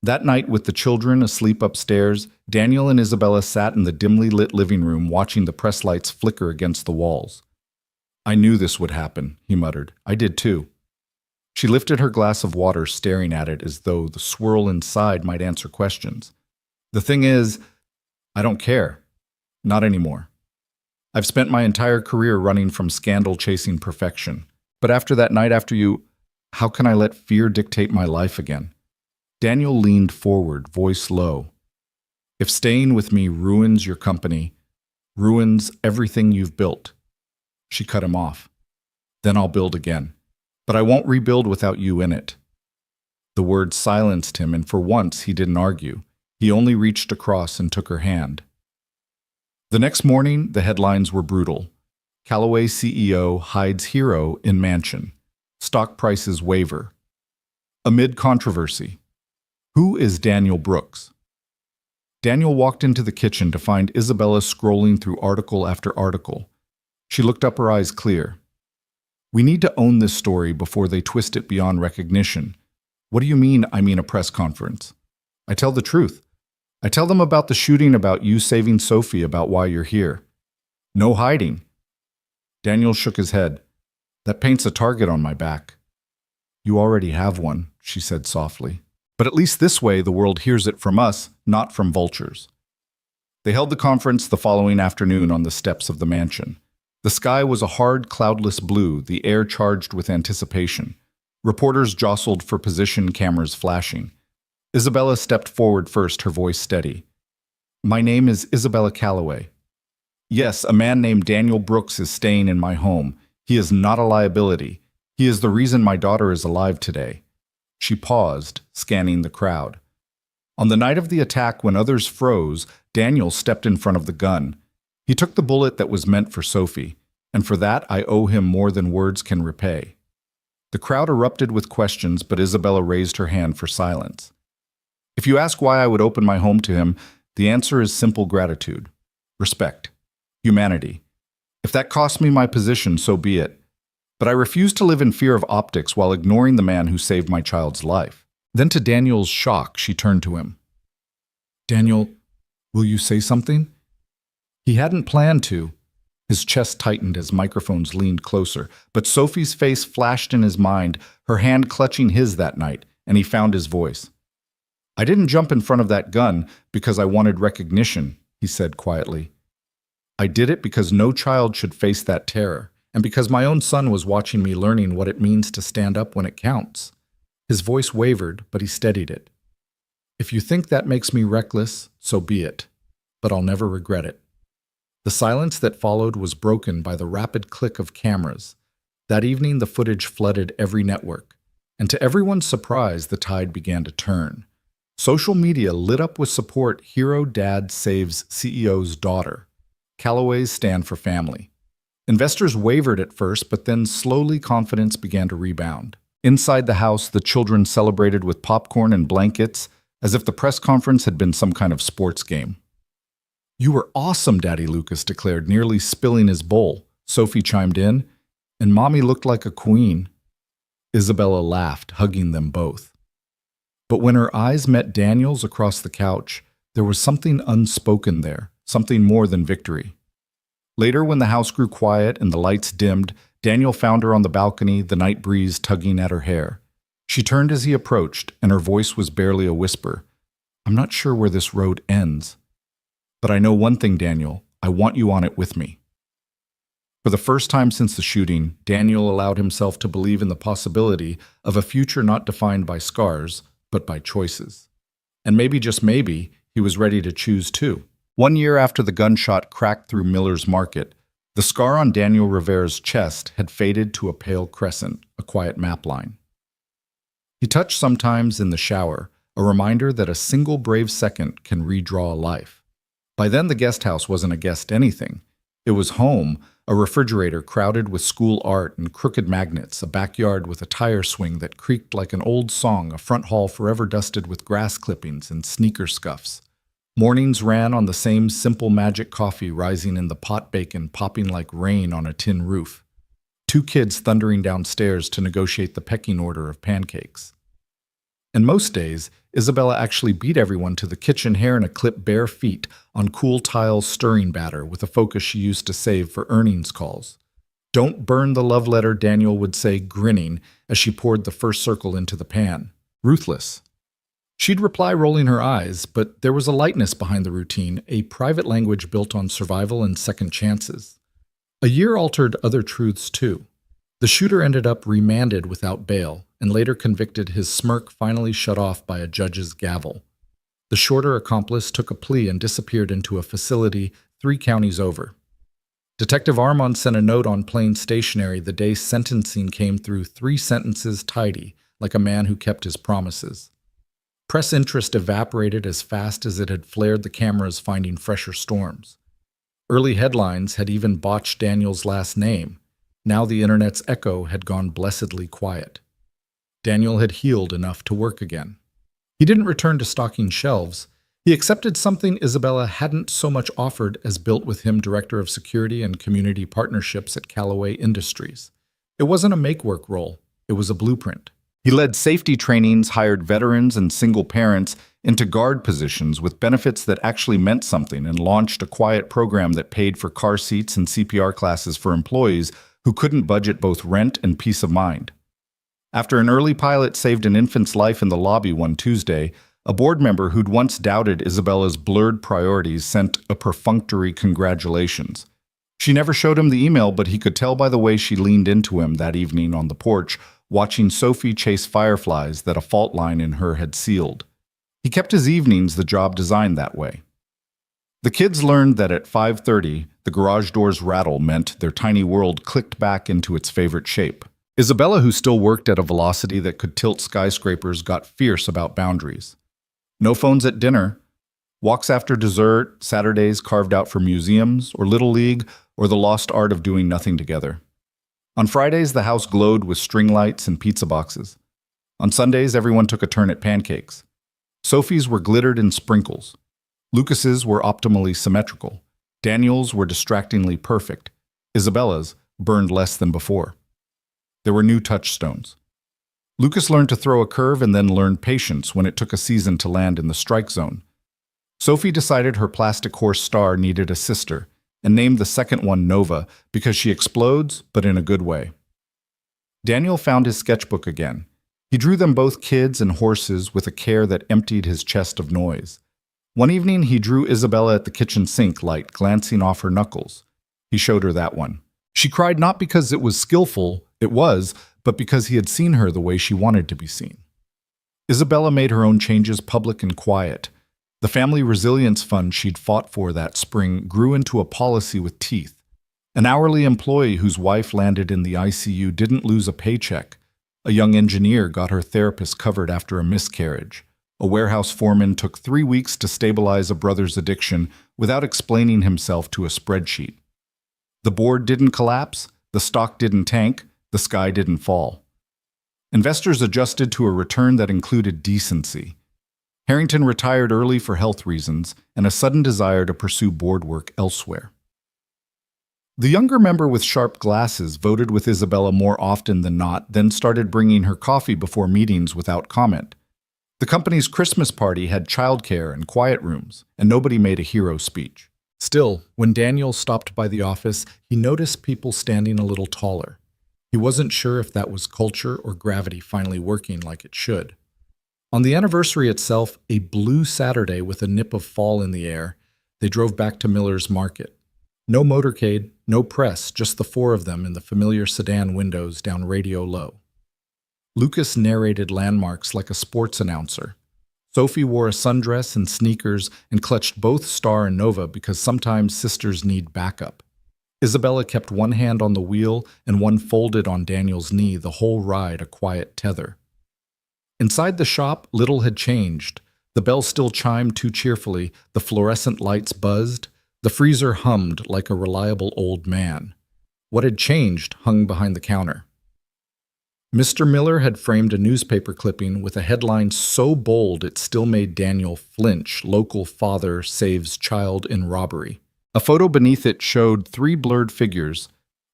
That night, with the children asleep upstairs, Daniel and Isabella sat in the dimly lit living room watching the press lights flicker against the walls. I knew this would happen, he muttered. I did too. She lifted her glass of water, staring at it as though the swirl inside might answer questions. The thing is, I don't care. Not anymore. I've spent my entire career running from scandal-chasing perfection. But after that night after you, how can I let fear dictate my life again? Daniel leaned forward, voice low. If staying with me ruins your company, ruins everything you've built. She cut him off. Then I'll build again. But I won't rebuild without you in it. The word silenced him, and for once he didn't argue. He only reached across and took her hand. The next morning, the headlines were brutal. Callaway CEO hides hero in mansion. Stock prices waver. Amid controversy. Who is Daniel Brooks? Daniel walked into the kitchen to find Isabella scrolling through article after article. She looked up, her eyes clear. We need to own this story before they twist it beyond recognition. What do you mean, I mean a press conference? I tell the truth. I tell them about the shooting, about you saving Sophie, about why you're here. No hiding. Daniel shook his head. That paints a target on my back. You already have one, she said softly. But at least this way the world hears it from us, not from vultures. They held the conference the following afternoon on the steps of the mansion. The sky was a hard, cloudless blue, the air charged with anticipation. Reporters jostled for position, cameras flashing. Isabella stepped forward first, her voice steady. My name is Isabella Callaway. Yes, a man named Daniel Brooks is staying in my home. He is not a liability. He is the reason my daughter is alive today. She paused, scanning the crowd. On the night of the attack, when others froze, Daniel stepped in front of the gun. He took the bullet that was meant for Sophie, and for that I owe him more than words can repay. The crowd erupted with questions, but Isabella raised her hand for silence. If you ask why I would open my home to him, the answer is simple gratitude, respect, humanity. If that costs me my position, so be it. But I refuse to live in fear of optics while ignoring the man who saved my child's life. Then, to Daniel's shock, she turned to him. Daniel, will you say something? He hadn't planned to. His chest tightened as microphones leaned closer, but Sophie's face flashed in his mind, her hand clutching his that night, and he found his voice. I didn't jump in front of that gun because I wanted recognition, he said quietly. I did it because no child should face that terror, and because my own son was watching me, learning what it means to stand up when it counts. His voice wavered, but he steadied it. If you think that makes me reckless, so be it, but I'll never regret it. The silence that followed was broken by the rapid click of cameras. That evening, the footage flooded every network, and to everyone's surprise, the tide began to turn. Social media lit up with support. Hero Dad saves CEO's daughter. Callaway's stand for family. Investors wavered at first, but then slowly confidence began to rebound. Inside the house, the children celebrated with popcorn and blankets, as if the press conference had been some kind of sports game. You were awesome, Daddy Lucas declared, nearly spilling his bowl. Sophie chimed in, and Mommy looked like a queen. Isabella laughed, hugging them both. But when her eyes met Daniel's across the couch, there was something unspoken there, something more than victory. Later, when the house grew quiet and the lights dimmed, Daniel found her on the balcony, the night breeze tugging at her hair. She turned as he approached, and her voice was barely a whisper. I'm not sure where this road ends. But I know one thing, Daniel. I want you on it with me. For the first time since the shooting, Daniel allowed himself to believe in the possibility of a future not defined by scars, but by choices. And maybe, just maybe, he was ready to choose too. 1 year after the gunshot cracked through Miller's Market, the scar on Daniel Rivera's chest had faded to a pale crescent, a quiet map line. He touched sometimes in the shower, a reminder that a single brave second can redraw a life. By then, the guest house wasn't a guest anything. It was home, a refrigerator crowded with school art and crooked magnets, a backyard with a tire swing that creaked like an old song, a front hall forever dusted with grass clippings and sneaker scuffs. Mornings ran on the same simple magic coffee rising in the pot bacon popping like rain on a tin roof. 2 kids thundering downstairs to negotiate the pecking order of pancakes. And most days, Isabella actually beat everyone to the kitchen, hair in a clip, bare feet, on cool tiles stirring batter with a focus she used to save for earnings calls. Don't burn the love letter, Daniel would say, grinning as she poured the first circle into the pan. Ruthless. She'd reply, rolling her eyes, but there was a lightness behind the routine, a private language built on survival and second chances. A year altered other truths too. The shooter ended up remanded without bail, and later convicted, his smirk finally shut off by a judge's gavel. The shorter accomplice took a plea and disappeared into a facility 3 counties over. Detective Armand sent a note on plain stationery the day sentencing came through, 3 sentences tidy, like a man who kept his promises. Press interest evaporated as fast as it had flared the cameras finding fresher storms. Early headlines had even botched Daniel's last name. Now the internet's echo had gone blessedly quiet. Daniel had healed enough to work again. He didn't return to stocking shelves. He accepted something Isabella hadn't so much offered as built with him Director of Security and Community Partnerships at Callaway Industries. It wasn't a make-work role. It was a blueprint. He led safety trainings, hired veterans and single parents into guard positions with benefits that actually meant something, and launched a quiet program that paid for car seats and CPR classes for employees who couldn't budget both rent and peace of mind. After an early pilot saved an infant's life in the lobby one Tuesday, a board member who'd once doubted Isabella's blurred priorities sent a perfunctory congratulations. She never showed him the email, but he could tell by the way she leaned into him that evening on the porch, watching Sophie chase fireflies that a fault line in her had sealed. He kept his evenings the job designed that way. The kids learned that at 5:30, the garage door's rattle meant their tiny world clicked back into its favorite shape. Isabella, who still worked at a velocity that could tilt skyscrapers, got fierce about boundaries. No phones at dinner, walks after dessert, Saturdays carved out for museums or Little League or the lost art of doing nothing together. On Fridays, the house glowed with string lights and pizza boxes. On Sundays, everyone took a turn at pancakes. Sophie's were glittered in sprinkles. Lucas's were optimally symmetrical. Daniel's were distractingly perfect. Isabella's burned less than before. There were new touchstones. Lucas learned to throw a curve and then learned patience when it took a season to land in the strike zone. Sophie decided her plastic horse star needed a sister and named the second one Nova because she explodes, but in a good way. Daniel found his sketchbook again. He drew them both kids and horses with a care that emptied his chest of noise. One evening, he drew Isabella at the kitchen sink light glancing off her knuckles. He showed her that one. She cried not because it was skillful, it was, but because he had seen her the way she wanted to be seen. Isabella made her own changes public and quiet. The family resilience fund she'd fought for that spring grew into a policy with teeth. An hourly employee whose wife landed in the ICU didn't lose a paycheck. A young engineer got her therapist covered after a miscarriage. A warehouse foreman took 3 weeks to stabilize a brother's addiction without explaining himself to a spreadsheet. The board didn't collapse, the stock didn't tank, the sky didn't fall. Investors adjusted to a return that included decency. Harrington retired early for health reasons and a sudden desire to pursue board work elsewhere. The younger member with sharp glasses voted with Isabella more often than not, then started bringing her coffee before meetings without comment. The company's Christmas party had childcare and quiet rooms, and nobody made a hero speech. Still, when Daniel stopped by the office, he noticed people standing a little taller. He wasn't sure if that was culture or gravity finally working like it should. On the anniversary itself, a blue Saturday with a nip of fall in the air, they drove back to Miller's Market. No motorcade, no press, just the four of them in the familiar sedan windows down radio low. Lucas narrated landmarks like a sports announcer. Sophie wore a sundress and sneakers and clutched both Star and Nova because sometimes sisters need backup. Isabella kept one hand on the wheel and one folded on Daniel's knee, the whole ride a quiet tether. Inside the shop, little had changed. The bell still chimed too cheerfully, the fluorescent lights buzzed, the freezer hummed like a reliable old man. What had changed hung behind the counter. Mr. Miller had framed a newspaper clipping with a headline so bold it still made Daniel flinch: "Local father saves child in robbery." A photo beneath it showed 3 blurred figures: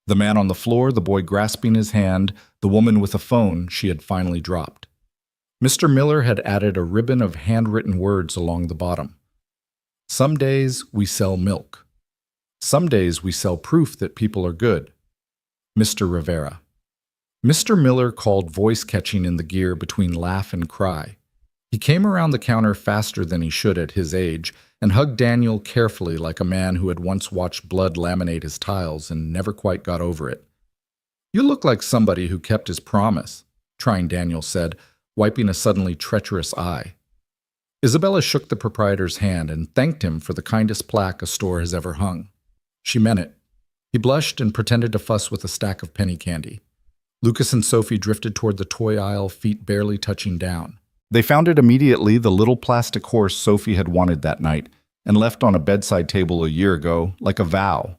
the man on the floor, the boy grasping his hand, the woman with a phone she had finally dropped. Mr. Miller had added a ribbon of handwritten words along the bottom. Some days we sell milk. Some days we sell proof that people are good. Mr. Rivera. Mr. Miller called voice catching in the gear between laugh and cry. He came around the counter faster than he should at his age and hugged Daniel carefully like a man who had once watched blood laminate his tiles and never quite got over it. "You look like somebody who kept his promise," trying Daniel said, wiping a suddenly treacherous eye. Isabella shook the proprietor's hand and thanked him for the kindest plaque a store has ever hung. She meant it. He blushed and pretended to fuss with a stack of penny candy. Lucas and Sophie drifted toward the toy aisle, feet barely touching down. They found it immediately, the little plastic horse Sophie had wanted that night, and left on a bedside table a year ago, like a vow.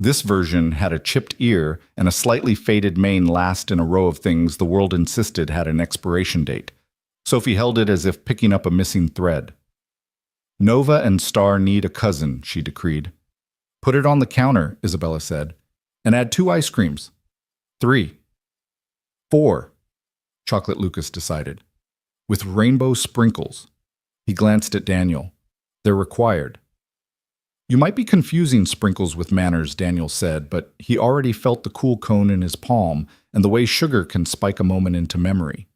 This version had a chipped ear and a slightly faded mane, last in a row of things the world insisted had an expiration date. Sophie held it as if picking up a missing thread. "Nova and Star need a cousin," she decreed. "Put it on the counter," Isabella said, "and add 2 ice creams. 3. 4, Chocolate Lucas decided. "With rainbow sprinkles." He glanced at Daniel. "They're required." "You might be confusing sprinkles with manners," Daniel said, but he already felt the cool cone in his palm and the way sugar can spike a moment into memory.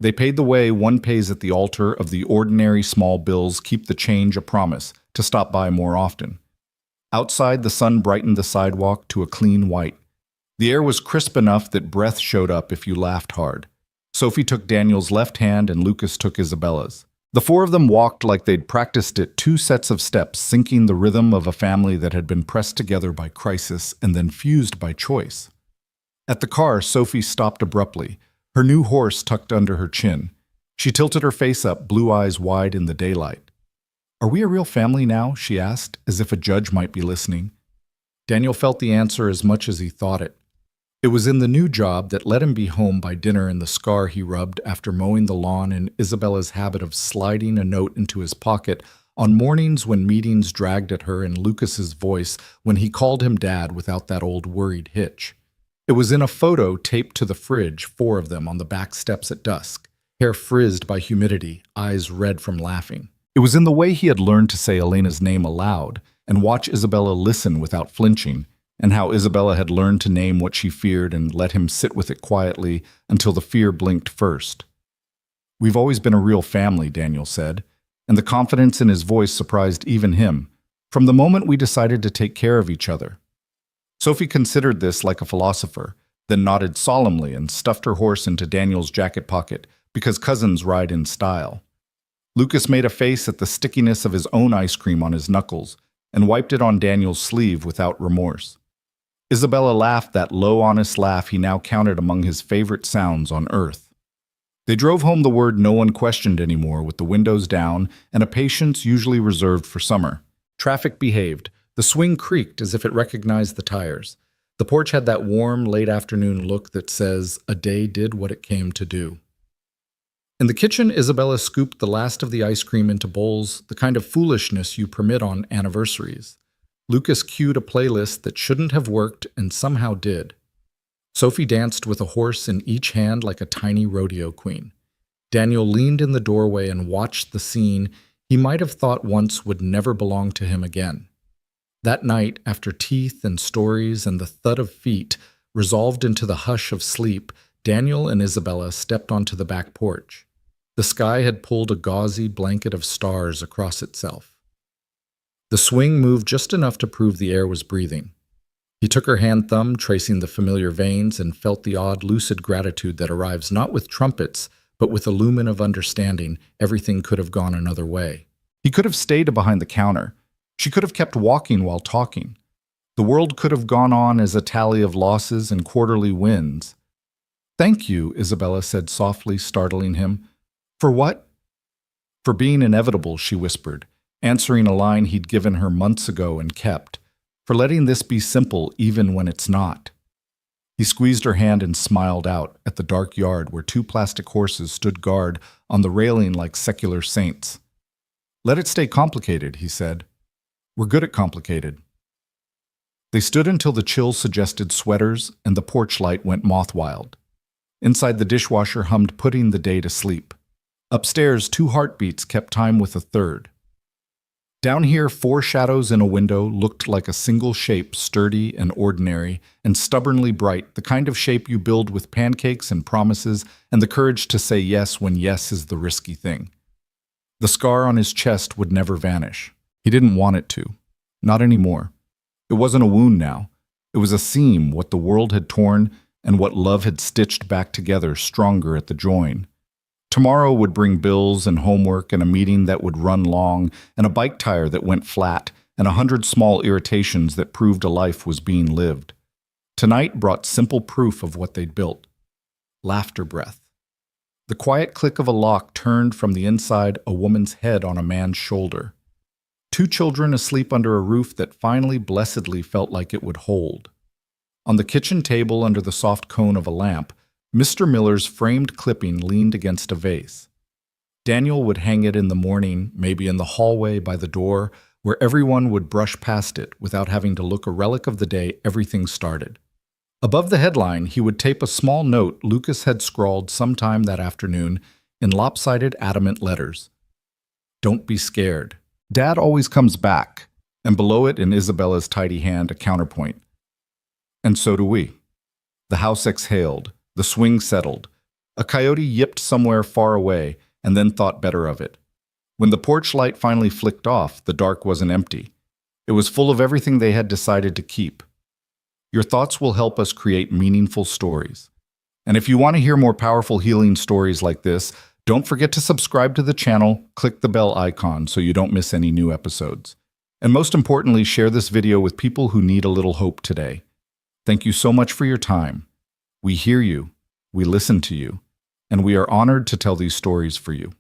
They paid the way one pays at the altar of the ordinary small bills, keep the change a promise, to stop by more often. Outside, the sun brightened the sidewalk to a clean white. The air was crisp enough that breath showed up if you laughed hard. Sophie took Daniel's left hand and Lucas took Isabella's. The 4 of them walked like they'd practiced it, 2 sets of steps, syncing the rhythm of a family that had been pressed together by crisis and then fused by choice. At the car, Sophie stopped abruptly, her new horse tucked under her chin. She tilted her face up, blue eyes wide in the daylight. "Are we a real family now?" she asked, as if a judge might be listening. Daniel felt the answer as much as he thought it. It was in the new job that let him be home by dinner, and the scar he rubbed after mowing the lawn, and Isabella's habit of sliding a note into his pocket on mornings when meetings dragged at her, and Lucas's voice when he called him Dad without that old worried hitch. It was in a photo taped to the fridge, 4 of them on the back steps at dusk, hair frizzed by humidity, eyes red from laughing. It was in the way he had learned to say Elena's name aloud and watch Isabella listen without flinching, and how Isabella had learned to name what she feared and let him sit with it quietly until the fear blinked first. "We've always been a real family," Daniel said, and the confidence in his voice surprised even him, "from the moment we decided to take care of each other." Sophie considered this like a philosopher, then nodded solemnly and stuffed her horse into Daniel's jacket pocket, because cousins ride in style. Lucas made a face at the stickiness of his own ice cream on his knuckles and wiped it on Daniel's sleeve without remorse. Isabella laughed, that low, honest laugh he now counted among his favorite sounds on earth. They drove home the word no one questioned anymore, with the windows down and a patience usually reserved for summer. Traffic behaved. The swing creaked as if it recognized the tires. The porch had that warm, late-afternoon look that says a day did what it came to do. In the kitchen, Isabella scooped the last of the ice cream into bowls, the kind of foolishness you permit on anniversaries. Lucas cued a playlist that shouldn't have worked and somehow did. Sophie danced with a horse in each hand like a tiny rodeo queen. Daniel leaned in the doorway and watched the scene he might have thought once would never belong to him again. That night, after teeth and stories and the thud of feet resolved into the hush of sleep, Daniel and Isabella stepped onto the back porch. The sky had pulled a gauzy blanket of stars across itself. The swing moved just enough to prove the air was breathing. He took her hand thumb, tracing the familiar veins, and felt the odd, lucid gratitude that arrives not with trumpets, but with a lumen of understanding. Everything could have gone another way. He could have stayed behind the counter. She could have kept walking while talking. The world could have gone on as a tally of losses and quarterly wins. "Thank you," Isabella said softly, startling him. "For what?" "For being inevitable," she whispered, answering a line he'd given her months ago and kept. "For letting this be simple even when it's not." He squeezed her hand and smiled out at the dark yard where 2 plastic horses stood guard on the railing like secular saints. "Let it stay complicated," he said. "We're good at complicated." They stood until the chill suggested sweaters and the porch light went moth-wild. Inside, the dishwasher hummed, putting the day to sleep. Upstairs, 2 heartbeats kept time with a third. Down here, 4 shadows in a window looked like a single shape, sturdy and ordinary and stubbornly bright, the kind of shape you build with pancakes and promises and the courage to say yes when yes is the risky thing. The scar on his chest would never vanish. He didn't want it to. Not anymore. It wasn't a wound now. It was a seam, what the world had torn and what love had stitched back together stronger at the join. Tomorrow would bring bills and homework and a meeting that would run long and a bike tire that went flat and 100 small irritations that proved a life was being lived. Tonight brought simple proof of what they'd built. laughter breath. The quiet click of a lock turned from the inside a woman's head on a man's shoulder. Two children asleep under a roof that finally blessedly felt like it would hold. On the kitchen table under the soft cone of a lamp, Mr. Miller's framed clipping leaned against a vase. Daniel would hang it in the morning, maybe in the hallway by the door, where everyone would brush past it without having to look, a relic of the day everything started. Above the headline, he would tape a small note Lucas had scrawled sometime that afternoon in lopsided, adamant letters. "Don't be scared. Dad always comes back." And below it, in Isabella's tidy hand, a counterpoint. "And so do we." The house exhaled. The swing settled. A coyote yipped somewhere far away and then thought better of it. When the porch light finally flicked off, the dark wasn't empty. It was full of everything they had decided to keep. Your thoughts will help us create meaningful stories. And if you want to hear more powerful healing stories like this, don't forget to subscribe to the channel, click the bell icon so you don't miss any new episodes. And most importantly, share this video with people who need a little hope today. Thank you so much for your time. We hear you, we listen to you, and we are honored to tell these stories for you.